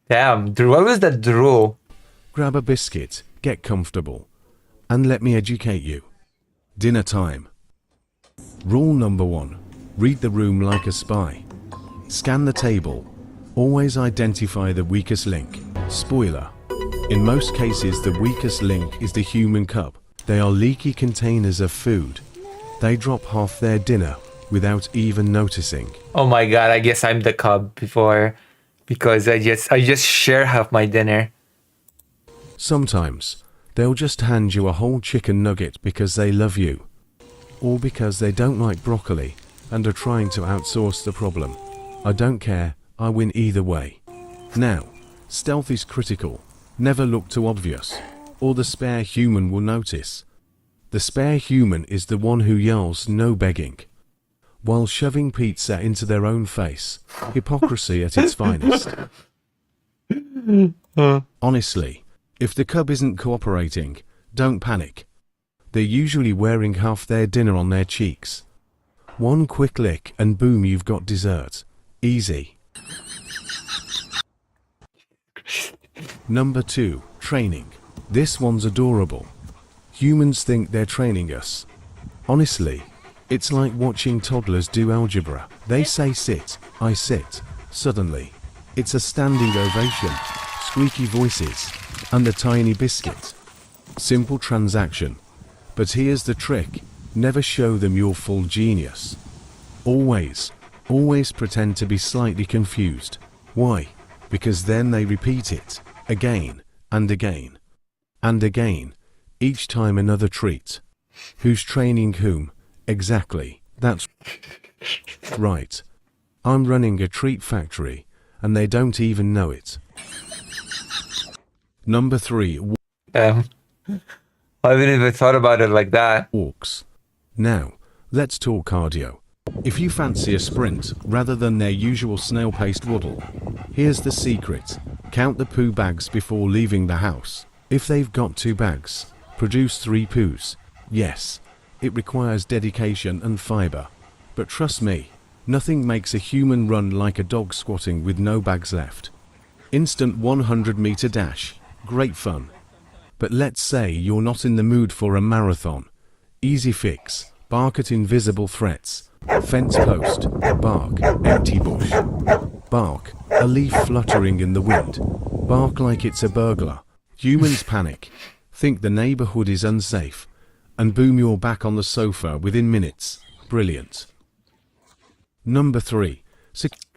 Damn, what was that drool? Grab a biscuit, get comfortable, and let me educate you. Dinner time. Rule number 1. Read the room like a spy. Scan the table. Always identify the weakest link. Spoiler. In most cases, the weakest link is the human cub. They are leaky containers of food. They drop half their dinner without even noticing. Oh my god, I guess I'm the cub before, because I just share half my dinner. Sometimes, they'll just hand you a whole chicken nugget because they love you. Or because they don't like broccoli and are trying to outsource the problem. I don't care, I win either way. Now, stealth is critical. Never look too obvious, or the spare human will notice. The spare human is the one who yells no begging, while shoving pizza into their own face. Hypocrisy at its finest. Honestly, if the cub isn't cooperating, don't panic. They're usually wearing half their dinner on their cheeks. One quick lick and boom, you've got dessert. Easy. Number 2, training. This one's adorable. Humans think they're training us. Honestly, it's like watching toddlers do algebra. They say sit, I sit. Suddenly, it's a standing ovation, squeaky voices, and the tiny biscuit. Simple transaction. But here's the trick. Never show them your full genius. Always pretend to be slightly confused. Why? Because then they repeat it. Again, and again, and again, each time another treat. Who's training whom? Exactly, that's right. I'm running a treat factory, and they don't even know it. Number 3. I haven't even thought about it like that. Orcs. Now, let's talk cardio. If you fancy a sprint rather than their usual snail-paced waddle, here's the secret. Count the poo bags before leaving the house. If they've got 2 bags, produce 3 poos. Yes, it requires dedication and fiber. But trust me, nothing makes a human run like a dog squatting with no bags left. Instant 100-meter dash. Great fun. But let's say you're not in the mood for a marathon. Easy fix. Bark at invisible threats. Fence post. Bark. Empty bush. Bark. A leaf fluttering in the wind. Bark like it's a burglar. Humans panic. Think the neighborhood is unsafe. And boom, you're back on the sofa within minutes. Brilliant. Number 3.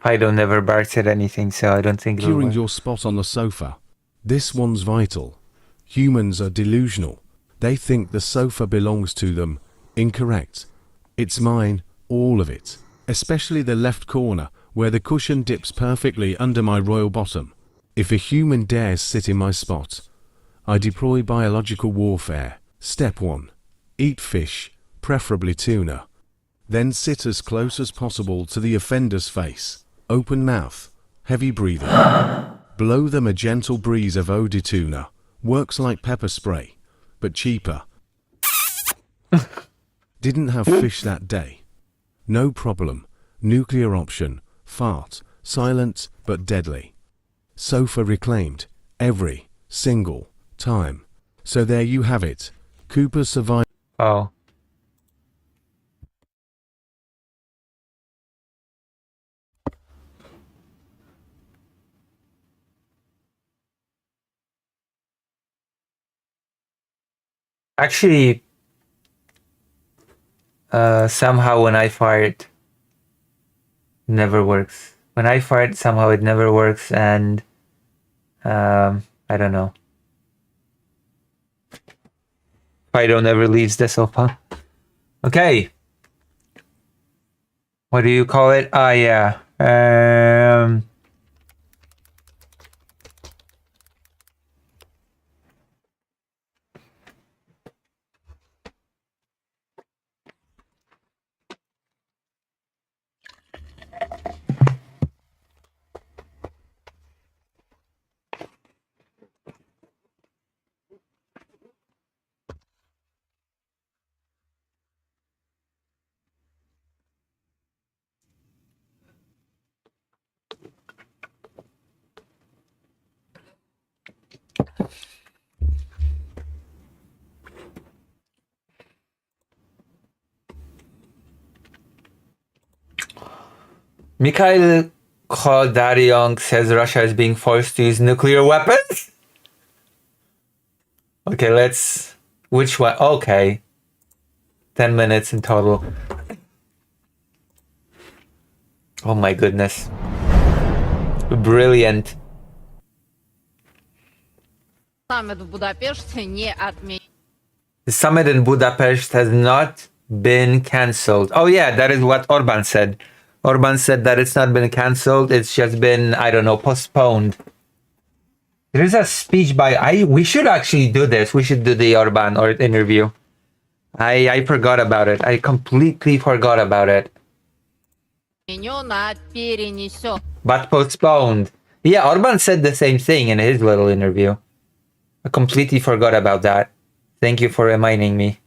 I don't ever bark at anything, so I don't think it'll Securing work. your spot on the sofa. This one's vital. Humans are delusional. They think the sofa belongs to them. Incorrect. It's mine, all of it. Especially the left corner, where the cushion dips perfectly under my royal bottom. If a human dares sit in my spot, I deploy biological warfare. Step 1. Eat fish, preferably tuna. Then sit as close as possible to the offender's face. Open mouth, heavy breathing. Blow them a gentle breeze of eau de tuna. Works like pepper spray, but cheaper. Didn't have fish that day. No problem. Nuclear option. Fart. Silent but deadly. Sofa reclaimed. Every single time. So there you have it. Cooper survived. Oh. Actually, somehow when I fart, never works. When I fart, somehow it never works, and I don't know. I don't ever leaves the sofa. Okay. What do you call it? Ah, yeah. Mikhail Daryong says Russia is being forced to use nuclear weapons? Okay, let's... Which one? Okay. 10 minutes in total. Oh my goodness. Brilliant. The summit in Budapest has not been cancelled. Oh yeah, that is what Orban said. Orban said that it's not been cancelled, it's just been, I don't know, postponed. There is a speech by... we should actually do this. We should do the Orban or interview. I forgot about it. I completely forgot about it. But postponed. Yeah, Orban said the same thing in his little interview. I completely forgot about that. Thank you for reminding me.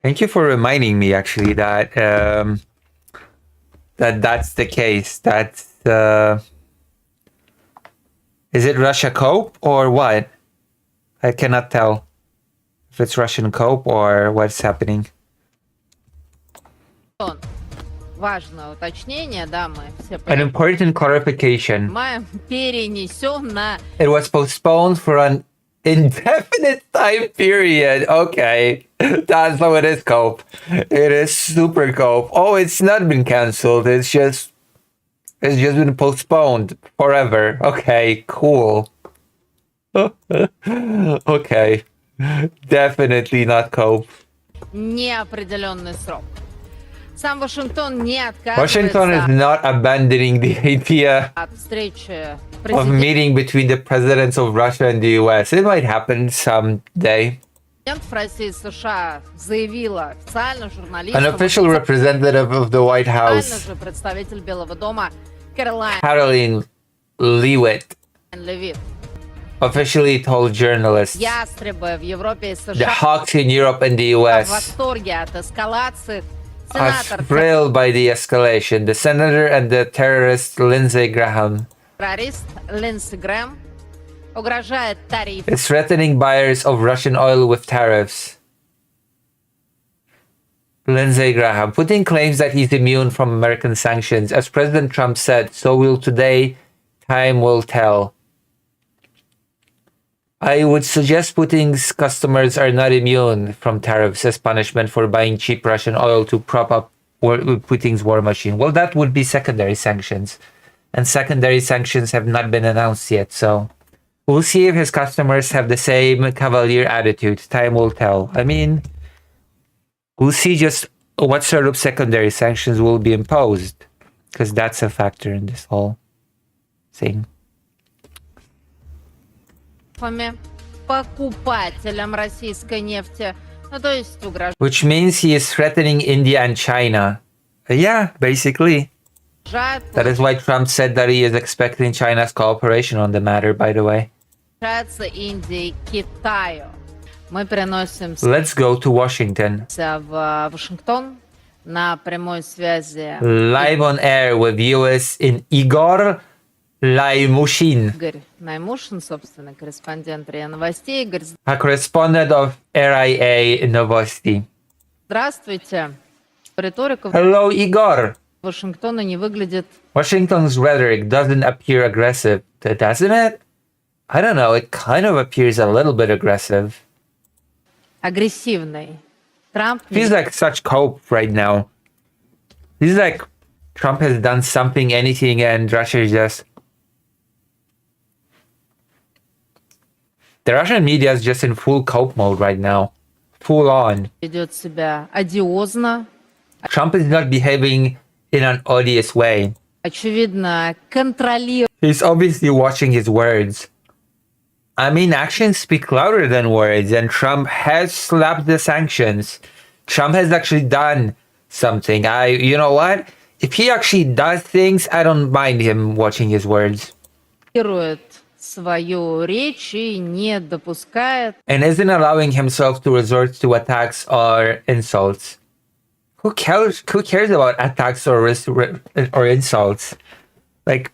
Thank you for reminding me, actually, that that's the case. That's is it Russia cope or what? I cannot tell if it's Russian cope or what's happening. An important clarification. It was postponed for an indefinite time period. Okay, that's how it is, cope. It is super cope. Oh, it's not been cancelled. It's just been postponed forever. Okay, cool. Okay, definitely not cope. Washington is not abandoning the idea of meeting between the presidents of Russia and the US. It might happen someday. An official representative of the White House, Caroline Leavitt, officially told journalists the hawks in Europe and the US are thrilled by the escalation. The senator and the terrorist Lindsey Graham is threatening buyers of Russian oil with tariffs. Lindsey Graham. Putin claims that he's immune from American sanctions. As President Trump said, so will today. Time will tell. I would suggest Putin's customers are not immune from tariffs as punishment for buying cheap Russian oil to prop up Putin's war machine. Well, that would be secondary sanctions. And secondary sanctions have not been announced yet, so we'll see if his customers have the same cavalier attitude. Time will tell. I mean, we'll see just what sort of secondary sanctions will be imposed, because that's a factor in this whole thing. Which means he is threatening India and China. Yeah, basically. That is why Trump said that he is expecting China's cooperation on the matter, by the way. Let's go to Washington. Live on air with viewers in Igor Laimushin, a correspondent of RIA Novosti. Hello, Igor. Washington's rhetoric doesn't appear aggressive, doesn't it? I don't know, it kind of appears a little bit aggressive. Feels like such cope right now. Feels like Trump has done something, anything, and Russia is just... The Russian media is just in full cope mode right now. Full on. Trump is not behaving in an odious way. He's obviously watching his words. I mean, actions speak louder than words, and Trump has slapped the sanctions. Trump has actually done something. You know what? If he actually does things, I don't mind him watching his words. And isn't allowing himself to resort to attacks or insults. Who cares? Who cares about attacks or insults? Like,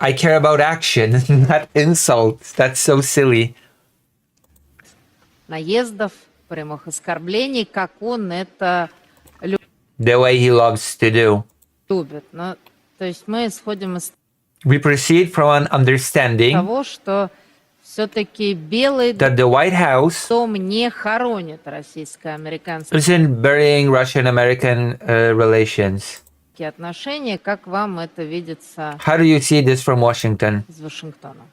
I care about action, not insults. That's so silly. Наездов, прямых оскорблений, как он это The way he loves to do. любит. Но, то есть мы исходим из We proceed from an understanding того, что все-таки Белый that the White House дом не хоронит российско-американские isn't burying Russian-American relations. отношения, как вам это видится How do you see this from Washington? из Вашингтона?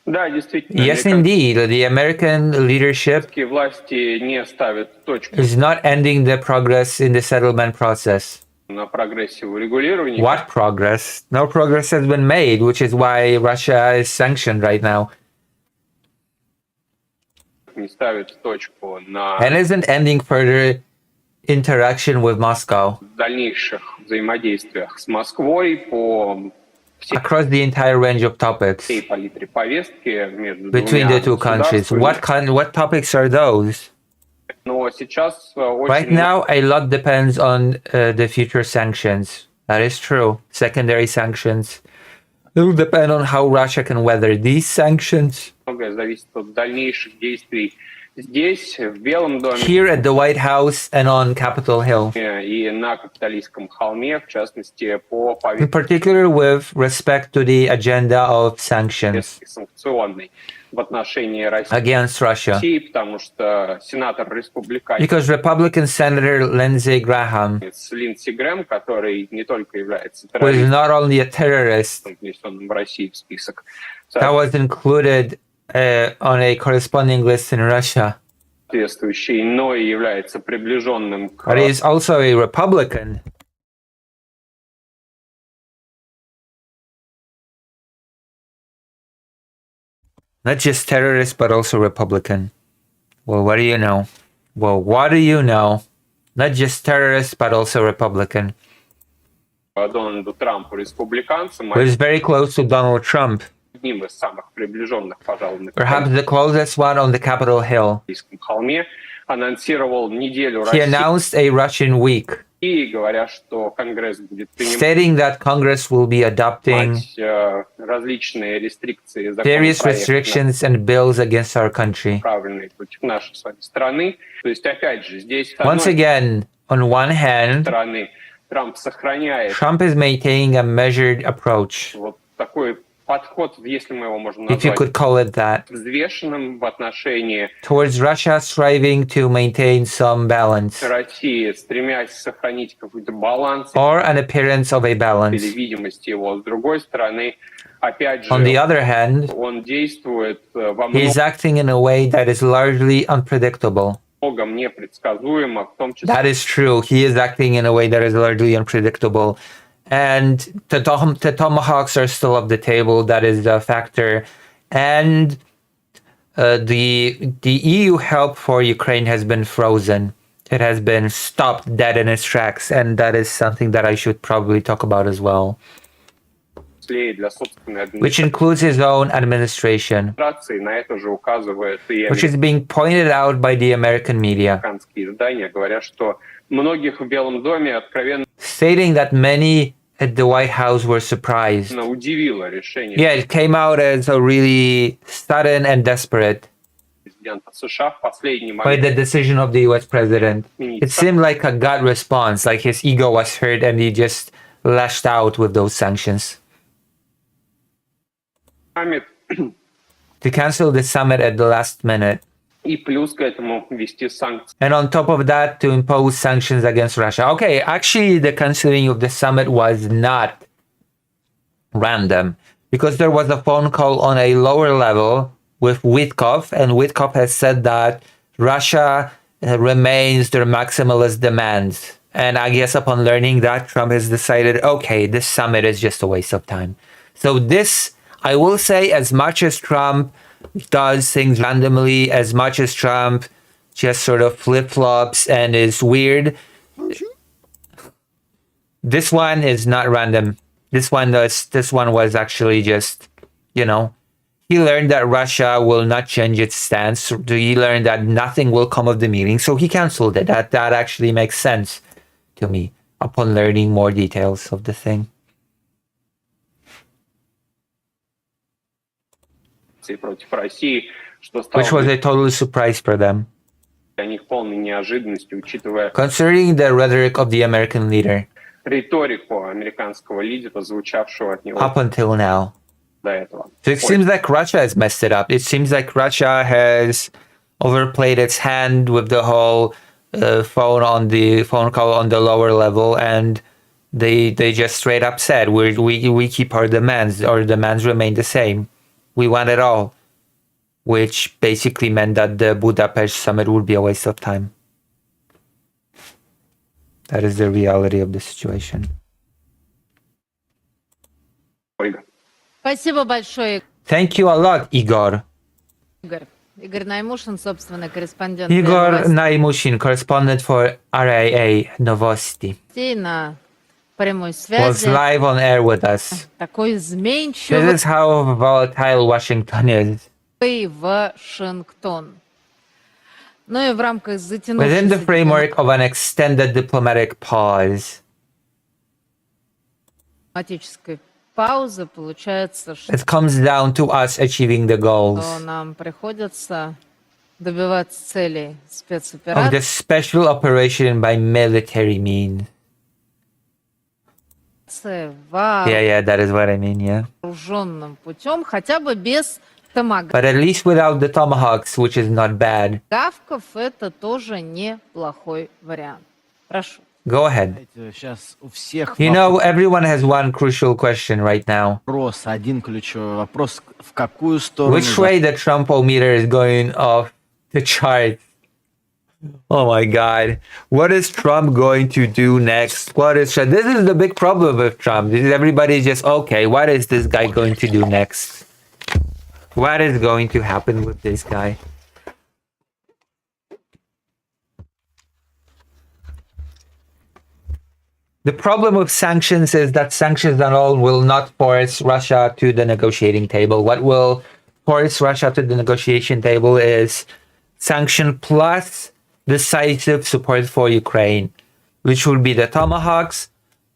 Да, действительно. Yes, indeed. The American leadership Власти не ставят точку is not ending the progress in the settlement process. на прогрессе в урегулировании. What progress? No progress has been made, which is why Russia is sanctioned right now. Не ставят точку на And isn't ending further interaction with Moscow дальнейших взаимодействиях с Москвой по across the entire range of topics всей палитре повестки между between двумя the two countries. государствами. What topics are those? Но сейчас Right очень now, a lot depends on the future sanctions. That is true. Secondary sanctions. It will depend on how Russia can weather these sanctions. многое зависит от дальнейших действий здесь, в Белом доме Here at the White House and on Capitol Hill. и на Капитолийском холме, в частности, по In particular with respect to the agenda of sanctions повестке санкционной в отношении against Russia. России, потому что сенатор-республиканец Because Republican Senator Lindsey Graham Линдси Грэм, который не только является was террористом, not only a terrorist, внесенным в Россию в список, that was included on a corresponding list in Russia, соответствующий, но и является приближенным к but he is also a Republican. Not just terrorist, but also Republican. Well, what do you know? Well, what do you know? Not just terrorist, but also Republican. Дональду Трампу, республиканцам, Who is very close to Donald Trump. одним из самых приближенных, пожалуй, на Perhaps the closest one on the Capitol Hill. Капитолийском холме, анонсировал неделю He announced a Russian week, России, говоря, что Конгресс будет принимать stating that Congress will be adopting различные рестрикции, various законопроекты, restrictions and bills against our country. направленные против нашей с вами страны. То есть, опять же, здесь, с Once одной again, on one hand, стороны, Трамп сохраняет Trump is maintaining a measured approach, вот такой подход, если мы его можем if you назвать, could call it that, взвешенным в отношении towards Russia striving to maintain some balance, России, стремясь сохранить какой-то баланс or an appearance of a или balance. видимость его. С другой стороны, опять же, On the other hand, он действует во he is acting in a way that is largely unpredictable. многом непредсказуемо, в том числе That is true. He is acting in a way that is largely unpredictable. And the tomahawks are still off the table. That is a factor. And the EU help for Ukraine has been frozen. It has been stopped dead in its tracks. And that is something that I should probably talk about as well, для собственной which includes his own administration, администрации. На это же указывают и which is being pointed out by the American media, американские издания, говоря, что многих в Белом доме откровенно stating that many at the White House were surprised. удивило решение Yeah, it came out as a really sudden and desperate президента США в последний by момент. the decision of the US president. It seemed like a gut response, like his ego was hurt and he just lashed out with those sanctions. Саммит To cancel the summit at the last minute. и плюс к этому ввести санкции. And on top of that, to impose sanctions against Russia. Okay, actually, the canceling of the summit was not random because there was a phone call on a lower level with Witkoff, and Witkoff has said that Russia remains their maximalist demands. And I guess upon learning that, Trump has decided, okay, this summit is just a waste of time. So this, I will say, as much as Trump does things randomly, as much as Trump just sort of flip-flops and is weird, this one is not random. This one was actually just, you know, He learned that Russia will not change its stance. He learned that nothing will come of the meeting, so he cancelled it. That actually makes sense to me upon learning more details of the thing. против России, что стало Which was a total surprise for them. для них полной неожиданностью, учитывая Considering the rhetoric of the American leader риторику американского лидера, звучавшего от него up until now. до этого. So it seems like Russia has messed it up. It seems like Russia has overplayed its hand with the whole phone call on the lower level, and they just straight up said we keep our demands. Our demands remain the same. We want it all, which basically meant that the Budapest summit would be a waste of time. That is the reality of the situation. Спасибо большое. Thank you a lot, Igor. Игорь Наймушин, собственно, корреспондент. Igor Naimushin, correspondent for RIA Novosti, на прямой was связи. live on air with us. Такой изменчивый This is how volatile Washington is. Вашингтон. Ну и в рамках Within the затянувшейся framework of an extended diplomatic pause, дипломатической паузы получается, что it comes down to us achieving the goals нам приходится добиваться целей of спецоперации. the special operation by military means. Yeah, that is what I mean, yeah. Вооруженным путем, хотя бы без томагавков. But at least without the tomahawks, which is not bad. Это тоже неплохой вариант. Прошу. Go ahead. Сейчас у всех You know, everyone has one crucial question right now. вопрос, один ключевой вопрос, в какую сторону... Which way the Trump-o-meter is going off the chart? Oh my God. What is Trump going to do next? This is the big problem with Trump. Everybody's just, okay, what is this guy going to do next? What is going to happen with this guy? The problem with sanctions is that sanctions alone will not force Russia to the negotiating table. What will force Russia to the negotiation table is sanction plus decisive support for Ukraine, which will be the tomahawks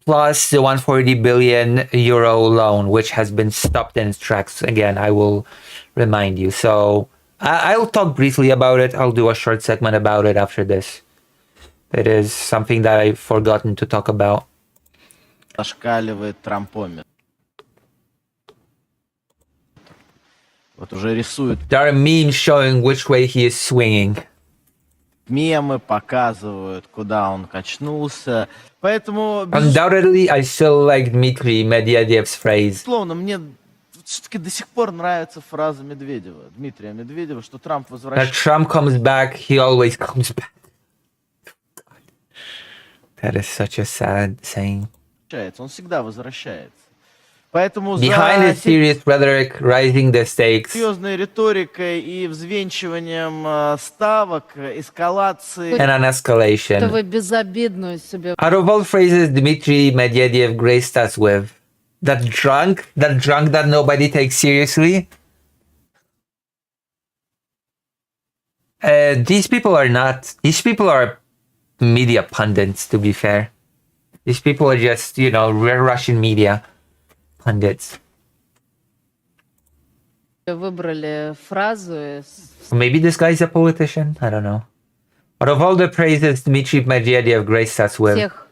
plus the 140 billion euro loan, which has been stopped in its tracks. Again, I will remind you. So I'll talk briefly about it. I'll do a short segment about it after this. It is something that I've forgotten to talk about. Зашкаливает Трампометр. Вот уже рисуют. There are memes showing which way he is swinging. Мемы показывают, куда он качнулся. Поэтому... Undoubtedly, I still like Dmitry Medyedev's phrase. Безусловно, мне все-таки до сих пор нравится фраза Медведева, Дмитрия Медведева, что Трамп возвращается. That Trump comes back, he always comes back. That is such a sad saying. Он всегда возвращается. Поэтому behind the serious rhetoric, rising the stakes, серьезной риторикой и взвинчиванием ставок, эскалации. and an escalation. Что вы безобидную себе. Out of all phrases Dmitry Medvedev graced us with, that drunk that nobody takes seriously. These people are media pundits, to be fair. These people are just, Russian media pundits. Выбрали фразу. Maybe this guy's a politician? I don't know. Out of all the praises Dmitry Medvedev graced us with, Тех,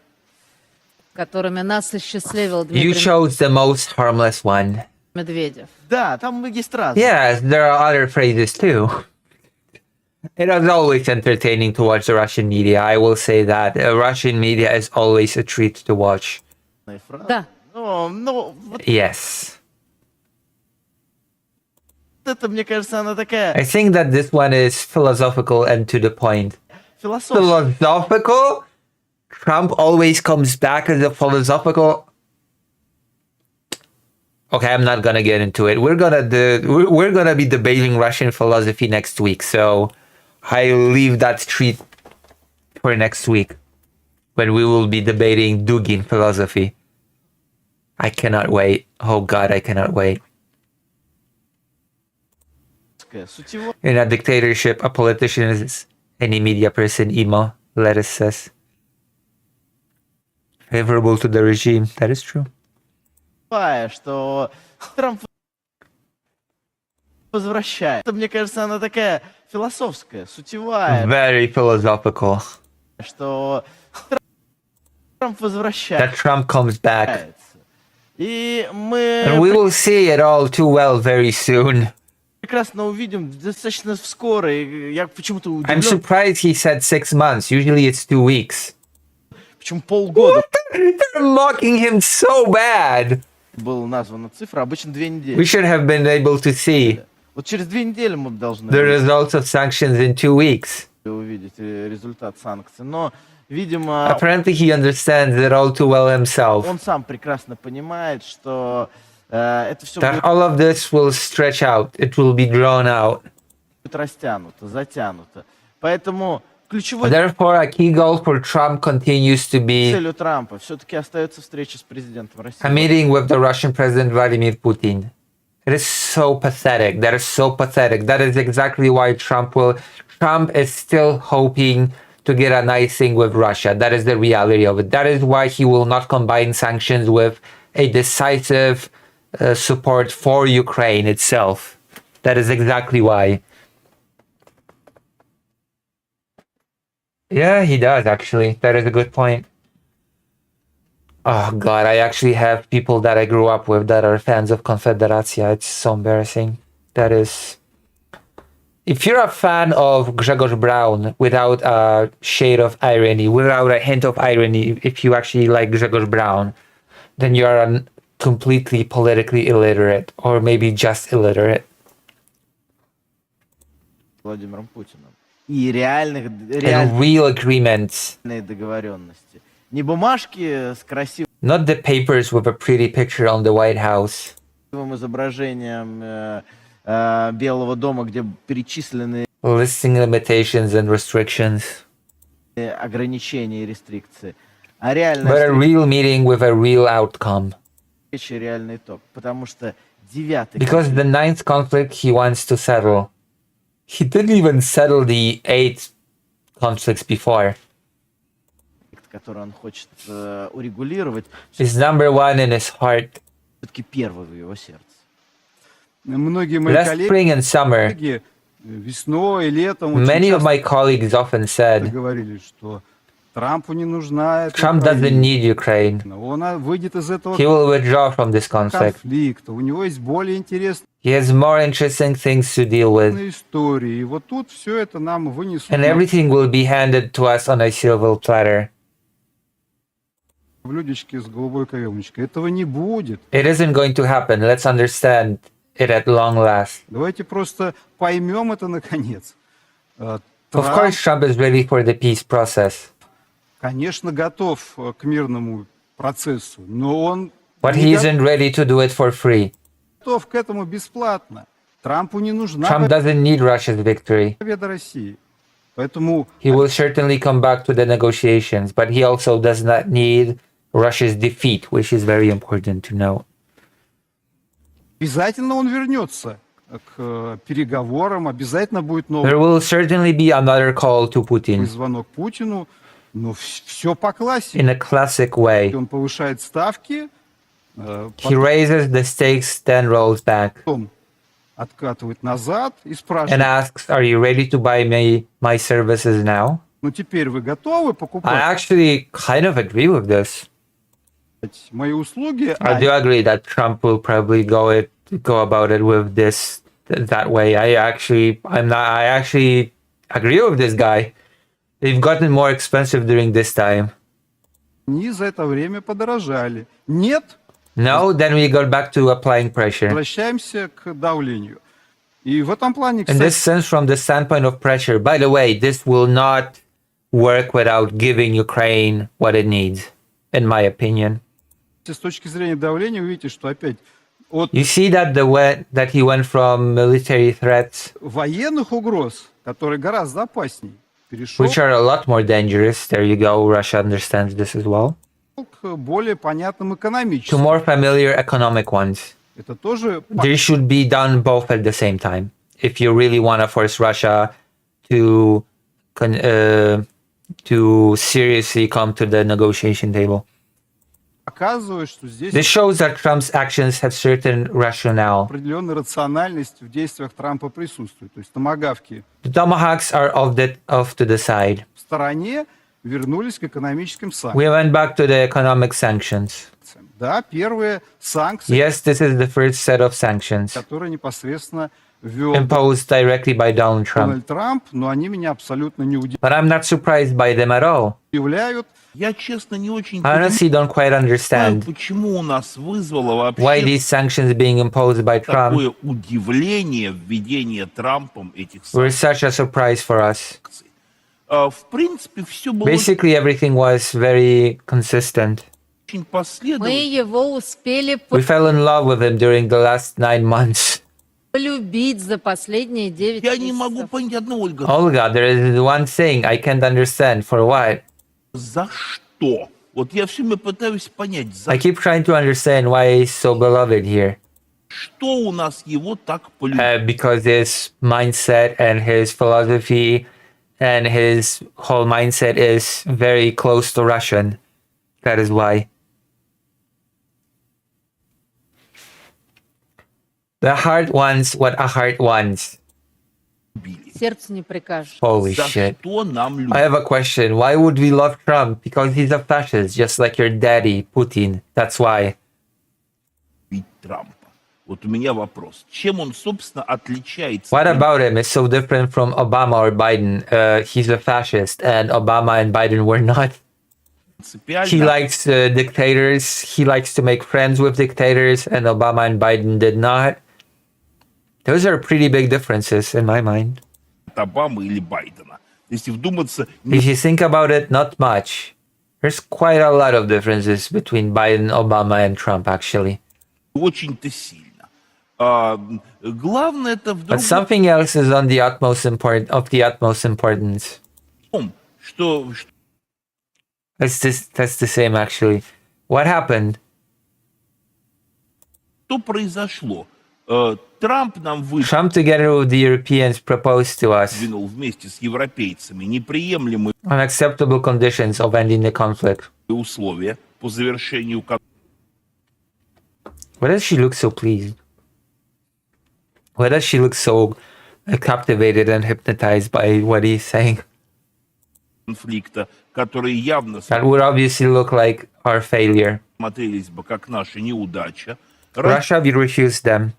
которыми нас осчастливил Дмитрий you chose the most harmless one. Медведев. Да, там есть разные. Yes, there are other phrases too. It is always entertaining to watch the Russian media. I will say that. Russian media is always a treat to watch. Да. Yes. Это, мне кажется, она такая... I think that this one is philosophical and to the point. Philosophical? Trump always comes back as a philosophical... Okay, I'm not gonna get into it. We're gonna be debating Russian philosophy next week, so I leave that treat for next week when we will be debating Dugin philosophy. I cannot wait. Oh God, I cannot wait. In a dictatorship, a politician is any media person, emo, Lettuce says. Favorable to the regime. That is true. Что Трамп возвращает. Мне кажется, она такая философская, сутевая. Very philosophical. Что Трамп возвращает. That Trump comes back. И мы... And we will see it all too well very soon. Прекрасно увидим достаточно скоро. Я почему-то удивлен. I'm surprised he said 6 months. Usually it's 2 weeks. Почему полгода? They're mocking him so bad. Была названа цифра, обычно 2 недели. We should have been able to see Вот через 2 недели мы должны the results of sanctions in 2 weeks. Увидеть результат санкций. Но, видимо, apparently he understands it all too well himself. Он сам прекрасно понимает, что это все that all of this will stretch out. It will be drawn out. Будет растянуто, затянуто. Поэтому ключевой Therefore, a key goal for Trump continues to be целью Трампа все-таки остается встреча с президентом России. A meeting with the Russian President Vladimir Putin. It is so pathetic. That is so pathetic. That is exactly why Trump is still hoping to get a nice thing with Russia. That is the reality of it. That is why he will not combine sanctions with a decisive support for Ukraine itself. That is exactly why. Yeah, he does, actually. That is a good point. Oh, God, I actually have people that I grew up with that are fans of Confederacja. It's so embarrassing. That is... If you're a fan of Grzegorz Braun without a shade of irony, without a hint of irony, if you actually like Grzegorz Braun, then you're completely politically illiterate, or maybe just illiterate. Владимиром Путиным. И and real agreements. Договоренности. Не бумажки с красивым Not the papers with a pretty picture on the White House. Изображением Белого дома, где перечислены listing limitations and restrictions. Ограничения и рестрикции. But a real meeting with a real outcome. Реальный итог. Потому что девятый... Because the 9th conflict he wants to settle. He didn't even settle the 8 conflicts before. Который он хочет урегулировать. Is number 1 in his heart. Все-таки первый в его сердце. Многие мои Last spring and summer, весной, летом many of my colleagues often said, говорили, что Трампу не нужна эта Trump doesn't need Ukraine. Он выйдет из этого He will withdraw from this conflict. конфликта. У него есть более интересные He has more interesting things to deal with. истории. И вот тут все это нам вынесут. And everything will be handed to us on a silver platter. Блюдечки с голубой каемочкой. Этого не будет. It isn't going to happen. Let's understand it at long last. Давайте просто поймем это наконец. Of course, Trump is ready for the peace process. Конечно, готов к мирному процессу, но он But he isn't ready to do it for free. Готов к этому бесплатно. Трампу не нужна Trump doesn't need Russia's victory. победа России. Поэтому He will certainly come back to the negotiations, but he also does not need Russia's defeat, which is very important to know. обязательно он вернется к переговорам, обязательно будет новый There will certainly be another call to Putin. звонок Путину, но все по классике. In a classic way. Он повышает ставки, He raises the stakes, then rolls back. потом откатывает назад и And спрашивает, asks, are you ready to buy my services now? ну теперь вы готовы I покупать actually kind of agree with this. мои услуги? I do agree that Trump will probably go about it with that way. I actually agree with this guy. They've gotten more expensive during this time. Они за это время подорожали. Нет, No, then we got back to applying pressure. возвращаемся к давлению. И в этом плане, In this кстати, sense, from the standpoint of pressure, by the way, this will not work without giving Ukraine what it needs, in my opinion. с точки зрения давления, вы видите, что опять от You see that that he went from military threats, военных угроз, которые гораздо опаснее, перешел which are a lot more dangerous. There you go. Russia understands this as well. к более понятным To экономическим. more familiar economic ones. Это тоже They should be done both at the same time. if you really want to force Russia to seriously come to the negotiation table. Показывает, что здесь This shows that Trump's actions have certain rationale. определенная рациональность в действиях Трампа присутствует. То есть томагавки The tomahawks are off to the side. в стороне вернулись к экономическим санкциям. We went back to the economic sanctions. Да, первые санкции, Yes, this is the first set of sanctions которые непосредственно ввел imposed directly by Donald Trump. Дональд Трамп, но они меня абсолютно не But I'm not surprised by them at all. удивляют. Я честно не очень I honestly don't quite understand почему у нас вызвало why вообще these sanctions being imposed by Trump такое удивление введение Трампом этих were such a surprise for us. санкций. В принципе, все было Basically, everything was very consistent. очень Мы последовательно. его успели We fell in love with him during the last 9 months. полюбить за последние 9 Я не могу месяцев. понять одно, Ольга. Olga, there is one thing I can't understand. For what? За что? Вот я все время пытаюсь понять, за I keep trying to understand why he's so beloved here. что у нас его так полюбили. Because his mindset and his philosophy and his whole mindset is very close to Russian. That is why. The heart wants what a heart wants. Сердцу не прикажешь. Holy За shit. что нам I have a question. Why would we love Trump? Because he's a fascist, just like your daddy, Putin. That's why. любить Трампа? Вот у меня вопрос. Чем он, собственно, отличается? What about him is so different from Obama or Biden? He's a fascist, and Obama and Biden were not. He likes dictators. He likes to make friends with dictators, and Obama and Biden did not. Those are pretty big differences in my mind. Обамы или Байдена? Если вдуматься, If you think about it, not much. There's quite a lot of differences between Biden, Obama, and Trump, actually. очень-то сильно. Главное это в But something else is on the utmost importance. том, что That's the same, actually. What happened? что произошло? Трамп нам Trump, together with the Europeans, proposed to us выдвинул вместе с европейцами неприемлемые unacceptable conditions of ending the conflict. условия по завершению Why does she look so pleased? Why does she look so captivated and hypnotized by what he's saying? конфликта, которые явно That would obviously look like our failure. смотрелись бы как наша неудача. Russia, we refused them.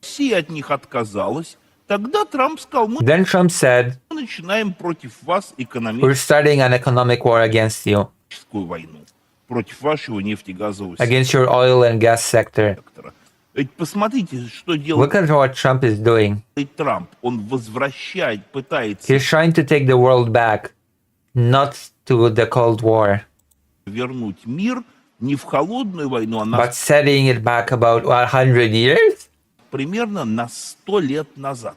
Россия от них отказалась. Тогда Трамп сказал, мы Then Trump said, начинаем против вас we're экономическую starting an economic war against you, войну, против вашего нефтегазового against your oil and gas sector. сектора. Ведь посмотрите, что Look делает at what Trump is doing. Трамп. Он возвращает, пытается He's trying to take the world back, not to the Cold War, вернуть мир не в холодную войну, а but setting it back about 100 years? примерно на 100 лет назад.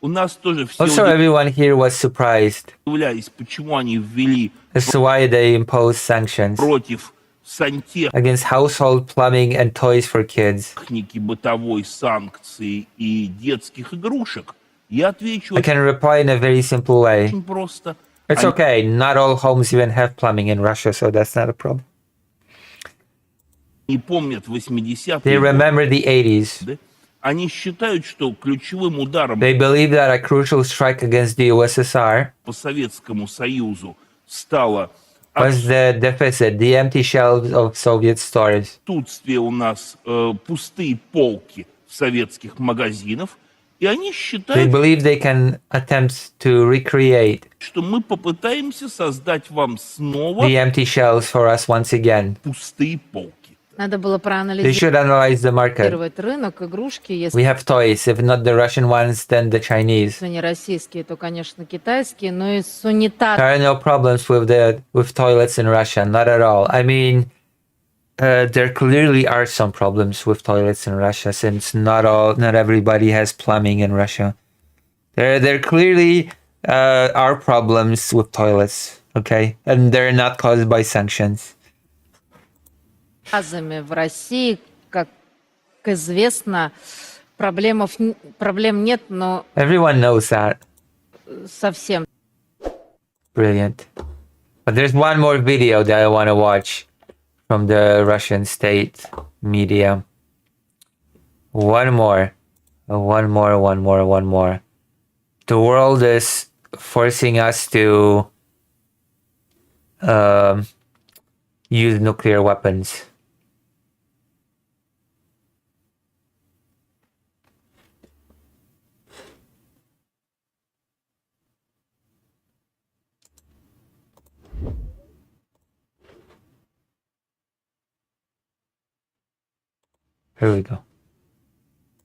У нас тоже все Also, everyone here was surprised удивлялись, почему они ввели as to why they imposed sanctions против сантехники, against household plumbing and toys for kids. бытовой санкции и детских игрушек. Я отвечу I can reply in a very simple way. очень просто. It's okay, not all homes even have plumbing in Russia, so that's not a problem. Не помнят 80-е They годы. remember the 80s. Они считают, что ключевым ударом They believe that a crucial strike against the USSR по Советскому Союзу стало was the deficit, the empty shelves of Soviet stores. отсутствие у нас пустые полки советских магазинов, и они They считают, believe they can attempt to recreate что мы попытаемся создать вам снова the empty shelves for us once again. пустые полки. Надо было They should analyze the market. проанализировать рынок, игрушки. We Если have toys, if not the Russian ones, then the Chinese. не российские, то, конечно, китайские, но и с унитазом. There are no problems with toilets in Russia, not at all. I mean, there clearly are some problems with toilets in Russia, since not everybody has plumbing in Russia. There clearly are problems with toilets, okay, and they're not caused by sanctions. В России, как известно, проблем нет, но Everyone knows that. совсем. Brilliant. But there's one more video that I want to watch from the Russian state media. One more. One more. The world is forcing us to use nuclear weapons. Here we go.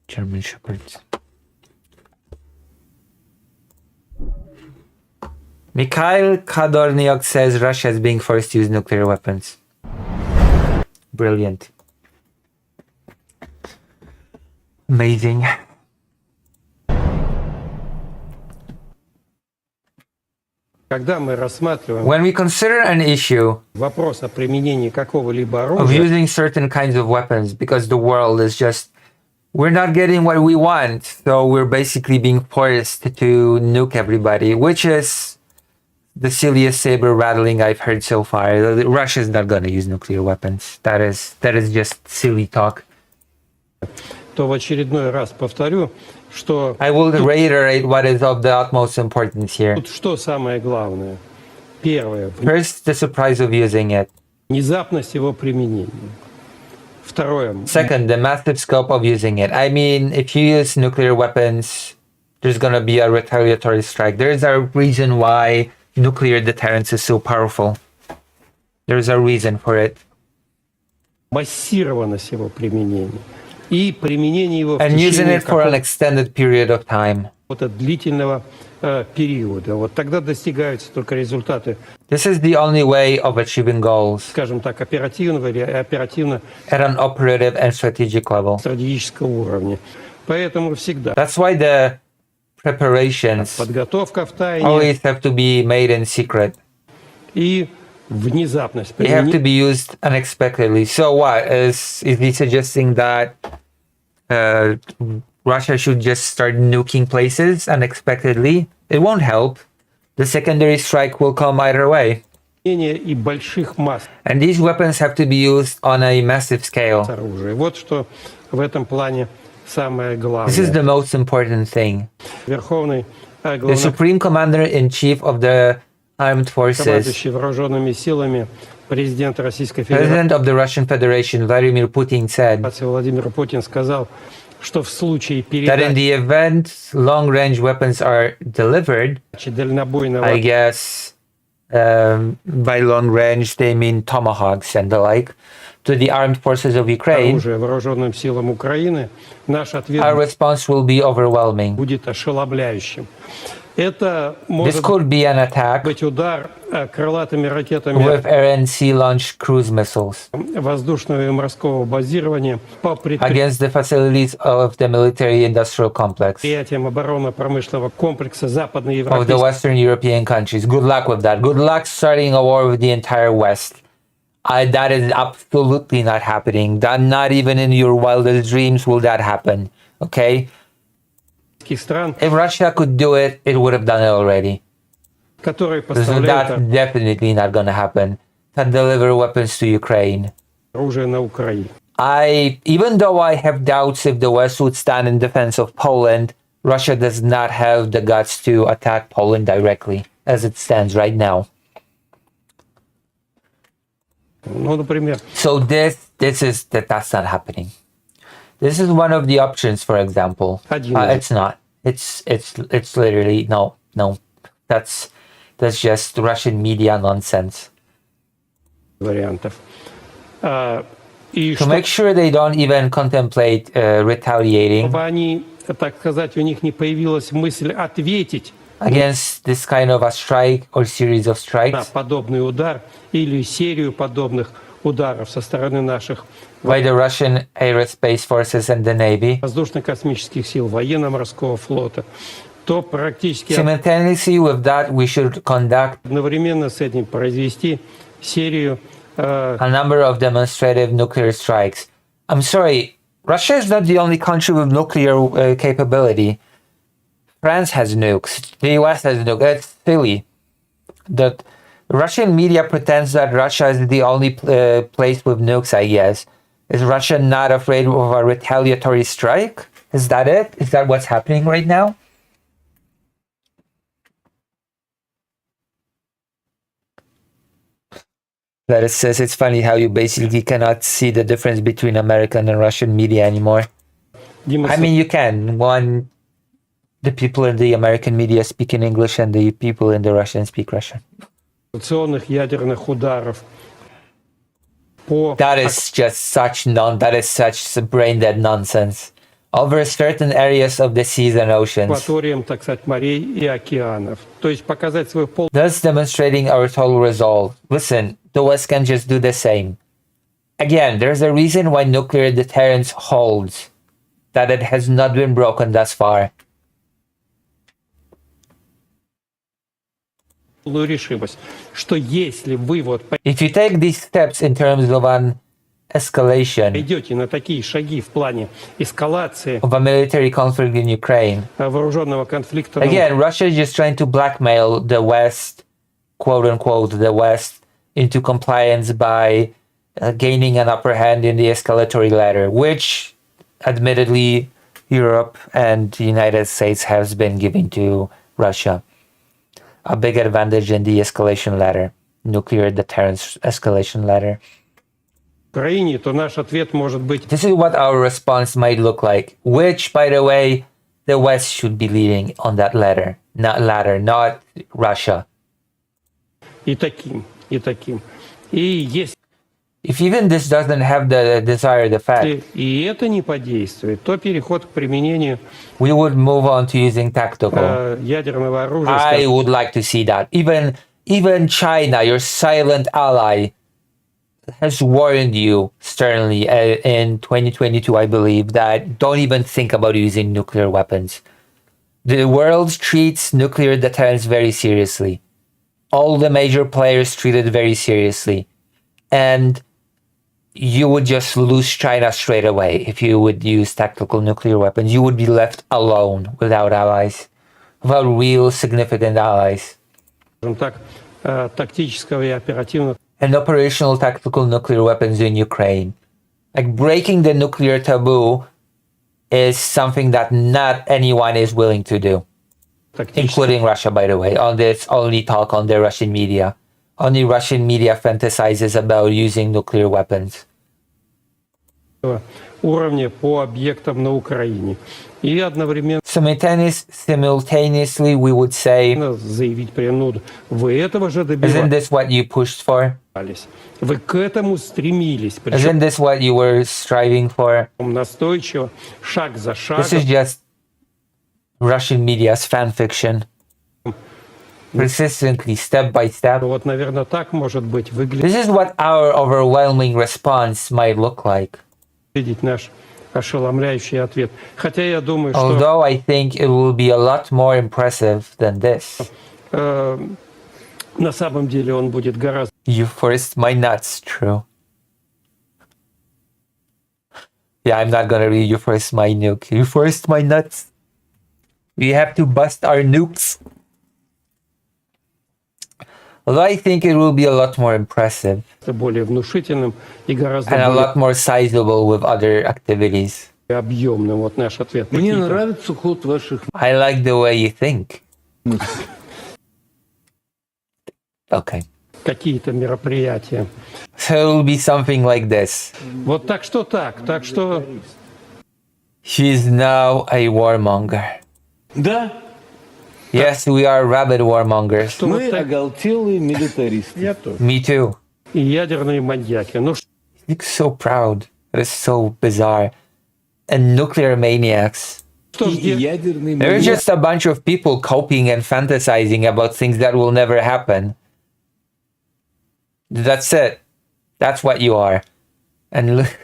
German Shepherds. Mikhail Kadorniok says Russia is being forced to use nuclear weapons. Brilliant. Amazing. When we consider an issue of using certain kinds of weapons because the world is just, we're not getting what we want, so we're basically being forced to nuke everybody, which is the silliest saber rattling I've heard so far. Russia's not going to use nuclear weapons. That is just silly talk. I will reiterate what is of the utmost importance here. First, the surprise of using it. Second, the massive scope of using it. I mean, if you use nuclear weapons, there's going to be a retaliatory strike. There's a reason why nuclear deterrence is so powerful. There's a reason for it. And using it for an extended period of time. This is the only way of achieving goals at an operative and strategic level. That's why the preparations always have to be made in secret. They have to be used unexpectedly. So what? Is he suggesting that Russia should just start nuking places unexpectedly? It won't help. The secondary strike will come either way. And these weapons have to be used on a massive scale. This is the most important thing. The Supreme Commander-in-Chief of the Armed Forces, President of the Russian Federation, Vladimir Putin, said that in the event long-range weapons are delivered, I guess by long-range they mean tomahawks and the like, to the armed forces of Ukraine, our response will be overwhelming. This could be an attack with air and sea-launched cruise missiles against the facilities of the military-industrial complex of the Western European countries. Good luck with that. Good luck starting a war with the entire West. That is absolutely not happening. That not even in your wildest dreams will that happen. Okay? If Russia could do it, it would have done it already. So that's definitely not going to happen. To deliver weapons to Ukraine. Even though I have doubts if the West would stand in defense of Poland, Russia does not have the guts to attack Poland directly, as it stands right now. So that's not happening. This is one of the options, for example. It's not. It's literally no. That's just Russian media nonsense. To make sure they don't even contemplate retaliating against this kind of a strike or series of strikes by the Russian aerospace forces and the Navy. Simultaneously with that, we should conduct a number of demonstrative nuclear strikes. I'm sorry, Russia is not the only country with nuclear capability. France has nukes. The US has nukes. It's silly that Russian media pretends that Russia is the only place with nukes, I guess. Is Russia not afraid of a retaliatory strike? Is that it? Is that what's happening right now? That it says it's funny how you basically cannot see the difference between American and Russian media anymore. I mean, you can. One, the people in the American media speak in English and the people in the Russian speak Russian. That is just such brain dead nonsense. Over certain areas of the seas and oceans. Thus demonstrating our total resolve. Listen, the West can just do the same. Again, there's a reason why nuclear deterrence holds. That it has not been broken thus far. If you take these steps in terms of an escalation of a military conflict in Ukraine, again, Russia is just trying to blackmail the West, quote unquote, the West, into compliance by gaining an upper hand in the escalatory ladder, which admittedly Europe and the United States has been giving to Russia. A big advantage in the escalation ladder, nuclear deterrence escalation ladder. This is what our response might look like, which, by the way, the West should be leading on that ladder, not Russia. If even this doesn't have the desired effect, we would move on to using tactical. I would like to see that. Even China, your silent ally, has warned you sternly in 2022, I believe, that don't even think about using nuclear weapons. The world treats nuclear deterrence very seriously. All the major players treat it very seriously. And you would just lose China straight away if you would use tactical nuclear weapons. You would be left alone without allies, without real significant allies. And operational tactical nuclear weapons in Ukraine. Like, breaking the nuclear taboo is something that not anyone is willing to do. Including Russia, by the way. On this only talk on the Russian media. Only Russian media fantasizes about using nuclear weapons. Simultaneously, we would say, isn't this what you pushed for? Isn't this what you were striving for? This is just Russian media's fan fiction. Persistently, step by step. This is what our overwhelming response might look like. Although I think it will be a lot more impressive than this. You forced my nuts, true. Yeah, I'm not gonna read you forced my nuke. You forced my nuts. We have to bust our nukes. Although I think it will be a lot more impressive. And a lot more sizable with other activities. I like the way you think. Okay. So it will be something like this. He's now a warmonger. Yes, we are rabid warmongers. Me too. He looks so proud. That is so bizarre. And nuclear maniacs. They're just a bunch of people coping and fantasizing about things that will never happen. That's it. That's what you are. And look.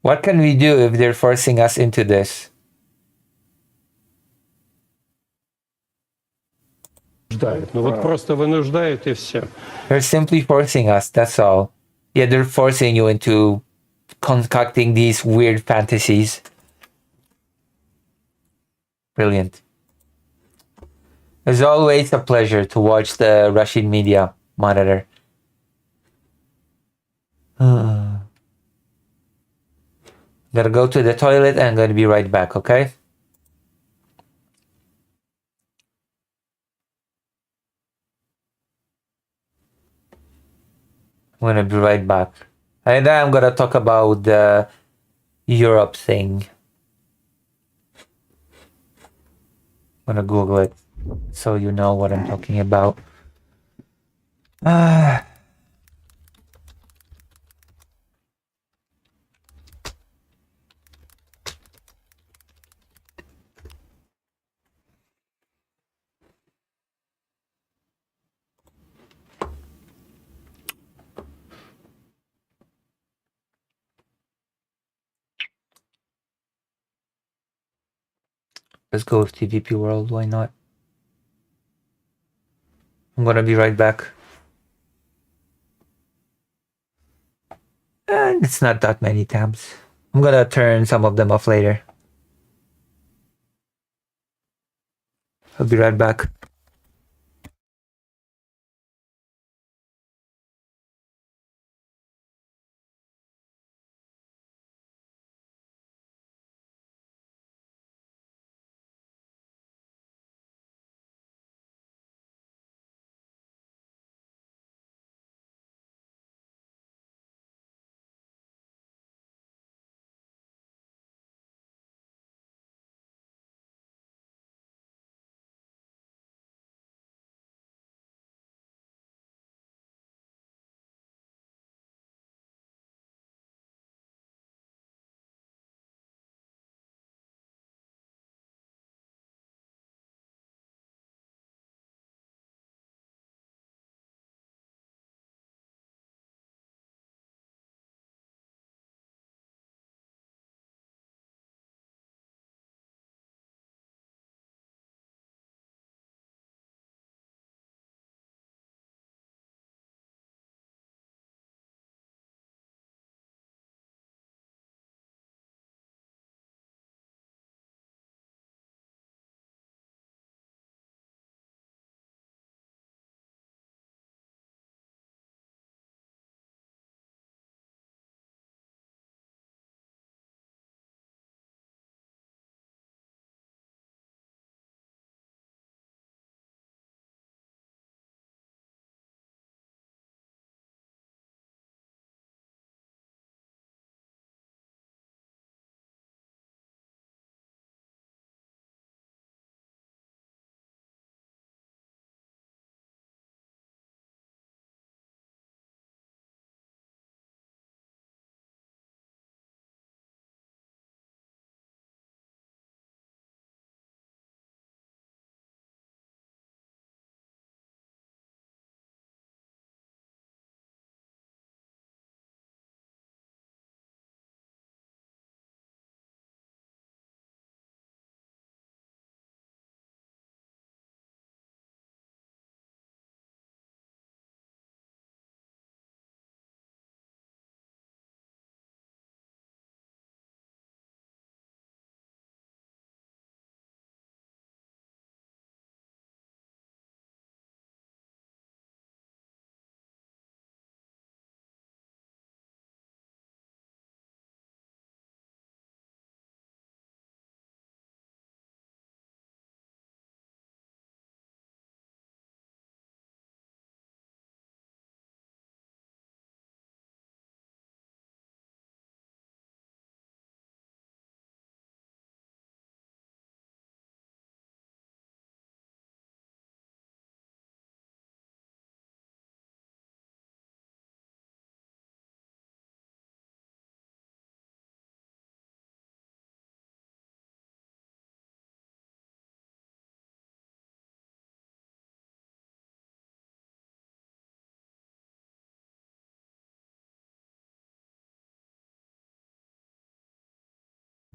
What can we do if they're forcing us into this? They're simply forcing us, that's all. Yeah, they're forcing you into concocting these weird fantasies. Brilliant. It's always a pleasure to watch the Russian media monitor. Gotta go to the toilet and I'm gonna be right back, okay? I'm gonna be right back. And then I'm gonna talk about the Europe thing. I'm gonna Google it so you know what I'm talking about. Let's go with TVP World, why not? I'm gonna be right back. And it's not that many tabs. I'm gonna turn some of them off later. I'll be right back.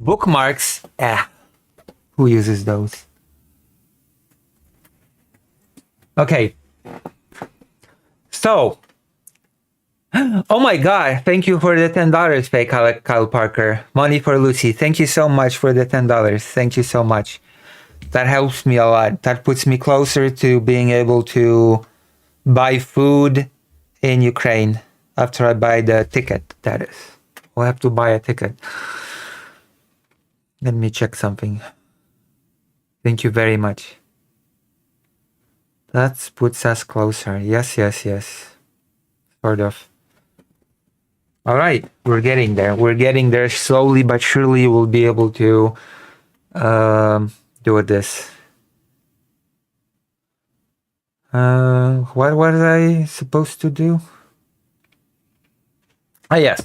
Bookmarks? Who uses those? Okay. So, Oh my God. Thank you for the $10, Faye Kyle Parker. Money for Lucy. Thank you so much for the $10. Thank you so much. That helps me a lot. That puts me closer to being able to buy food in Ukraine after I buy the ticket, that is. I'll have to buy a ticket. Let me check something. Thank you very much. That puts us closer. Yes. Sort of. All right, we're getting there. We're getting there slowly but surely. We'll be able to do this. What was I supposed to do? Ah, yes.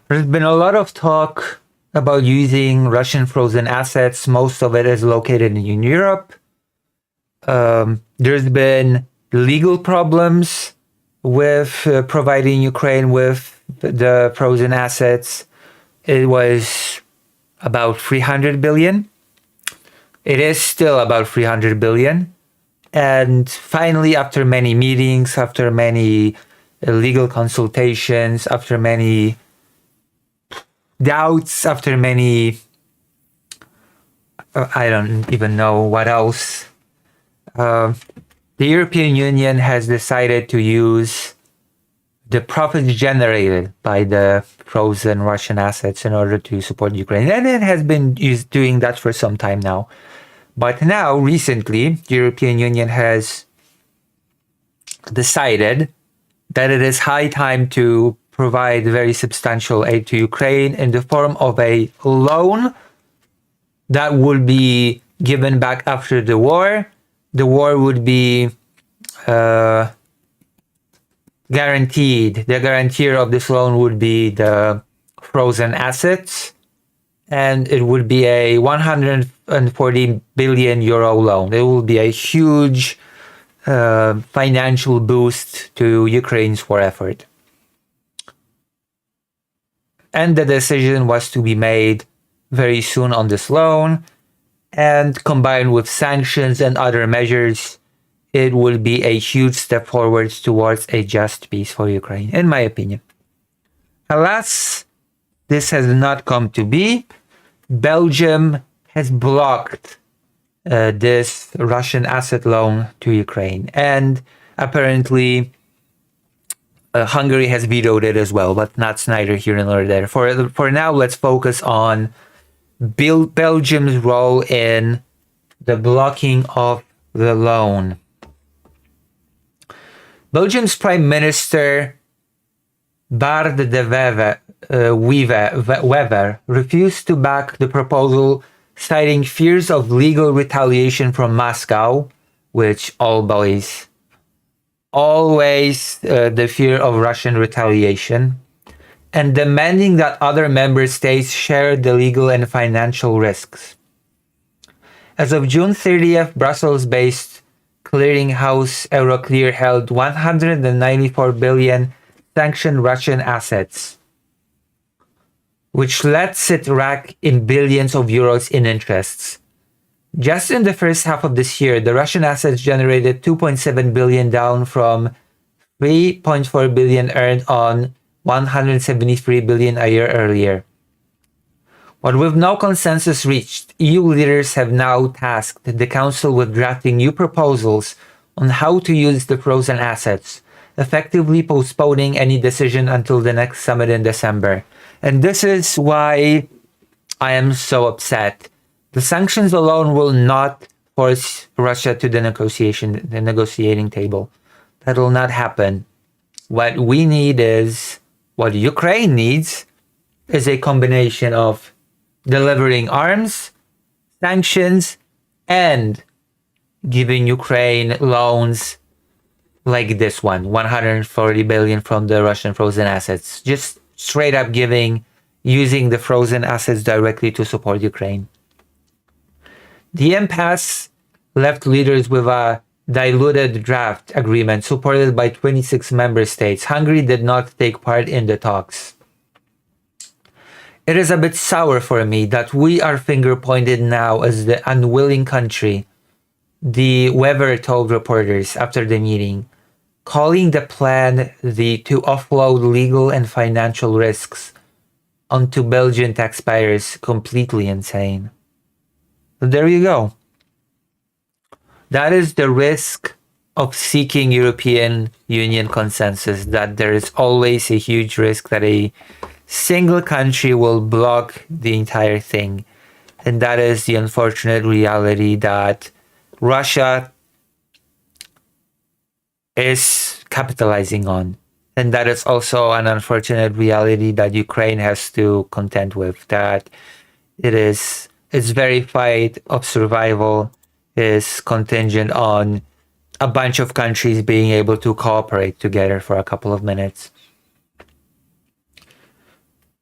There's been a lot of talk about using Russian frozen assets. Most of it is located in Europe. There's been legal problems with providing Ukraine with the frozen assets. It was about 300 billion. It is still about 300 billion. And finally, after many meetings, after many legal consultations, after many doubts, after many, I don't even know what else, the European Union has decided to use the profits generated by the frozen Russian assets in order to support Ukraine. And it has been doing that for some time now. But now, recently, the European Union has decided that it is high time to provide very substantial aid to Ukraine in the form of a loan that will be given back after the war. The war would be guaranteed. The guarantor of this loan would be the frozen assets, and it would be a 140 billion euro loan. It will be a huge financial boost to Ukraine's war effort. And the decision was to be made very soon on this loan, and combined with sanctions and other measures, it will be a huge step forward towards a just peace for Ukraine, in my opinion. Alas, this has not come to be. Belgium has blocked this Russian asset loan to Ukraine, and apparently Hungary has vetoed it as well, but that's neither here nor there. For now, let's focus on Belgium's role in the blocking of the loan. Belgium's Prime Minister Bart de Wever refused to back the proposal, citing fears of legal retaliation from Moscow, which always the fear of Russian retaliation, and demanding that other member states share the legal and financial risks. As of June 30th, Brussels-based clearinghouse Euroclear held 194 billion sanctioned Russian assets, which lets it rack in billions of euros in interests. Just in the first half of this year, the Russian assets generated 2.7 billion, down from 3.4 billion earned on 173 billion a year earlier. But with no consensus reached, EU leaders have now tasked the Council with drafting new proposals on how to use the frozen assets, effectively postponing any decision until the next summit in December. And this is why I am so upset. The sanctions alone will not force Russia to the negotiating table. That will not happen. What Ukraine needs is a combination of delivering arms, sanctions, and giving Ukraine loans like this one, 140 billion from the Russian frozen assets. Just straight up using the frozen assets directly to support Ukraine. The impasse left leaders with a diluted draft agreement supported by 26 member states. Hungary did not take part in the talks. It is a bit sour for me that we are finger-pointed now as the unwilling country, the Wever told reporters after the meeting, calling the plan to offload legal and financial risks onto Belgian taxpayers completely insane. There you go. That is the risk of seeking European Union consensus, that there is always a huge risk that a single country will block the entire thing. And that is the unfortunate reality that Russia is capitalizing on. And that is also an unfortunate reality that Ukraine has to contend with, that its very fight of survival is contingent on a bunch of countries being able to cooperate together for a couple of minutes.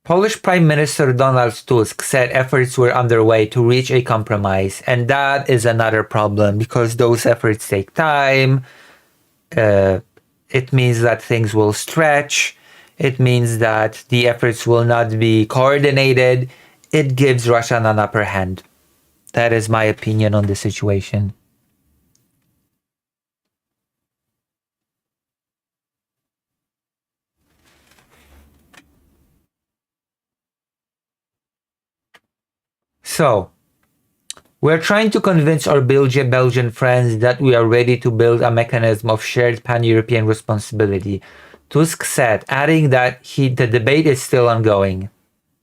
Polish Prime Minister Donald Tusk said efforts were underway to reach a compromise, and that is another problem because those efforts take time. It means that things will stretch. It means that the efforts will not be coordinated. It gives Russia an upper hand. That is my opinion on the situation. So, we're trying to convince our Belgian friends that we are ready to build a mechanism of shared pan-European responsibility, Tusk said, adding that the debate is still ongoing.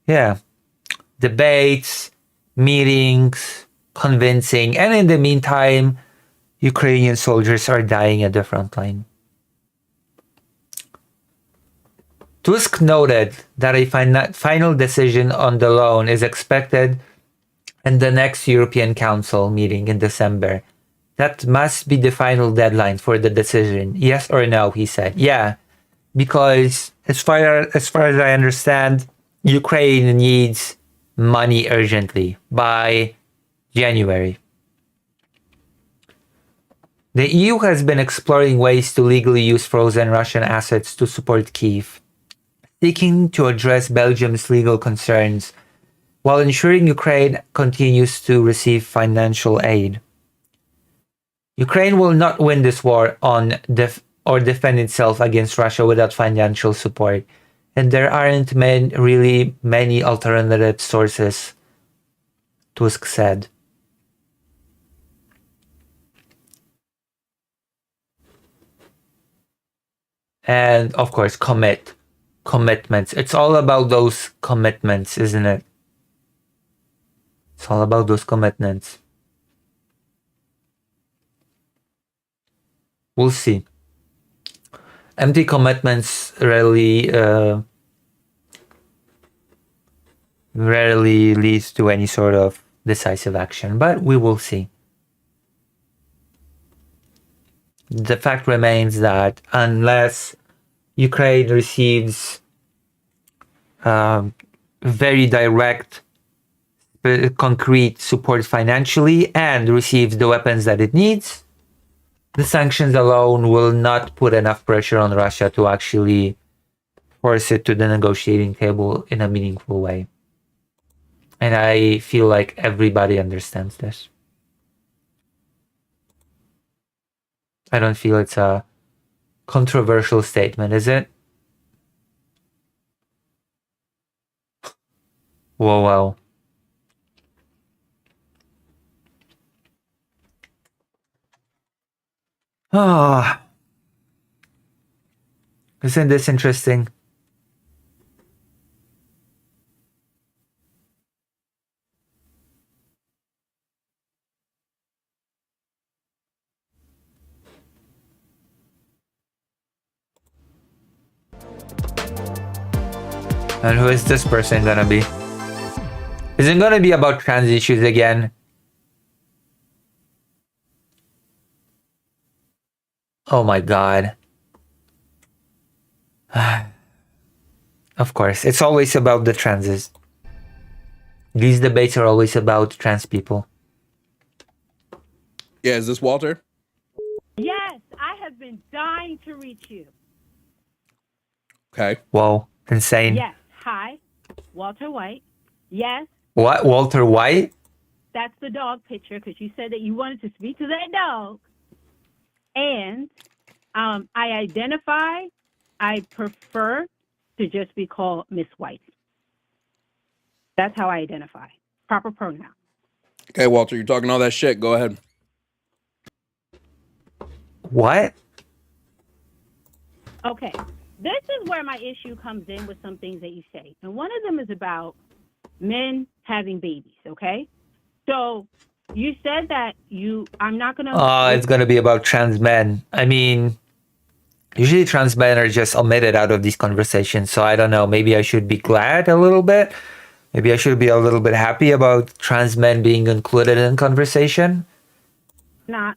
Yeah, debates, meetings, convincing, and in the meantime, Ukrainian soldiers are dying at the front line. Tusk noted that a final decision on the loan is expected in the next European Council meeting in December. That must be the final deadline for the decision. Yes or no, he said. Yeah, because as far as I understand, Ukraine needs money urgently by January. The EU has been exploring ways to legally use frozen Russian assets to support Kyiv, seeking to address Belgium's legal concerns while ensuring Ukraine continues to receive financial aid. Ukraine will not win this war or defend itself against Russia without financial support, and there aren't really many alternative sources, Tusk said. And of course, commitments. It's all about those commitments, isn't it? It's all about those commitments. We'll see. Empty commitments rarely leads to any sort of decisive action, but we will see. The fact remains that unless Ukraine receives very direct, concrete support financially and receives the weapons that it needs, the sanctions alone will not put enough pressure on Russia to actually force it to the negotiating table in a meaningful way. And I feel like everybody understands this. I don't feel it's a controversial statement, is it? Whoa. Ah, isn't this interesting? And who is this person gonna be? Is it gonna be about trans issues again? Oh my god. Of course, it's always about the transes. These debates are always about trans people. Yeah, is this Walter? Yes, I have been dying to reach you. Okay. Whoa, insane. Yes, hi, Walter White. Yes. What, Walter White? That's the dog picture because you said that you wanted to speak to that dog. And I identify. I prefer to just be called Miss White. That's how I identify. Proper pronoun. Okay, Walter, you're talking all that shit. Go ahead. What? Okay. This is where my issue comes in with some things that you say. And one of them is about men having babies, okay? So you said that I'm not going to... It's going to be about trans men. I mean, usually trans men are just omitted out of these conversations. So I don't know. Maybe I should be glad a little bit. Maybe I should be a little bit happy about trans men being included in conversation. I'm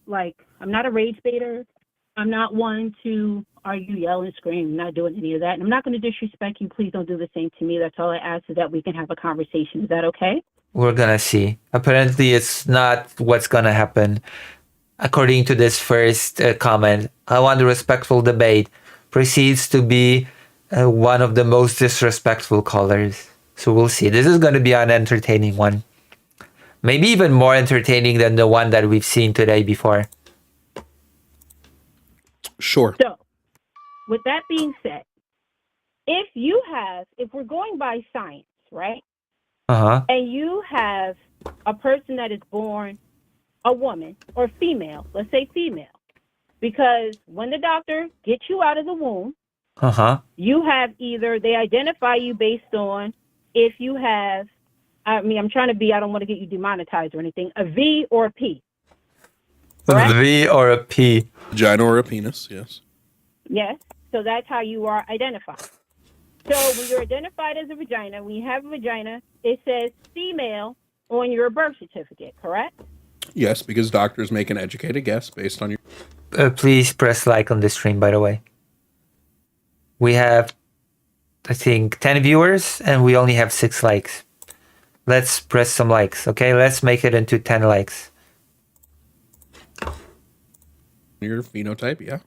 not a rage baiter. I'm not one to argue, yell, and scream. I'm not doing any of that. And I'm not going to disrespect you. Please don't do the same to me. That's all I ask, so that we can have a conversation. Is that okay? We're going to see. Apparently, it's not what's going to happen. According to this first comment, I want a respectful debate. Proceeds to be one of the most disrespectful callers. So we'll see. This is going to be an entertaining one. Maybe even more entertaining than the one that we've seen today before. Sure. So, with that being said, if we're going by science, right? And you have a person that is born a woman or female, let's say female, because when the doctor gets you out of the womb, you have they identify you based on if you have, I don't want to get you demonetized or anything, a V or a P. Correct? A V or a P. Vagina or a penis, yes. Yes, so that's how you are identified. So when you're identified as a vagina, when you have a vagina, it says female on your birth certificate, correct? Yes, because doctors make an educated guess based on your... Please press like on this stream, by the way. We have, I think, 10 viewers, and we only have 6 likes. Let's press some likes, okay? Let's make it into 10 likes. Your phenotype, yeah.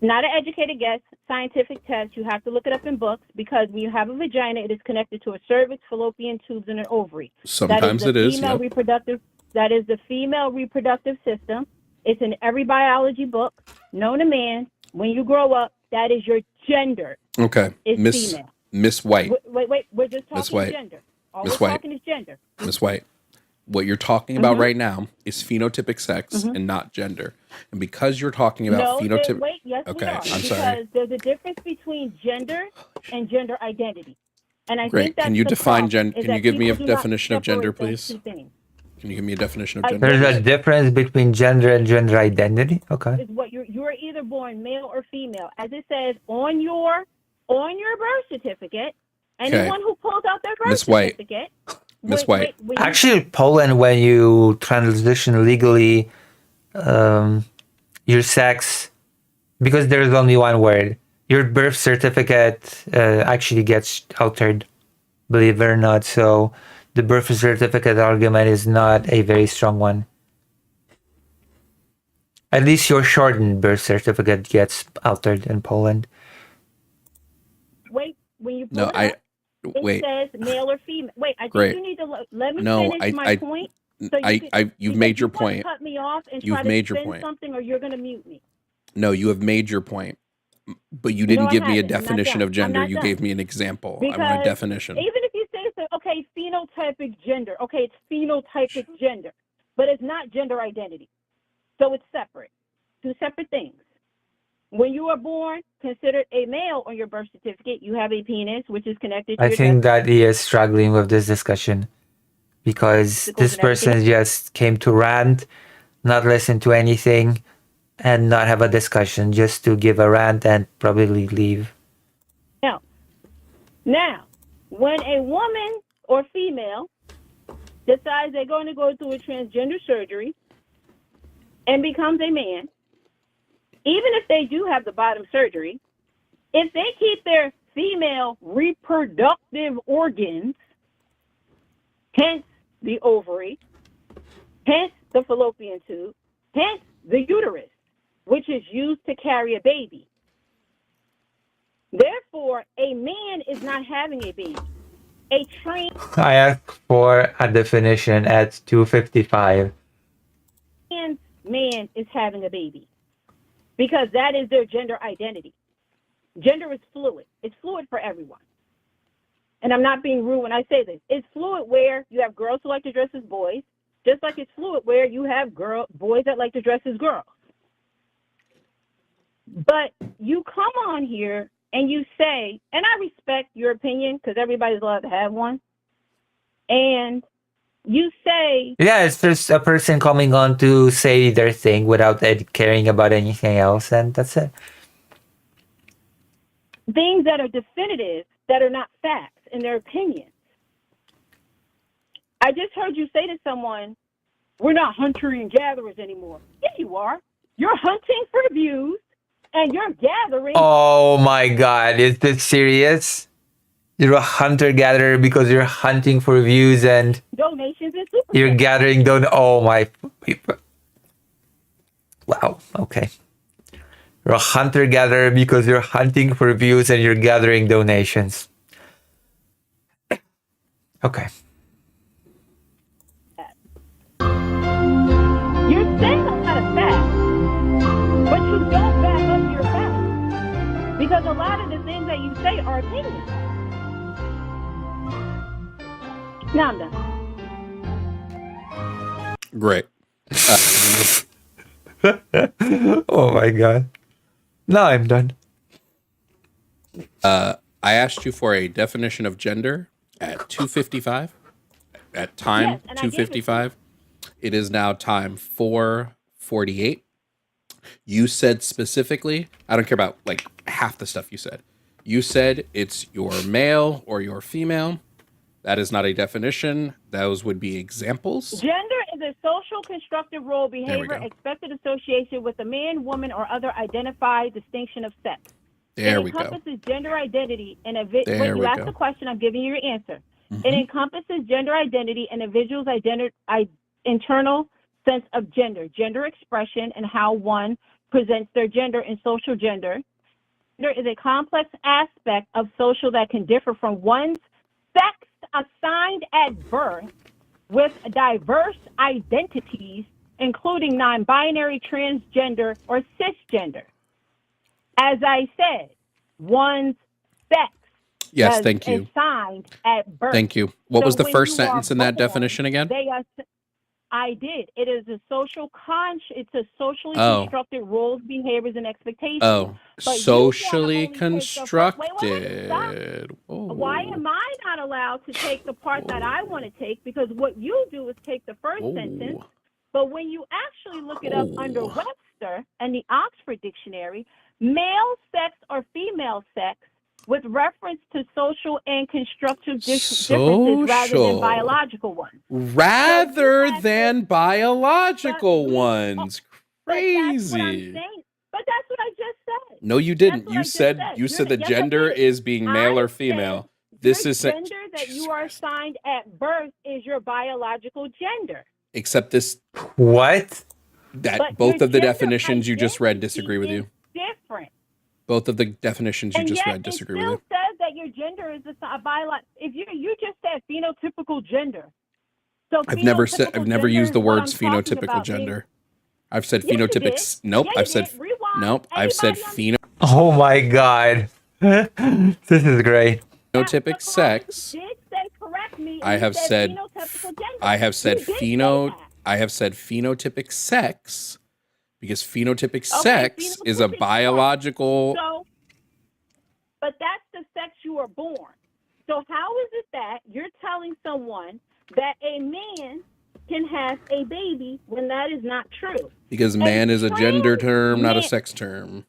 Not an educated guess, scientific test. You have to look it up in books, because when you have a vagina, it is connected to a cervix, fallopian tubes, and an ovary. Sometimes it is. That is the female reproductive system. It's in every biology book known to man. When you grow up, that is your gender. Okay. It's female. Miss White. Wait. We're just talking gender. All we're talking is gender. Miss White. What you're talking about right now is phenotypic sex and not gender. And because you're talking about phenotypic... Yes, okay, we are. I'm sorry. Because there's a difference between gender and gender identity. And I Great. think that's Can you define gender? Can you give me a definition of gender, please? Can you give me a definition of gender? There's a difference between gender and gender identity? Okay. Is what you're either born male or female. As it says on your birth certificate, anyone who pulls out their birth certificate... Miss White. Actually, Poland, when you transition legally your sex, because there's only one word, your birth certificate actually gets altered, believe it or not. So the birth certificate argument is not a very strong one. At least your shortened birth certificate gets altered in Poland. Wait, when you pull it says male or female. Wait, I think you need to let me finish my point. So you've made your point. Cut me off and you've try to made your spin point. Something, or you're going to mute me. No, you have made your point, but you didn't give me a definition of gender. You gave me an example. I want a definition. Even if you say so, okay, phenotypic gender. Okay, it's phenotypic gender, but it's not gender identity. So it's separate. 2 separate things. When you are born, considered a male on your birth certificate, you have a penis, which is connected to I think that he is struggling with this discussion because this person just came to rant, not listen to anything, and not have a discussion, just to give a rant and probably leave. Now, when a woman or female decides they're going to go through a transgender surgery and becomes a man, even if they do have the bottom surgery, if they keep their female reproductive organs, hence the ovary, hence the fallopian tube, hence the uterus, which is used to carry a baby. Therefore, a man is not having a baby. A trans I asked for a definition at 2:55. man is having a baby. because that is their gender identity. Gender is fluid. It's fluid for everyone. And I'm not being rude when I say this. It's fluid where you have girls who like to dress as boys, just like it's fluid where you have boys that like to dress as girls. But you come on here and you say, and I respect your opinion because everybody's allowed to have one, and you say... Yeah, it's just a person coming on to say their thing without caring about anything else, and that's it. Things that are definitive, that are not facts in their opinions. I just heard you say to someone, we're not hunter and gatherers anymore. Yeah, you are. You're hunting for views and you're gathering. Oh my God, is this serious? You're a hunter-gatherer because you're hunting for views and donations and super. You're gathering Oh my. Wow, okay. You're a hunter-gatherer because you're hunting for views and you're gathering donations. Okay. You're saying a lot of facts, but you don't back up your facts. Because a lot of the things that you say are opinions. Now I'm done. Great. Oh my God. Now I'm done. I asked you for a definition of gender at 2:55. At time 2:55. It is now time 4:48. You said specifically, I don't care about like half the stuff you said. You said it's your male or your female. That is not a definition. Those would be examples. Gender is a social constructive role, behavior, expected association with a man, woman, or other identified distinction of sex. There we go. It encompasses gender identity and when you ask the question, I'm giving you your answer. Mm-hmm. It encompasses gender identity and individual's internal sense of gender, gender expression, and how one presents their gender and social gender. Gender is a complex aspect of social that can differ from one's sex assigned at birth with diverse identities, including non-binary, transgender, or cisgender. As I said, one's sex. Yes, thank you. Assigned at birth. Thank you. What was the first sentence in that definition again? I did. It is a social it's a socially constructed roles, behaviors, and expectations. Oh, but socially constructed. Why am I not allowed to take the part that I want to take? Because what you do is take the first sentence, but when you actually look it up under Webster and the Oxford Dictionary, male sex or female sex with reference to social and constructive differences rather than biological ones. Rather than biological ones. Crazy. But that's what I just said. No, you didn't. You said the gender is being male or female. This is gender that you are assigned at birth is your biological gender. Except this. What? That both of the definitions you just read disagree with you. Different. Both of the definitions you just read disagree with you. It still says that your gender is a biological. If you just said phenotypical gender. So I've never used the words phenotypical gender. I've said phenotypic. Nope. I've said nope. I've said pheno. Oh my God. This is great. Phenotypic sex. I have said phenotypic sex. Because phenotypic sex is a biological... But that's the sex you are born. So how is it that you're telling someone that a man can have a baby when that is not true? Because man is a gender term, not a sex term.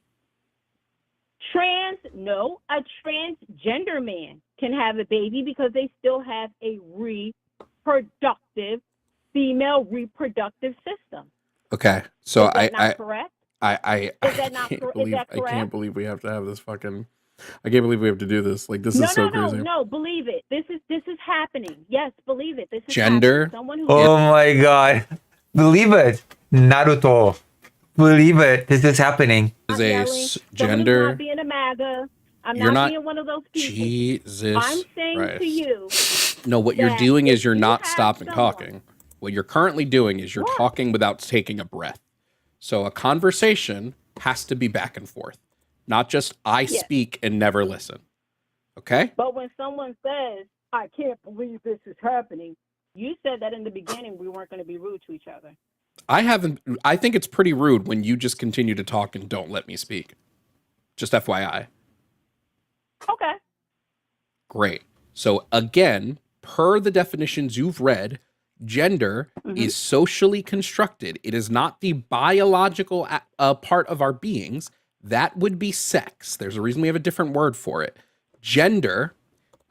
A transgender man can have a baby because they still have a female reproductive system. Okay, so I can't believe we have to have this fucking. I can't believe we have to do this. Like this is so crazy. No, believe it. This is happening. Yes, believe it. This is gender. Oh my God, believe it, Naruto. Believe it. This is happening. Is a gender. Not being a MAGA. I'm You're not being one of those people. Jesus. I'm saying Christ. to you. No, what you're doing is you're not stopping talking. What you're currently doing is you're talking without taking a breath. So a conversation has to be back and forth, not just I speak and never listen. Okay? But when someone says, I can't believe this is happening, you said that in the beginning we weren't going to be rude to each other. I think it's pretty rude when you just continue to talk and don't let me speak. Just FYI. Okay. Great. So again, per the definitions you've read, gender is socially constructed. It is not the biological part of our beings. That would be sex. There's a reason we have a different word for it. Gender.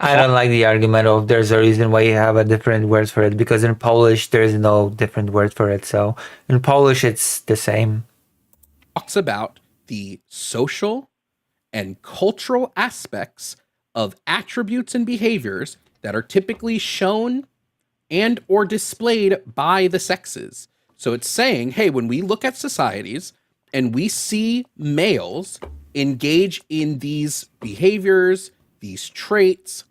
I don't like the argument of there's a reason why you have a different word for it, because in Polish there's no different word for it. So in Polish it's the same. Talks about the social and cultural aspects of attributes and behaviors that are typically shown and or displayed by the sexes. So it's saying, hey, when we look at societies and we see males engage in these behaviors, these traits,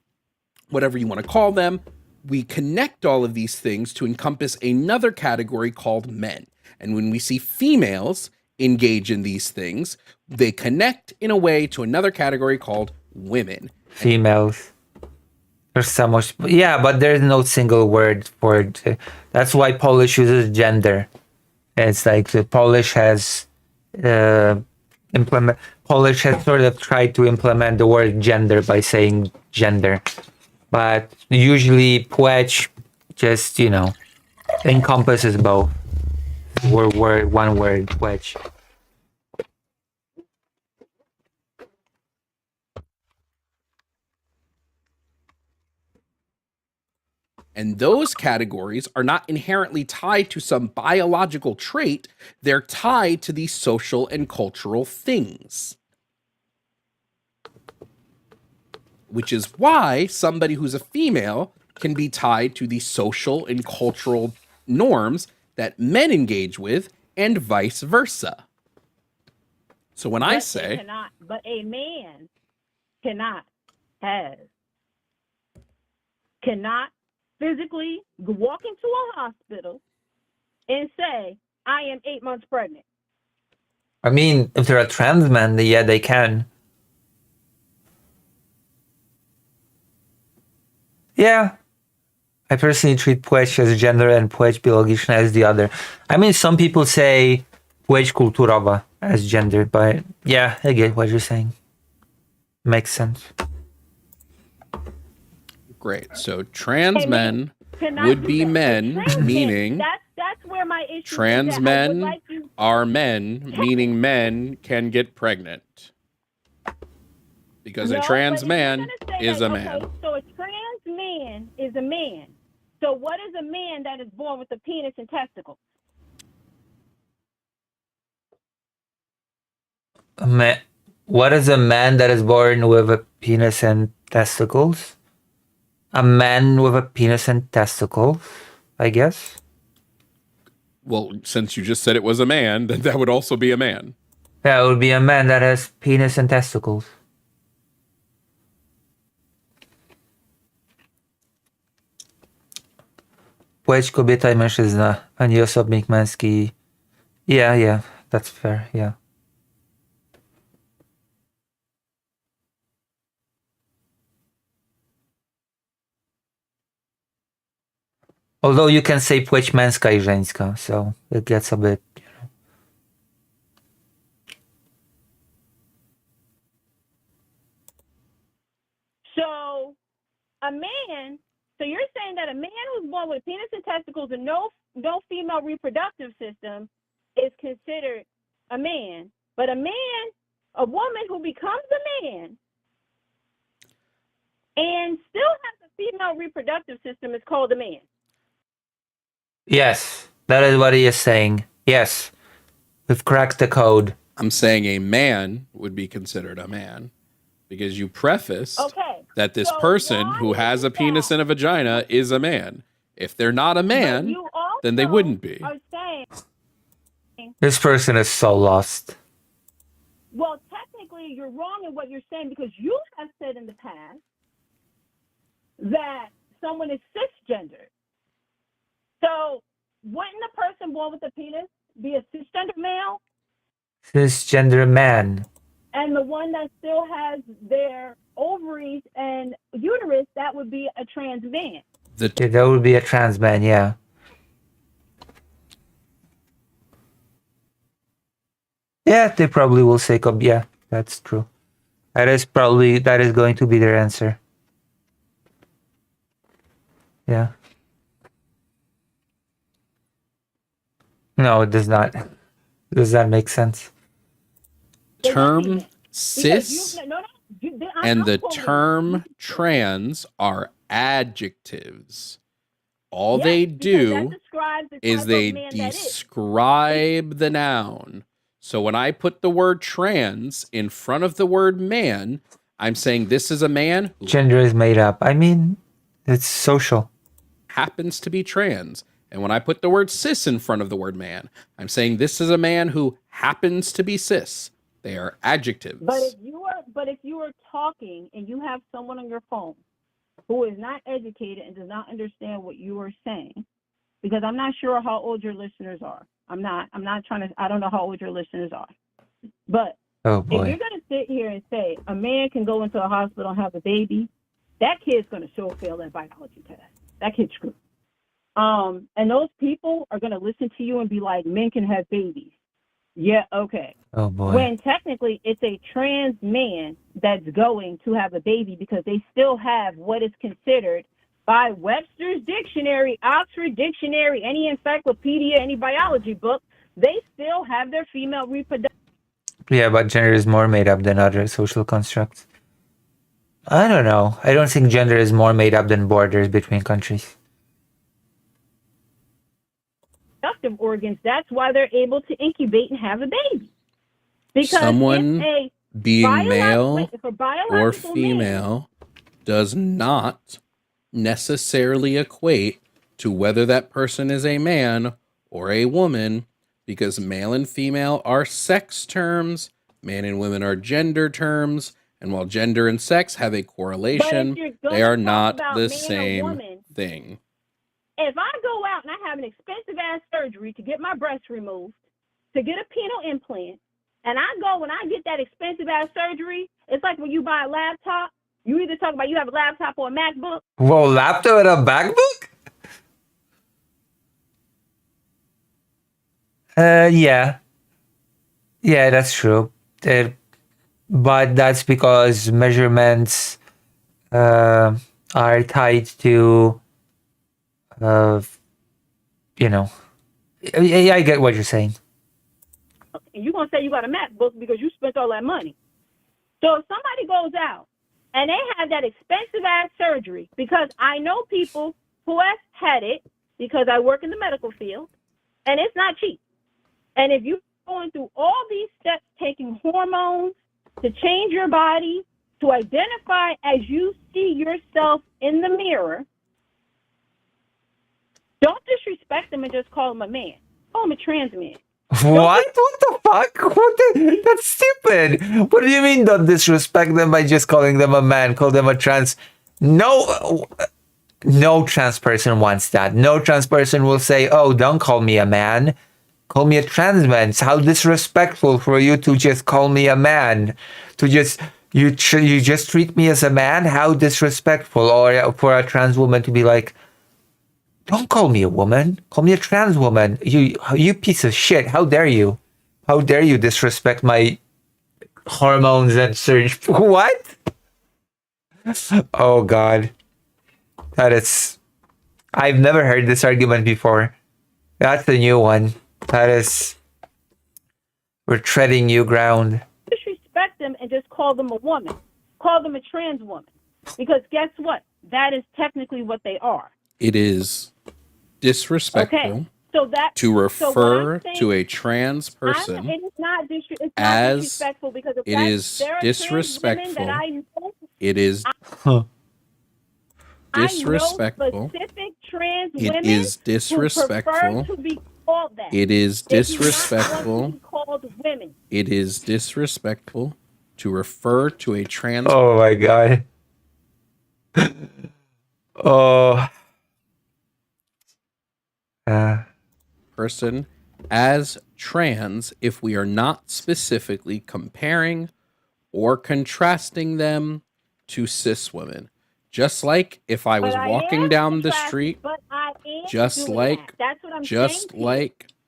whatever you want to call them, we connect all of these things to encompass another category called men. And when we see females engage in these things, they connect in a way to another category called women. Females. There's so much, yeah, but there's no single word for it. That's why Polish uses gender. It's like the Polish has Polish has sort of tried to implement the word gender by saying gender, but usually płeć just, you know, encompasses both. One word, płeć. And those categories are not inherently tied to some biological trait. They're tied to these social and cultural things. Which is why somebody who's a female can be tied to the social and cultural norms that men engage with, and vice versa. So when I say... But a man cannot physically walk into a hospital and say, I am 8 months pregnant. I mean, if they're a trans man, yeah, they can. Yeah. I personally treat płeć as gender and płeć biologiczna as the other. I mean, some people say płeć kulturowa as gender, but yeah, I get what you're saying. Makes sense. Great. So trans men would be men, meaning that's where my issue trans is men are men, meaning men can get pregnant. Because a trans man is a man. Okay, so a trans man is a man. So what is a man that is born with a penis and testicles? What is a man that is born with a penis and testicles? A man with a penis and testicles, I guess. Well, since you just said it was a man, then that would also be a man. Yeah, it would be a man that has penis and testicles. Płeć kobieta i mężczyzna, a nie osobnik męski. Yeah, that's fair, yeah. Although you can say płeć męska i żeńska, so it gets a bit, you know. So a man, so you're saying that a man who's born with penis and testicles and no female reproductive system is considered a man, but a woman who becomes a man and still has a female reproductive system is called a man. Yes, that is what he is saying. Yes, we've cracked the code. I'm saying a man would be considered a man because you prefaced that this person who has a penis and a vagina is a man. If they're not a man, then they wouldn't be. This person is so lost. Well, technically, you're wrong in what you're saying because you have said in the past that someone is cisgender. So wouldn't a person born with a penis be a cisgender male? Cisgender man. And the one that still has their ovaries and uterus, that would be a trans man. Yeah, that would be a trans man, yeah. Yeah, they probably will say, yeah, that's true. That is going to be their answer. Yeah. No, it does not. Does that make sense? Term cis and the term trans are adjectives. All they do is they describe the noun. So when I put the word trans in front of the word man, I'm saying this is a man who Gender is made up. I mean, it's social. happens to be trans. And when I put the word cis in front of the word man, I'm saying this is a man who happens to be cis. They are adjectives. But if you are talking and you have someone on your phone who is not educated and does not understand what you are saying, because I'm not sure how old your listeners are. I don't know how old your listeners are. But if you're going to sit here and say a man can go into a hospital and have a baby, that kid's going to sure fail that biology test. That kid's screwed. And those people are going to listen to you and be like, men can have babies. Yeah, okay. Oh boy. When technically it's a trans man that's going to have a baby because they still have what is considered by Webster's Dictionary, Oxford Dictionary, any encyclopedia, any biology book, they still have their female reproduction. Yeah, but gender is more made up than other social constructs. I don't know. I don't think gender is more made up than borders between countries. Reproductive organs, that's why they're able to incubate and have a baby. Because someone being male or female does not necessarily equate to whether that person is a man or a woman, because male and female are sex terms, man and women are gender terms, and while gender and sex have a correlation, they are not the same thing. If I go out and I have an expensive ass surgery to get my breast removed, to get a penile implant, and I go and I get that expensive ass surgery, it's like when you buy a laptop, you either talk about you have a laptop or a MacBook. Whoa, laptop and a MacBook? Yeah. Yeah, that's true. But that's because measurements are tied to, you know, I get what you're saying. And you're going to say you got a MacBook because you spent all that money. So if somebody goes out and they have that expensive ass surgery, because I know people who have had it because I work in the medical field, and it's not cheap. And if you're going through all these steps, taking hormones to change your body, to identify as you see yourself in the mirror, don't disrespect them and just call them a man. Call them a trans man. What? What the fuck? That's stupid. What do you mean don't disrespect them by just calling them a man? Call them a trans... No trans person wants that. No trans person will say, oh, don't call me a man. Call me a trans man. It's how disrespectful for you to just call me a man. To just... You just treat me as a man? How disrespectful. Or for a trans woman to be like, don't call me a woman. Call me a trans woman. You piece of shit. How dare you? How dare you disrespect my hormones and surge? What? Oh, God. That is... I've never heard this argument before. That's the new one. That is... We're treading new ground. Disrespect them and just call them a woman. Call them a trans woman. Because guess what? That is technically what they are. It is disrespectful to refer to a trans person as disrespectful because it is disrespectful. It is disrespectful. It is disrespectful. It is disrespectful. It is disrespectful to refer to a trans. Oh my God. Oh. Person as trans if we are not specifically comparing or contrasting them to cis women. Just like if I was walking down the street, just like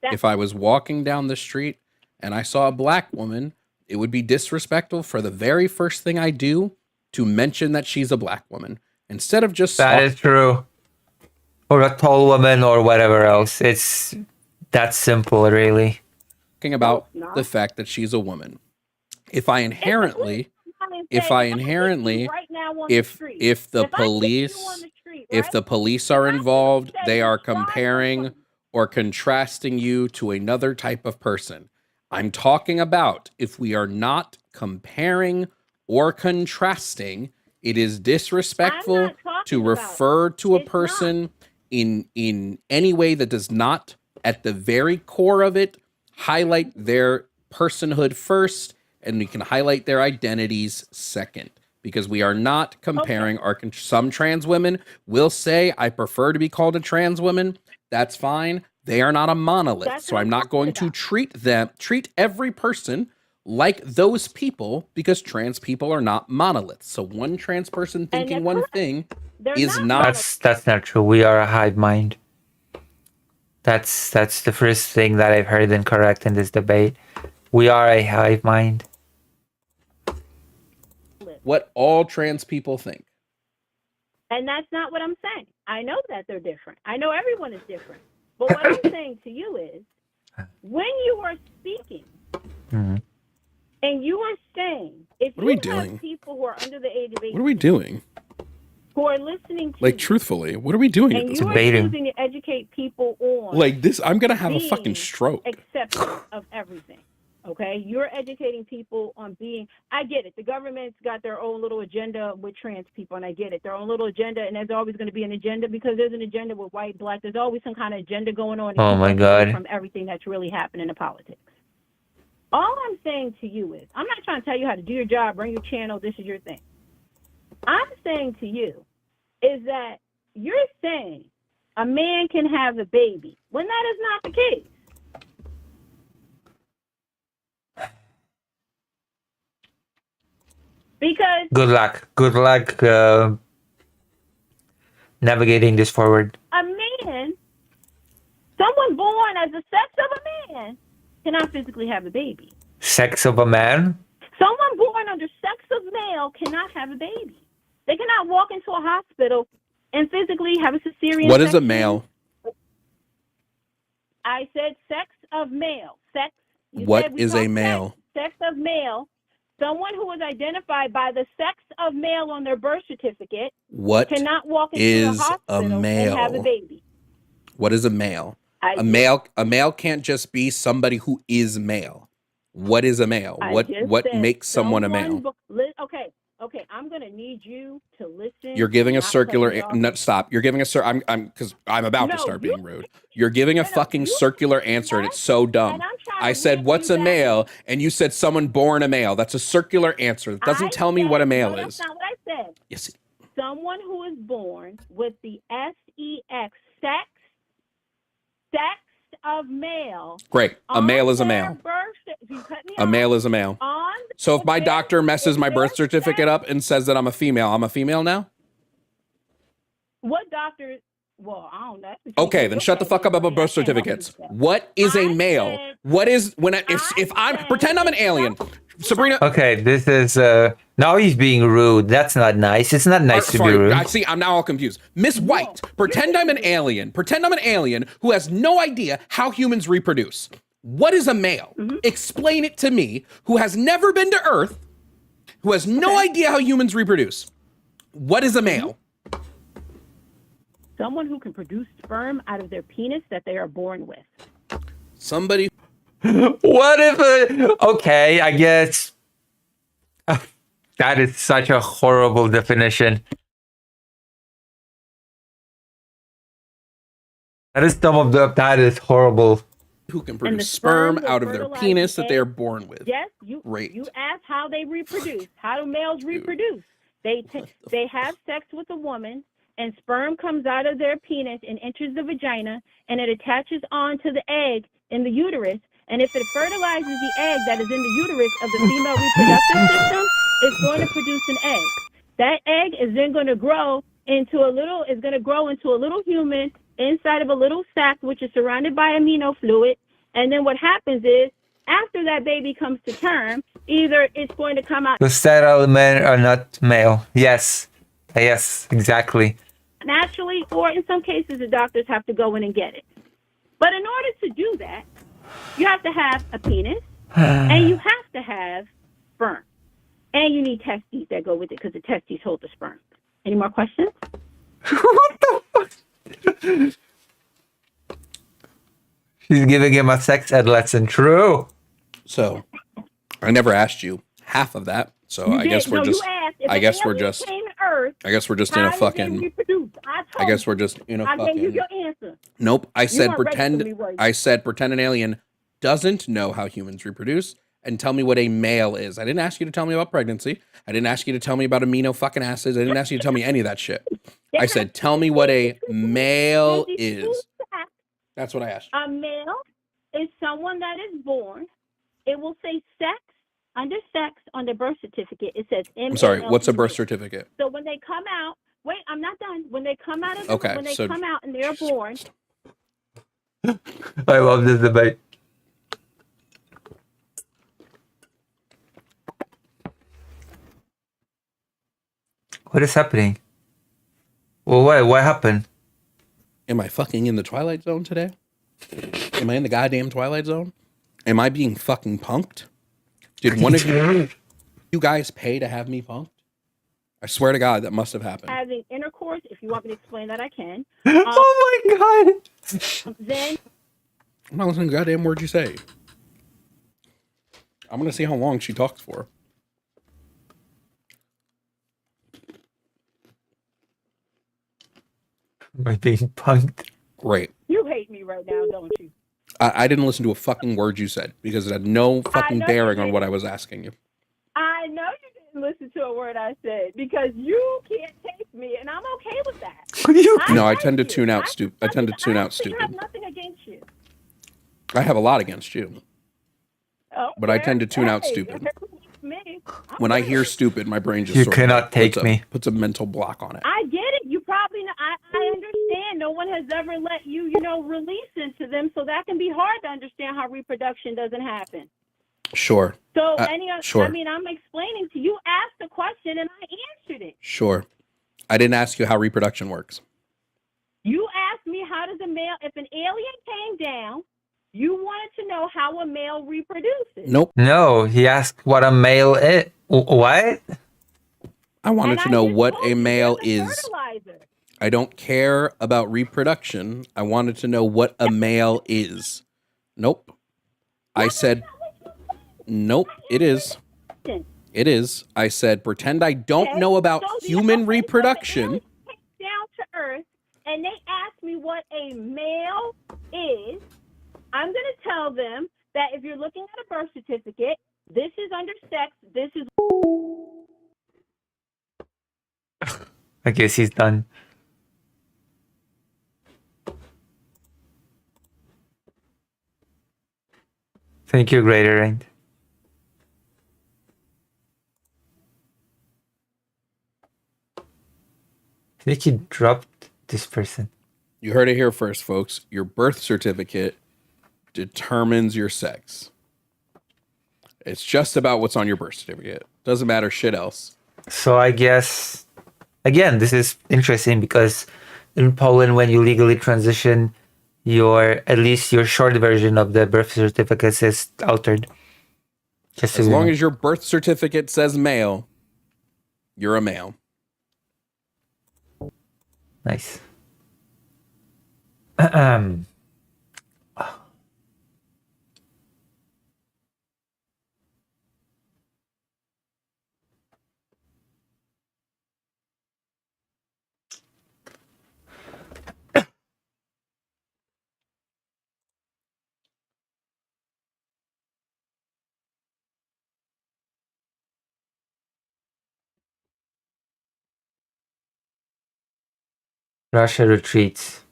if I was walking down the street and I saw a black woman, it would be disrespectful for the very first thing I do to mention that she's a black woman instead of just That is true. Or a tall woman or whatever else. It's that simple, really. talking about the fact that she's a woman. If the police are involved, they are comparing or contrasting you to another type of person. I'm talking about if we are not comparing or contrasting, it is disrespectful to refer to a person in any way that does not, at the very core of it, highlight their personhood first, and we can highlight their identities second. Because we are not comparing some trans women will say, I prefer to be called a trans woman. That's fine. They are not a monolith. So I'm not going to treat every person like those people, because trans people are not monoliths. So one trans person thinking one thing is not. That's not true. We are a hive mind. That's the first thing that I've heard incorrect in this debate. We are a hive mind. What all trans people think. And that's not what I'm saying. I know that they're different. I know everyone is different. But what I'm saying to you is, when you are speaking, and you are saying, if you have people who are under the age of 18, What are we doing? who are listening to Like, truthfully, what are we doing at and this you are point? choosing to educate people on Like this, I'm gonna have a being fucking stroke. acceptance of everything. Okay, you're educating people on being. I get it. The government's got their own little agenda with trans people, and I get it. Their own little agenda, and there's always going to be an agenda because there's an agenda with white, black. There's always some kind of agenda going on. Oh my God! From everything that's really happening in politics. All I'm saying to you is, I'm not trying to tell you how to do your job, run your channel. This is your thing. I'm saying to you is that you're saying a man can have a baby when that is not the case. Because Good luck navigating this forward. a man, someone born as the sex of a man, cannot physically have a baby. Sex of a man? Someone born under sex of male cannot have a baby. They cannot walk into a hospital and physically have a cesarean. What is a male? I said sex of male. Sex. What is a male? Sex of male. Someone who is identified by the sex of male on their birth certificate cannot walk into a hospital and have a baby. What is a male? A male can't just be somebody who is male. What is a male? What makes someone a male? Okay, I'm gonna need you to listen. You're giving a circular. No, stop. You're giving a I'm because I'm about to start being rude. You're giving a fucking circular answer, and it's so dumb. I said, "What's a male?" And you said, "Someone born a male." That's a circular answer. It doesn't tell me what a male is. That's not what I said. Yes. Someone who is born with the sex, sex of male. Great. A male is a male. A male is a male. So if my doctor messes my birth certificate up and says that I'm a female now? What doctor? Well, I don't know. Okay, then shut the fuck up about birth certificates. What is a male? What is if I'm pretend I'm an alien? Sabrina. Okay, this is now he's being rude. That's not nice. It's not nice to be rude. I see. I'm now all confused. Miss White, pretend I'm an alien. Pretend I'm an alien who has no idea how humans reproduce. What is a male? Explain it to me, who has never been to Earth, who has no idea how humans reproduce. What is a male? Someone who can produce sperm out of their penis that they are born with. Somebody. What if okay, I guess that is such a horrible definition. That is horrible. Who can produce sperm out of their penis that they are born with. Yes, you ask how they reproduce. How do males reproduce? They have sex with a woman, and sperm comes out of their penis and enters the vagina, and it attaches onto the egg in the uterus, And if it fertilizes the egg that is in the uterus of the female reproductive system, it's going to produce an egg. That egg is then going to grow into a little human inside of a little sac, which is surrounded by amino fluid. And then what happens is, after that baby comes to term, either it's going to come out The sterile men are not male. Yes. Yes, exactly. naturally, or in some cases, the doctors have to go in and get it. But in order to do that, you have to have a penis, and you have to have sperm. And you need testes that go with it, because the testes hold the sperm. Any more questions? She's giving him a sex ed lesson. True. So, I never asked you half of that. So I guess we're just. I guess we're just. I guess we're just in a fucking. I guess we're just in a fucking. I gave you your answer. Nope. I said weren't ready for pretend. me, were you? I said pretend an alien doesn't know how humans reproduce and tell me what a male is. I didn't ask you to tell me about pregnancy. I didn't ask you to tell me about amino fucking acids. I didn't ask you to tell me any of that shit. I said tell me what a male is. That's what I asked. A male is someone that is born. It will say sex. Under sex on the birth certificate, it says M. I'm sorry. What's a birth certificate? So when they come out, wait, I'm not done. When they come out of Okay, when they so- come out and they're born, I love this debate. What is happening? Well, what happened? Am I fucking in the Twilight Zone today? Am I in the goddamn Twilight Zone? Am I being fucking punked? Did one of you guys pay to have me punked? I swear to God, that must have happened. having intercourse. If you want me to explain that, I can. Oh my God! Then I'm not listening to a goddamn word you say. I'm gonna see how long she talks for. Am I being punked? Great. you hate me right now, don't you? I didn't listen to a fucking word you said because it had no fucking know bearing you on what I didn't. was asking you. I know you didn't listen to a word I said because you can't take me, and I'm okay with that. No, I like tend to you. tune out stupid. I tend to tune out I have stupid. nothing against you. I have a lot against you, but I tend to tune out Hey, stupid. me. When I hear stupid, my brain just You sort of cannot take me. puts a mental block on it. I get it. You probably know. I understand. No one has ever let you, release into them, so that can be hard to understand how reproduction doesn't happen. Sure. So sure. I mean, I'm explaining to you. Asked the question and I answered it. Sure. I didn't ask you how reproduction works. You asked me how does a male, if an alien came down, you wanted to know how a male reproduces. Nope. No, he asked what a male is. What? I wanted And to I know just what told a you, male there's a is. fertilizer. I don't care about reproduction. I wanted to know what a male is. Nope. I said, nope, it is. It is. I said, pretend I don't Okay, know about so the- human okay, so reproduction. the alien came down to Earth and they asked me what a male is. I'm going to tell them that if you're looking at a birth certificate, this is under sex, this is... I guess he's done. Thank you, Greater End. I think he dropped this person. You heard it here first, folks. Your birth certificate determines your sex. It's just about what's on your birth certificate. Doesn't matter shit else. So I guess, again, this is interesting because in Poland, when you legally transition, at least your short version of the birth certificate is altered. Just As long as your birth certificate says male, you're a male. Nice. Russia retreats.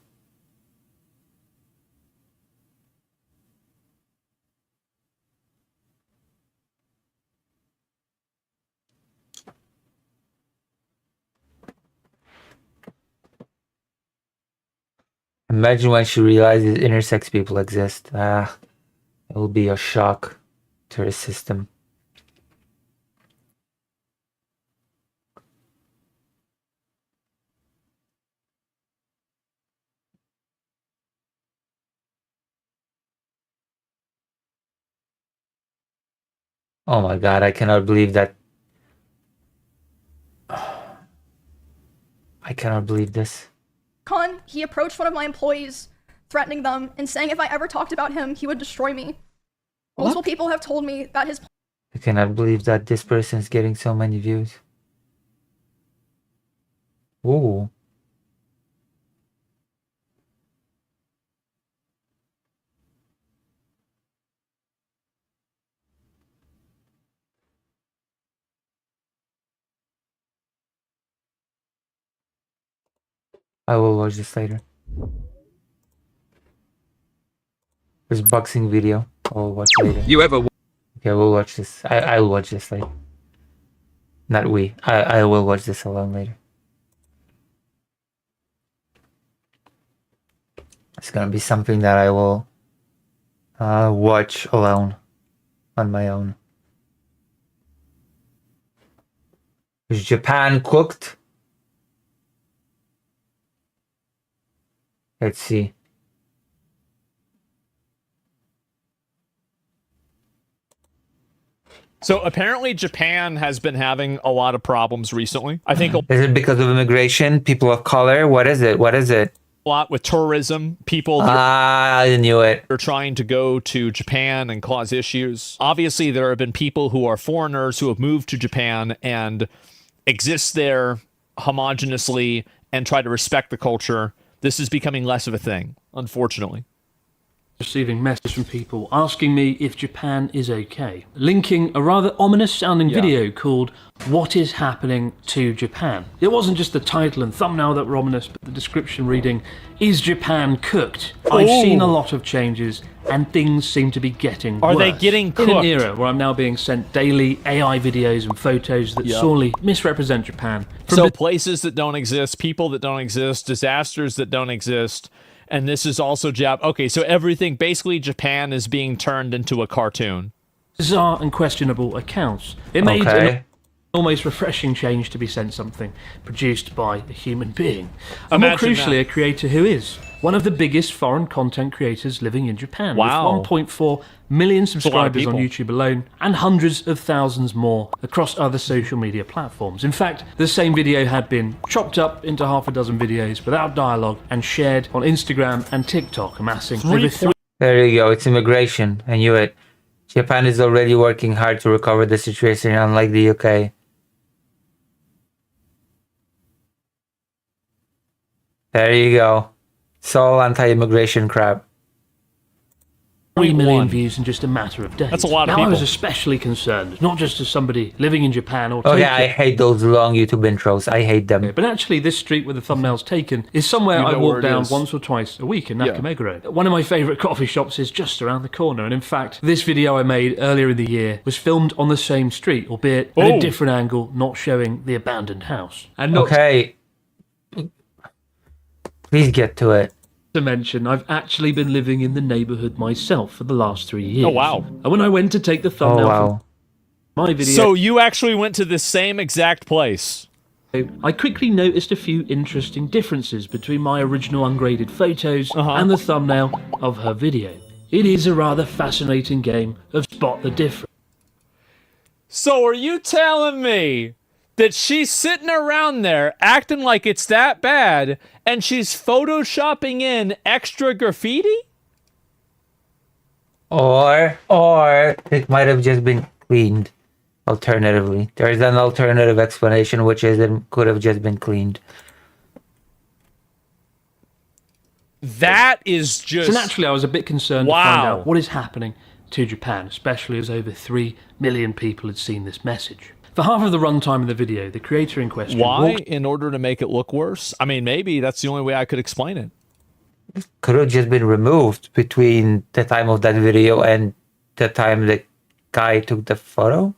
Imagine when she realizes intersex people exist. It will be a shock to her system. Oh my god, I cannot believe that. I cannot believe this. He approached one of my employees, threatening them and saying if I ever talked about him, he would destroy me. Multiple people have told me that his... I cannot believe that this person's getting so many views. Ooh. I will watch this later. This boxing video. I'll watch later. Okay, we'll watch this. I'll watch this later. Not we. I will watch this alone later. It's gonna be something that I will watch alone. On my own. Is Japan cooked? Let's see. So apparently Japan has been having a lot of problems recently. I think Is it because of immigration? People of color? What is it? What is it? a lot with tourism. People I knew it. Are trying to go to Japan and cause issues. Obviously, there have been people who are foreigners who have moved to Japan and exist there homogeneously and try to respect the culture. This is becoming less of a thing, unfortunately. Receiving messages from people asking me if Japan is okay, linking a rather ominous sounding video called "What is Happening to Japan?" It wasn't just the title and thumbnail that were ominous, but the description reading, "Is Japan cooked?" I've seen a lot of changes and things seem to be getting worse. Are they getting cooked? In an era where I'm now being sent daily AI videos and photos that sorely misrepresent Japan. So places that don't exist, people that don't exist, disasters that don't exist. And this is also okay, so everything, basically Japan is being turned into a cartoon. Bizarre and questionable accounts. It made an almost refreshing change to be sent something produced by a human being. And more crucially, a creator who is one of the biggest foreign content creators living in Japan. Wow. With 1.4 million subscribers on YouTube alone and hundreds of thousands more across other social media platforms. In fact, the same video had been chopped up into half a dozen videos without dialogue and shared on Instagram and TikTok, amassing over 3. There you go, it's immigration. I knew it. Japan is already working hard to recover the situation, unlike the UK. There you go. It's all anti-immigration crap. 3 million views in just a matter of days. That's a lot of people. people. I was especially concerned, not just as somebody living in Japan or Oh Tokyo. yeah, I hate those long YouTube intros. I hate them. But actually, this street where the thumbnail's taken is somewhere I walk down once or twice a week in Nakameguro. One of my favourite coffee shops is just around the corner, and in fact, this video I made earlier in the year was filmed on the same street, albeit at a different angle, not showing the abandoned house. And not Okay. Please get to it. To mention, I've actually been living in the neighbourhood myself for the last 3 years. Oh, wow. And when I went to take the thumbnail from my video... So you actually went to the same exact place? I quickly noticed a few interesting differences between my original ungraded photos and the thumbnail of her video. It is a rather fascinating game of spot the difference. So are you telling me that she's sitting around there acting like it's that bad and she's photoshopping in extra graffiti? Or it might have just been cleaned. Alternatively, there's an alternative explanation, which is it could have just been cleaned. That is just... So naturally I was a bit concerned to find out what is happening to Japan, especially as over 3 million people had seen this message. For half of the runtime of the video, the creator in question... Why? In order to make it look worse? I mean, maybe that's the only way I could explain it. Could have just been removed between the time of that video and the time the guy took the photo.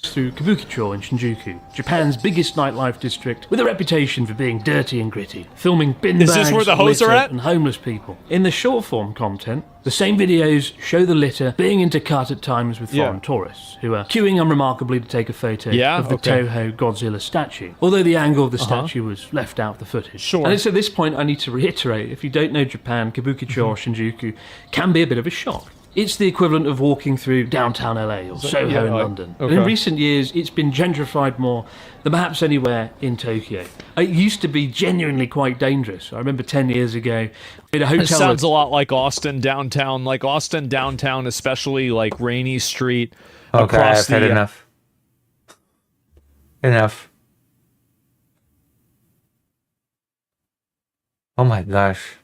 through Kabukicho in Shinjuku, Japan's biggest nightlife district, with a reputation for being dirty and gritty, filming bin Is bags, this where the hoes litter, are at? and homeless people. In the short-form content, the same videos show the litter being intercut at times with foreign tourists, who are queuing unremarkably to take a photo of the Toho Godzilla statue, although the angle of the statue was left out of the footage. Sure. And it's at this point I need to reiterate, if you don't know Japan, Kabukicho or Shinjuku can be a bit of a shock. It's the equivalent of walking through downtown LA or Soho in London. And in recent years, it's been gentrified more than perhaps anywhere in Tokyo. It used to be genuinely quite dangerous. I remember 10 years ago, in a hotel. It sounds a lot like Austin downtown, especially like Rainy Street. Okay, I've had enough. Enough. Oh my gosh.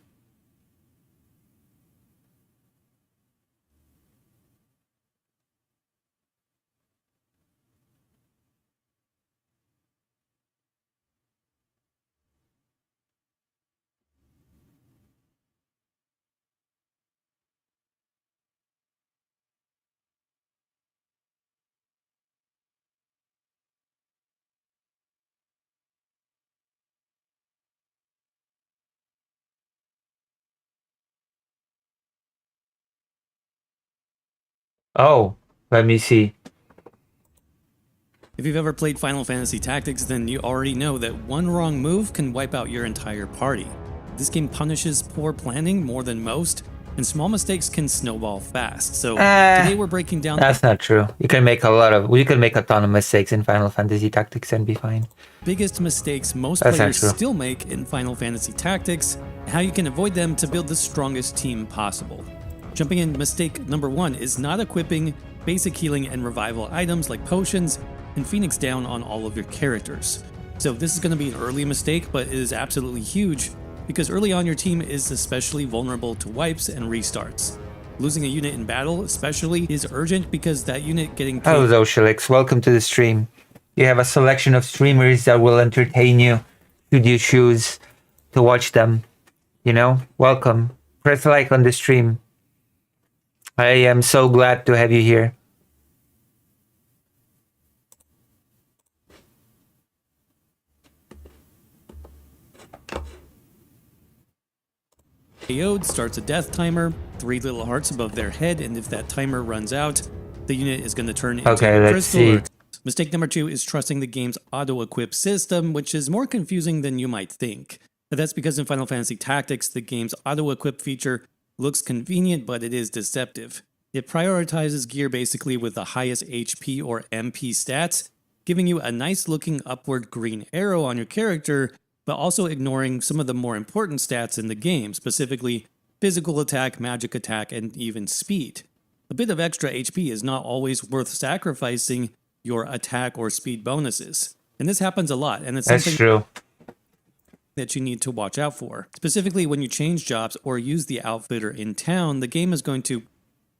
Oh, let me see. If you've ever played Final Fantasy Tactics, then you already know that one wrong move can wipe out your entire party. This game punishes poor planning more than most, and small mistakes can snowball fast. So today we're breaking down. That's not true. You can make a ton of mistakes in Final Fantasy Tactics and be fine. Biggest mistakes most That's players not true. still make in Final Fantasy Tactics, and how you can avoid them to build the strongest team possible. Jumping in, mistake number 1 is not equipping basic healing and revival items like potions and Phoenix down on all of your characters. So this is going to be an early mistake, but it is absolutely huge because early on your team is especially vulnerable to wipes and restarts. Losing a unit in battle especially is urgent because that unit getting Hello, Zoshelix. Welcome to the stream. You have a selection of streamers that will entertain you should you choose to watch them. You know, welcome. Press like on the stream. I am so glad to have you here. KO'd starts a death timer, 3 little hearts above their head, and if that timer runs out, the unit is going to turn into Okay, a let's crystal. see. Mistake number 2 is trusting the game's auto-equip system, which is more confusing than you might think. But that's because in Final Fantasy Tactics, the game's auto-equip feature looks convenient, but it is deceptive. It prioritizes gear basically with the highest HP or MP stats, giving you a nice looking upward green arrow on your character, but also ignoring some of the more important stats in the game, specifically physical attack, magic attack, and even speed. A bit of extra HP is not always worth sacrificing your attack or speed bonuses. And this happens a lot, and it's That's something true. that you need to watch out for. Specifically, when you change jobs or use the outfitter in town, the game is going to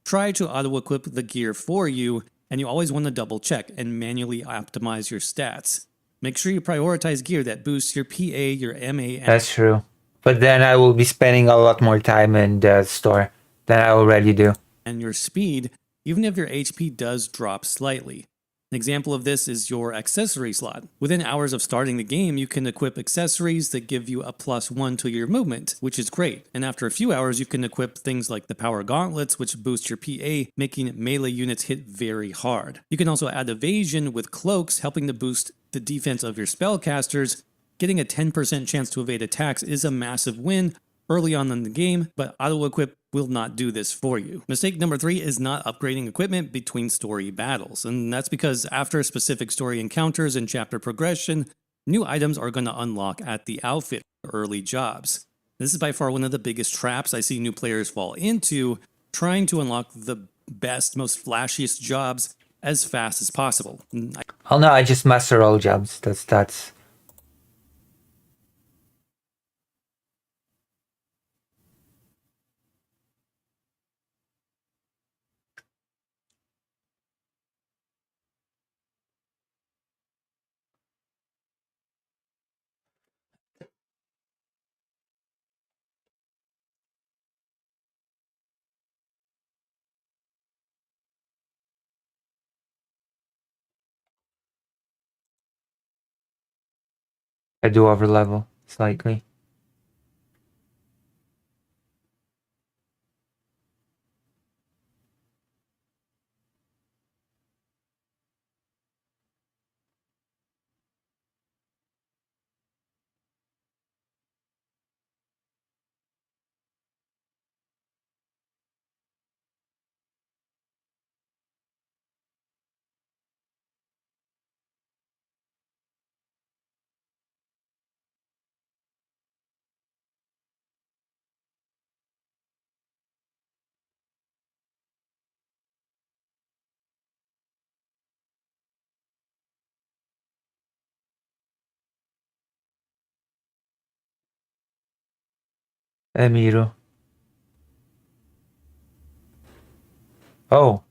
try to auto-equip the gear for you, and you always want to double check and manually optimize your stats. Make sure you prioritize gear that boosts your PA, your MA, and That's true. But then I will be spending a lot more time in the store than I already do. your speed, even if your HP does drop slightly. An example of this is your accessory slot. Within hours of starting the game, you can equip accessories that give you a +1 to your movement, which is great. And after a few hours, you can equip things like the power gauntlets, which boost your PA, making melee units hit very hard. You can also add evasion with cloaks, helping to boost the defense of your spellcasters. Getting a 10% chance to evade attacks is a massive win early on in the game, but auto-equip will not do this for you. Mistake number 3 is not upgrading equipment between story battles, and that's because after specific story encounters and chapter progression, new items are going to unlock at the outfit early jobs. This is by far one of the biggest traps I see new players fall into, trying to unlock the best, most flashiest jobs as fast as possible. Oh no, I just master all jobs. That's I do overlevel slightly. Emiru. Oh.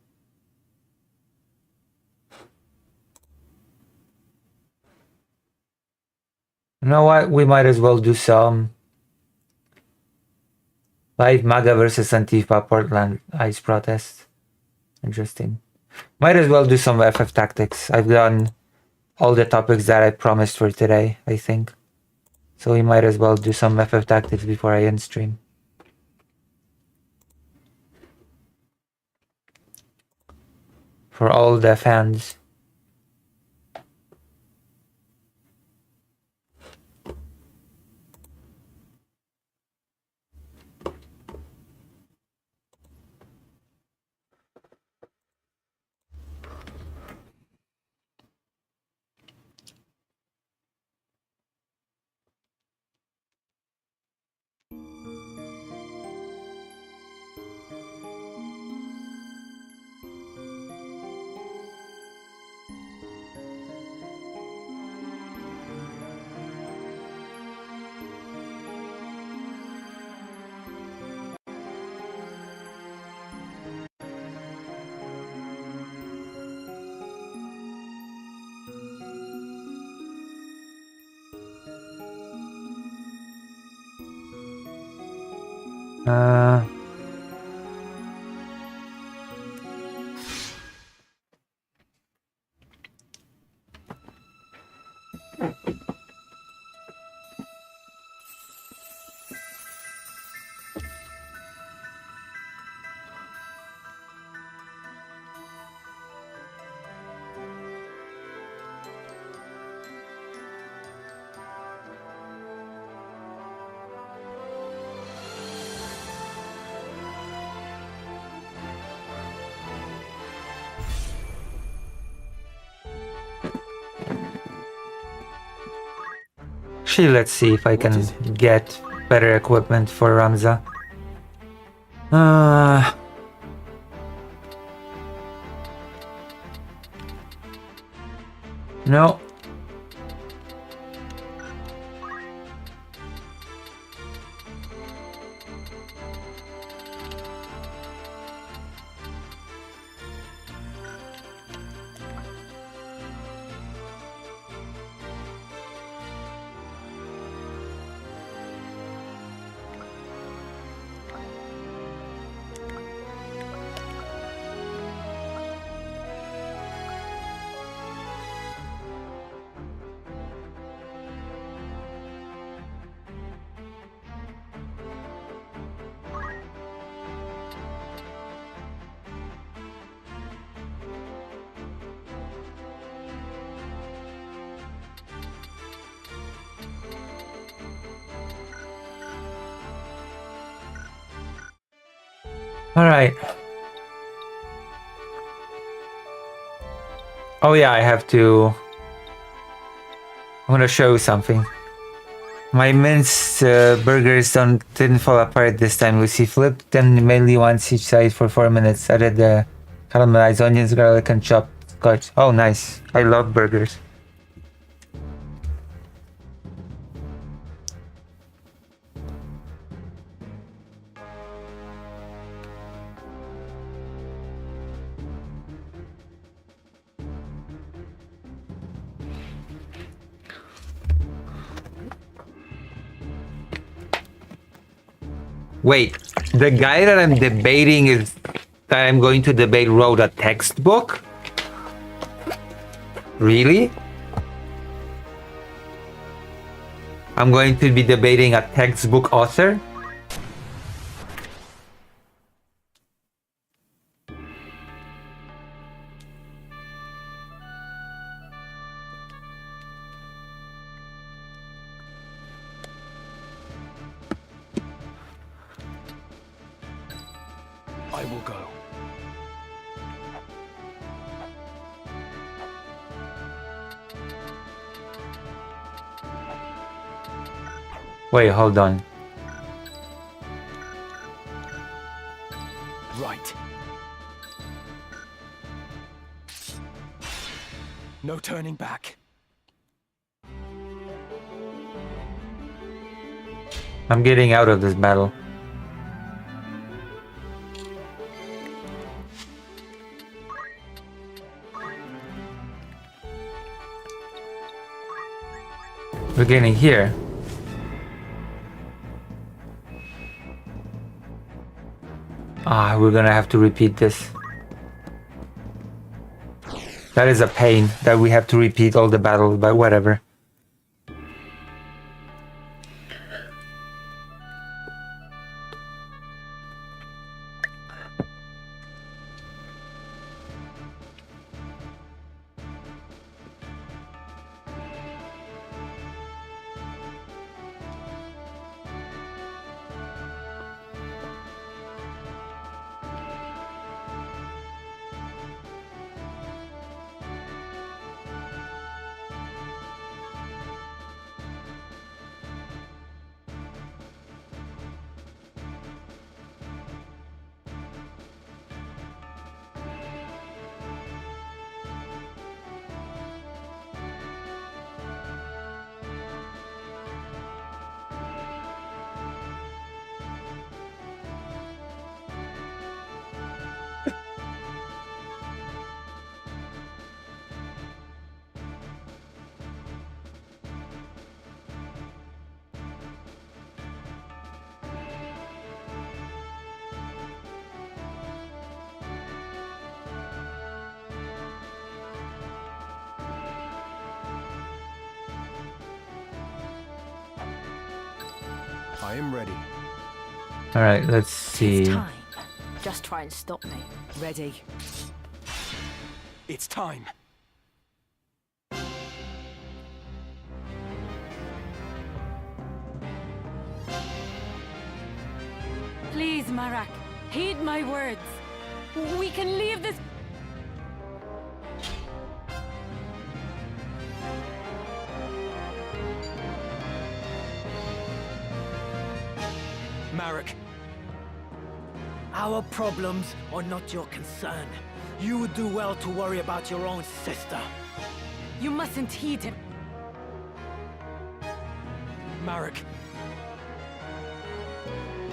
You know what? We might as well do some live MAGA versus Antifa Portland ICE protest. Interesting. Might as well do some FF tactics. I've done all the topics that I promised for today, I think. So we might as well do some FF tactics before I end stream. For all the fans. Actually, let's see if I can get better equipment for Ramza. No. All right. Oh yeah, I have to. I want to show you something. My minced burgers didn't fall apart this time, Lucy. Flipped them mainly once each side for 4 minutes. Added the caramelized onions, garlic, and chopped scotch. Oh, nice. I love burgers. Wait, the guy that I'm debating is that I'm going to debate wrote a textbook? Really? I'm going to be debating a textbook author. I will go. Wait, hold on. Right. No turning back. I'm getting out of this battle. We're getting here. Ah, we're gonna have to repeat this. That is a pain that we have to repeat all the battles, but whatever. I am ready. All right, let's see. It's time. Just try and stop me. Ready. It's time. Please, Marak, heed my words. We can leave this. Marek. Our problems are not your concern. You would do well to worry about your own sister. You mustn't heed him. Marek.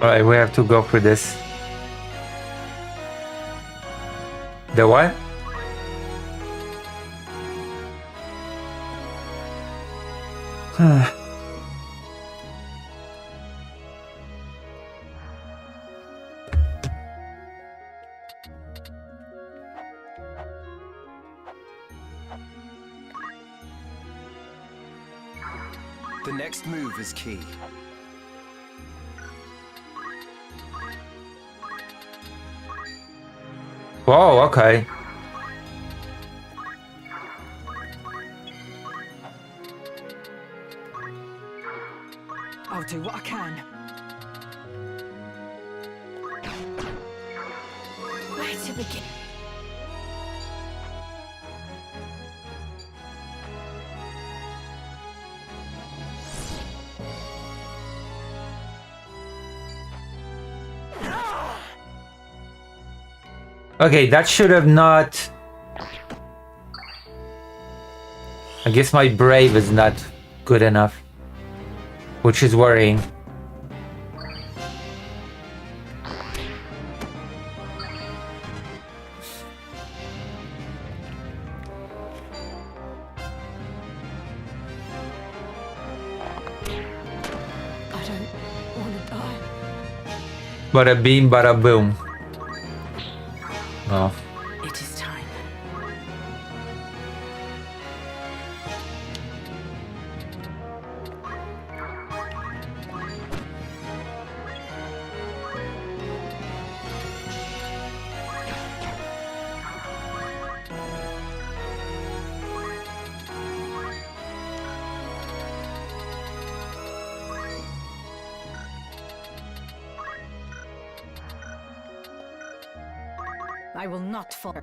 All right, we have to go for this. The what? The next move is key. Whoa, okay. I'll do what I can. Where to begin? Okay, that should have not... I guess my brave is not good enough, which is worrying. I don't want to die. Bada beam, bada boom. Oh. It is time. I will not fall.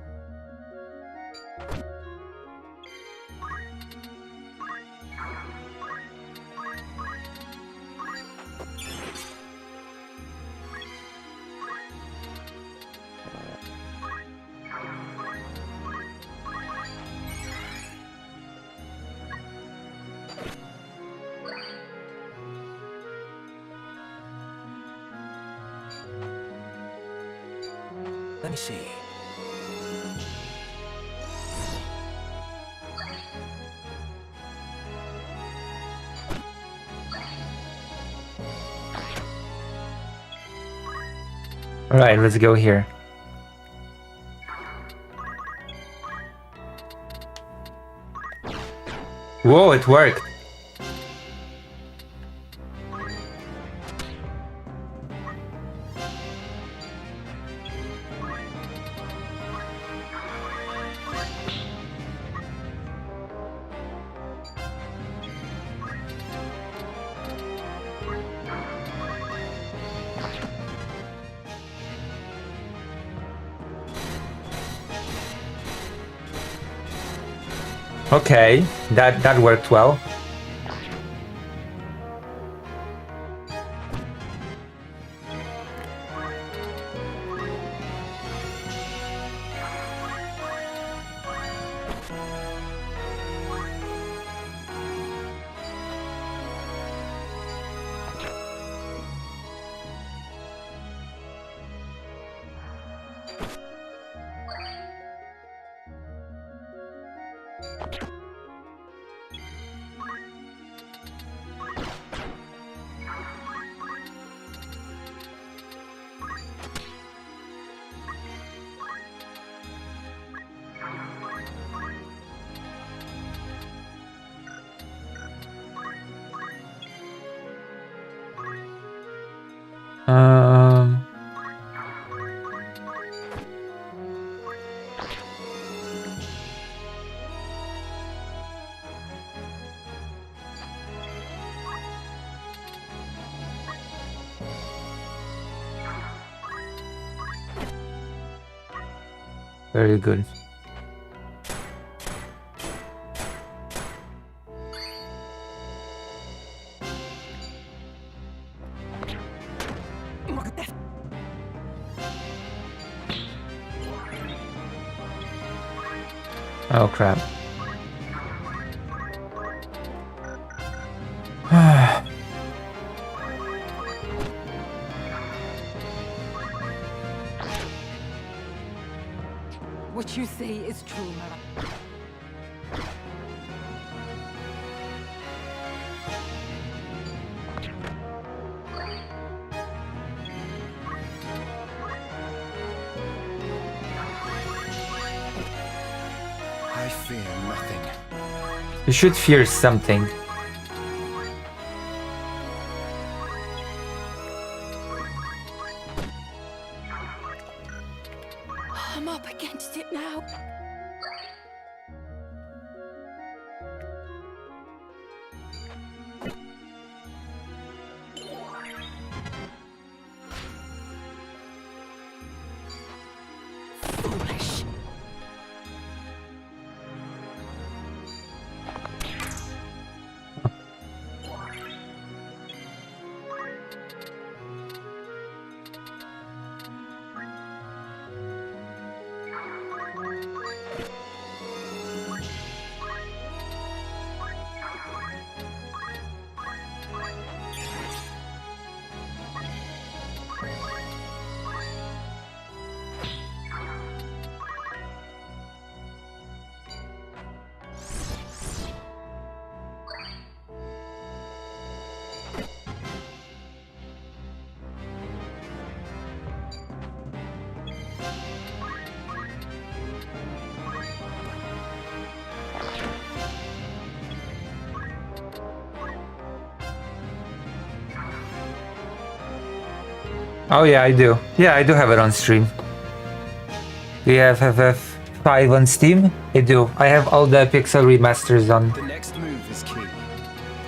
Let me see. All right, let's go here. Whoa, it worked. Okay, that worked well. Very good. Oh crap. What you say is true, Mara. I fear nothing. You should fear something. I'm up against it now. Foolish. Oh yeah, I do. Yeah, I do have it on stream. Do you have FF5 on Steam? I do. I have all the pixel remasters on. The next move is key.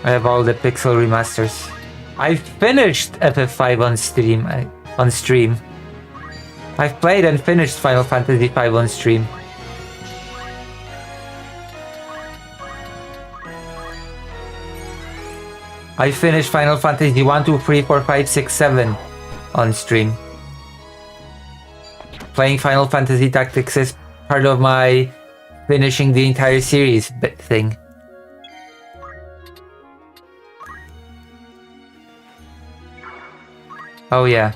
I have all the pixel remasters. I finished FF5 on stream. I've played and finished Final Fantasy V on stream. I finished Final Fantasy 1, 2, 3, 4, 5, 6, 7 on stream. Playing Final Fantasy Tactics is part of my finishing the entire series thing. Oh yeah.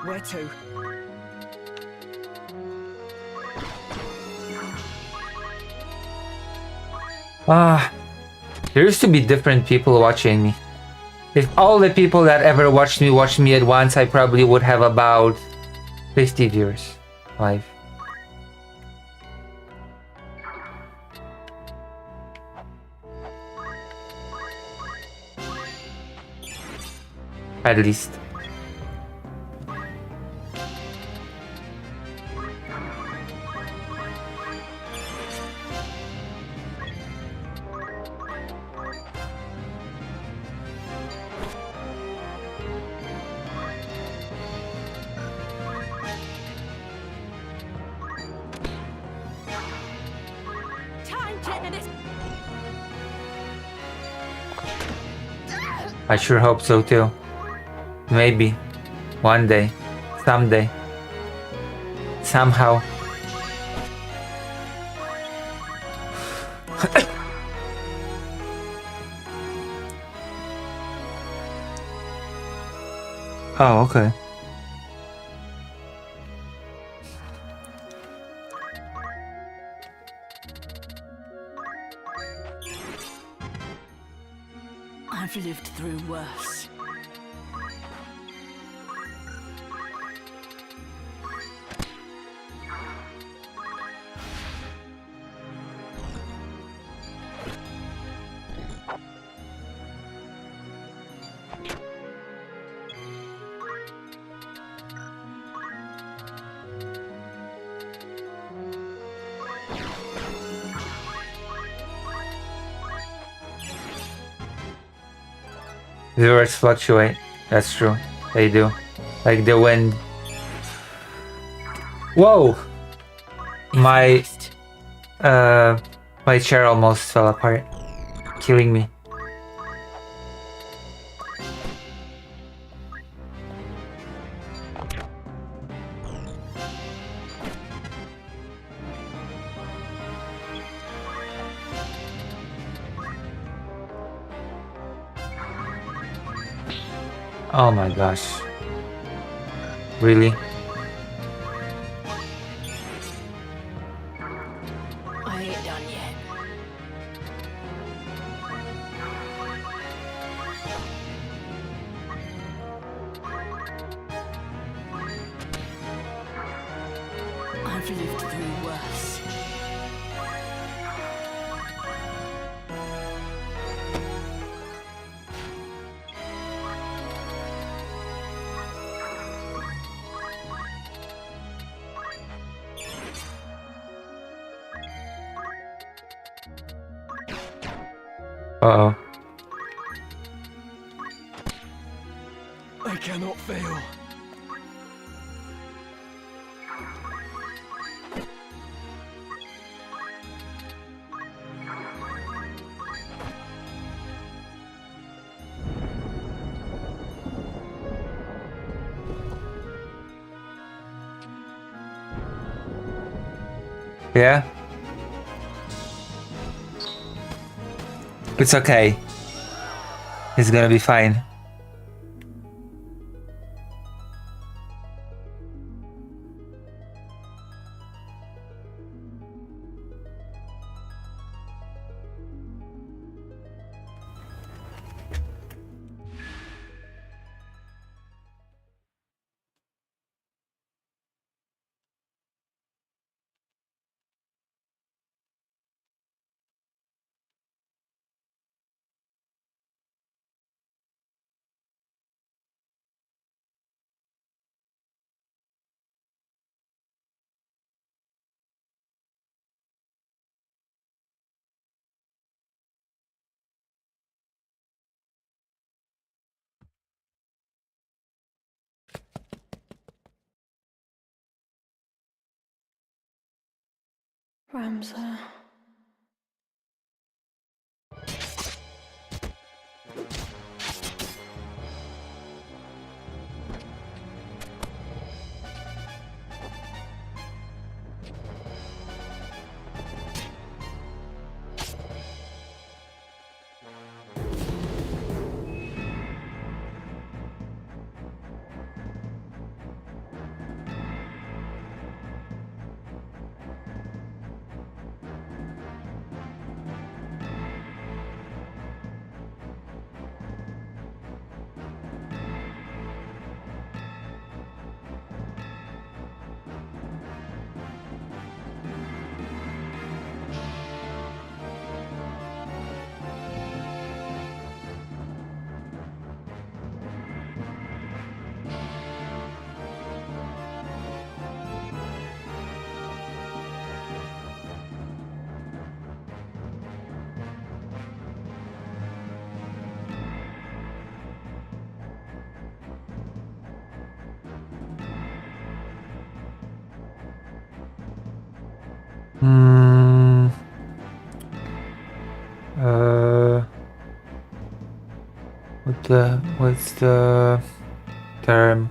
Where to? There used to be different people watching me. If all the people that ever watched me at once, I probably would have about 50 viewers live. At least. I sure hope so too. Maybe. One day. Someday. Somehow. Oh, okay. I've lived through worse. Viewers fluctuate. That's true. They do. Like the wind. Whoa! My chair almost fell apart, killing me. Oh my gosh. Really? I ain't done yet. I've lived through worse. Uh-oh. I cannot fail. Yeah? It's okay. It's gonna be fine. Ramza. What's the term?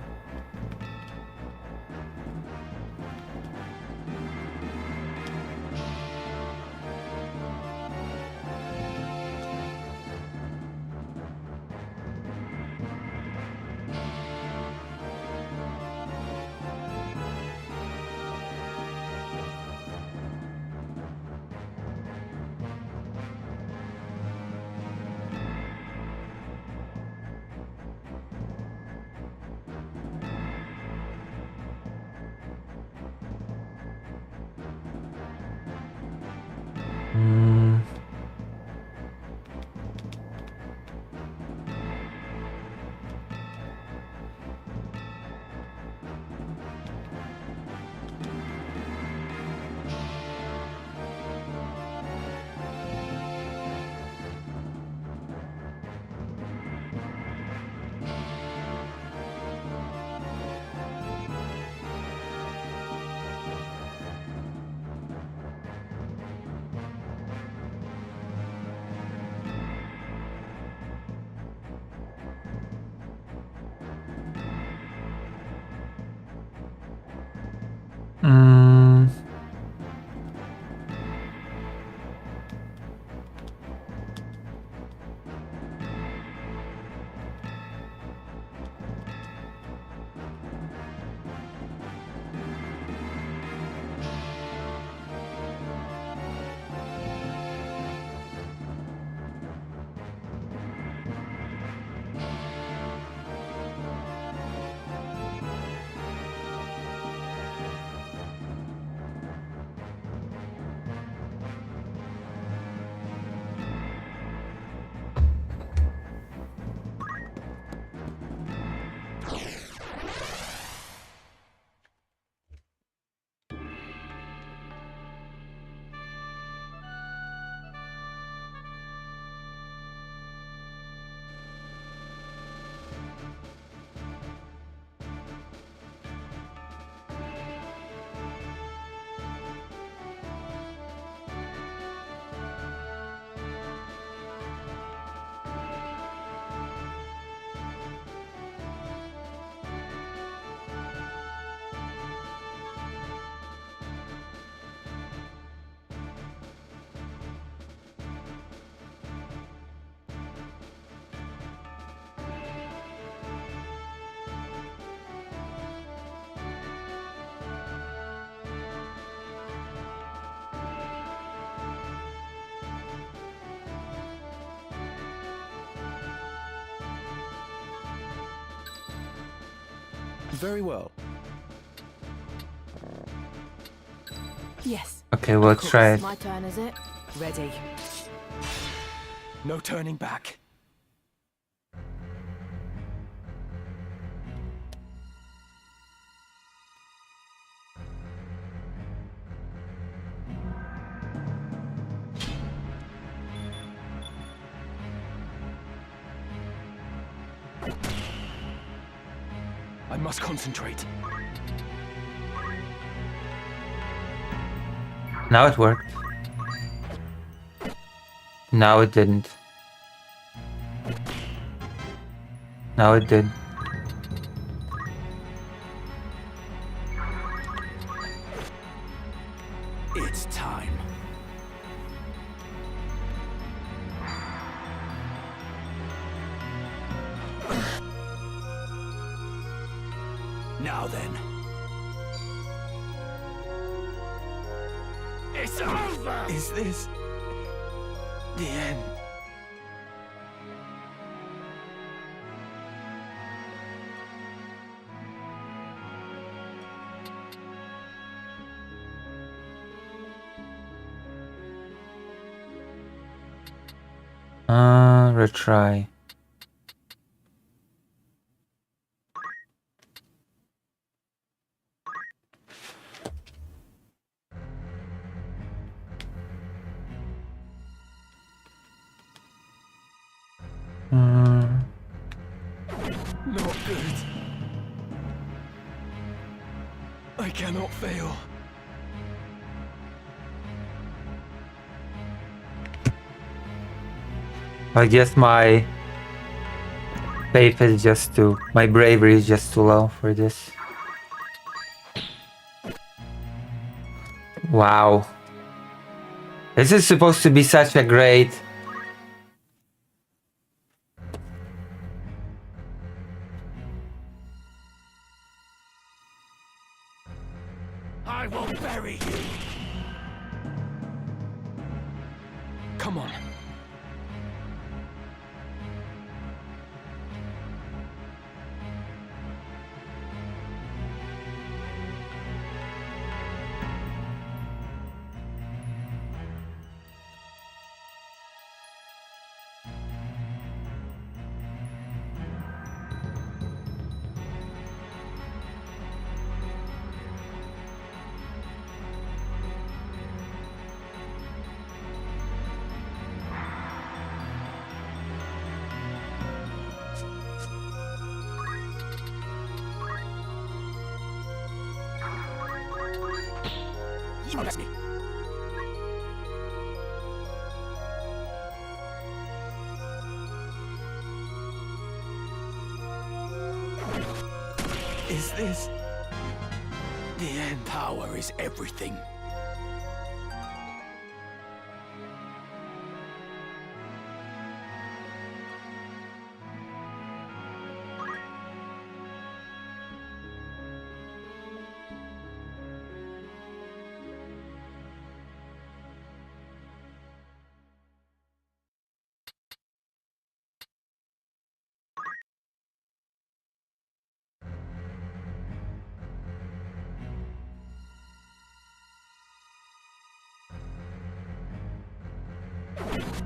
Very well. Yes. Okay, we'll try it. My turn, is it? Ready. No turning back. I must concentrate. Now it worked. Now it didn't. Now it did. It's time. Now then. It's over! Is this the end? Retry. Not good. I cannot fail. I guess my faith is just my bravery is just too low for this. Wow. This is supposed to be such a great... I will bury you. Come on. You arrest me. Is this the end? Power is everything.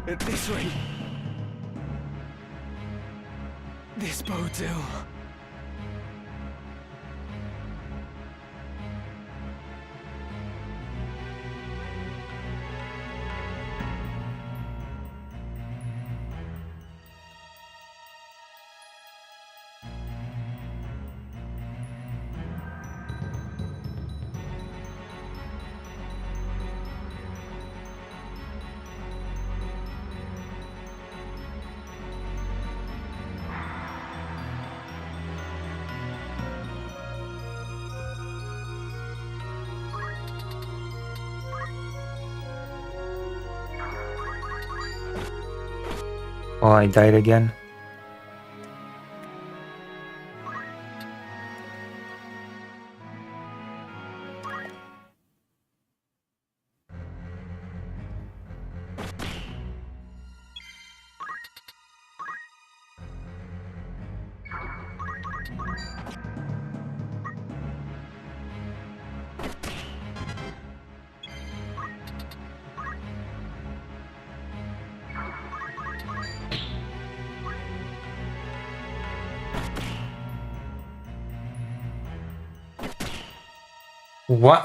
At this rate, this bodes ill. Oh, I died again.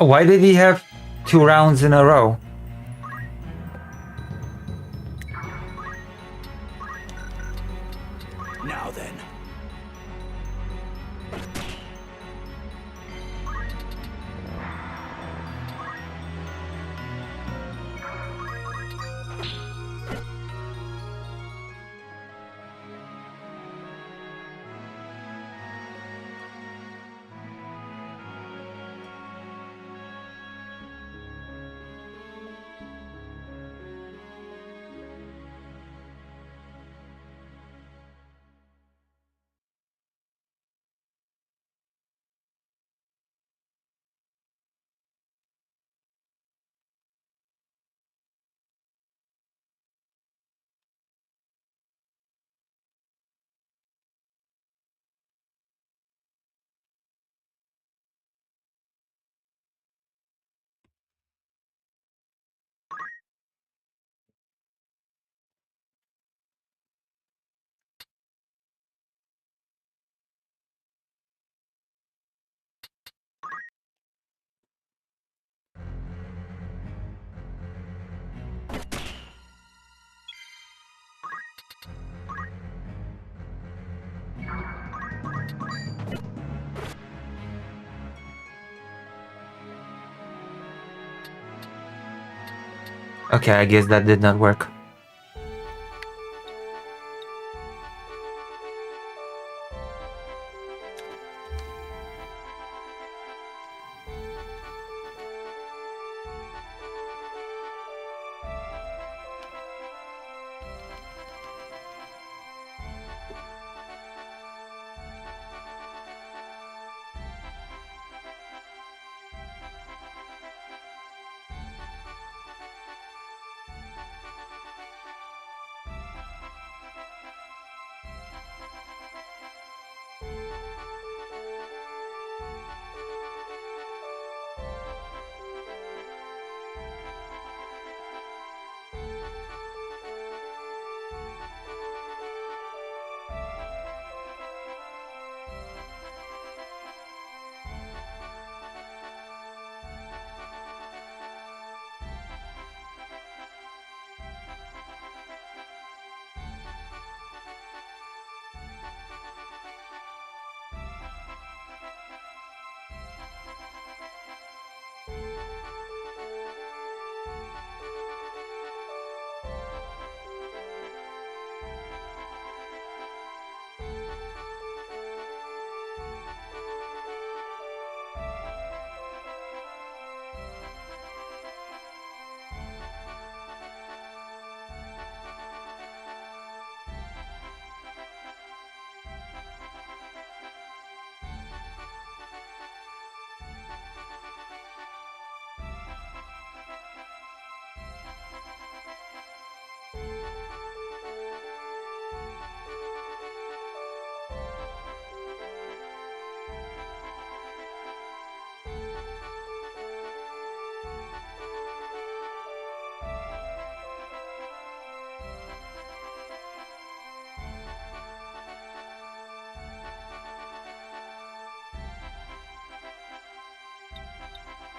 Why did he have 2 rounds in a row? Now then. Okay, I guess that did not work.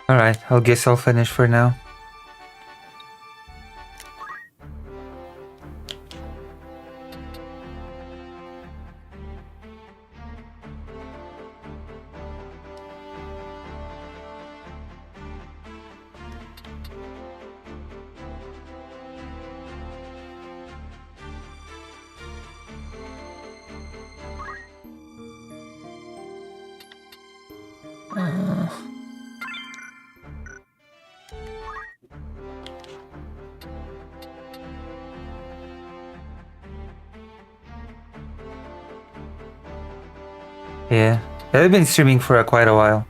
Alright, I guess I'll finish for now. Yeah, I've been streaming for quite a while.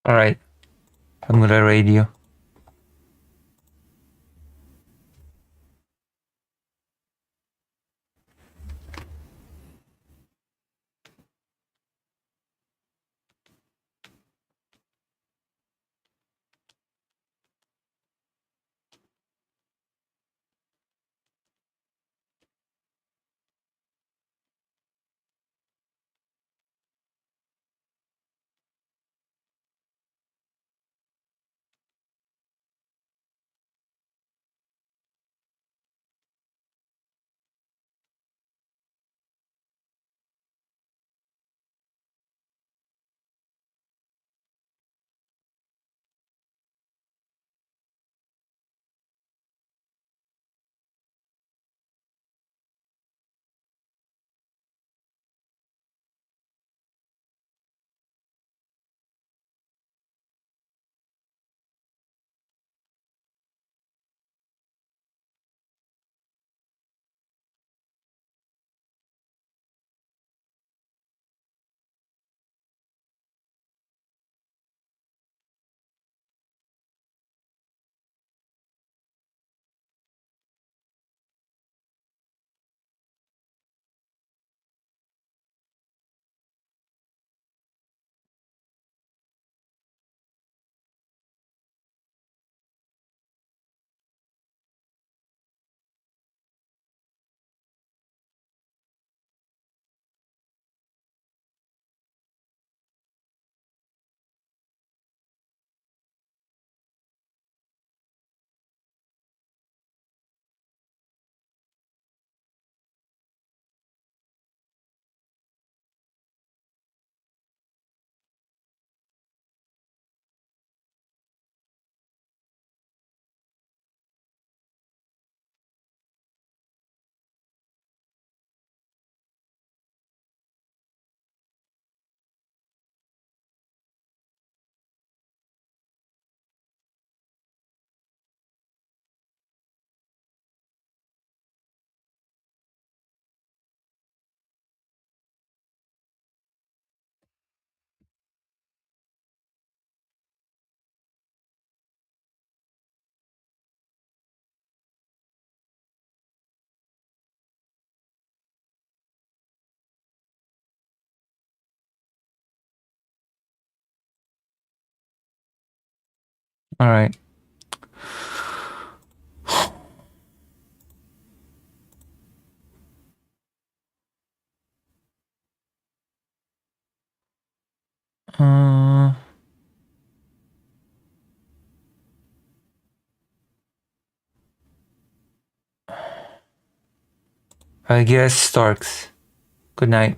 Alright, I'm gonna raid you. All right. I guess Starks. Good night.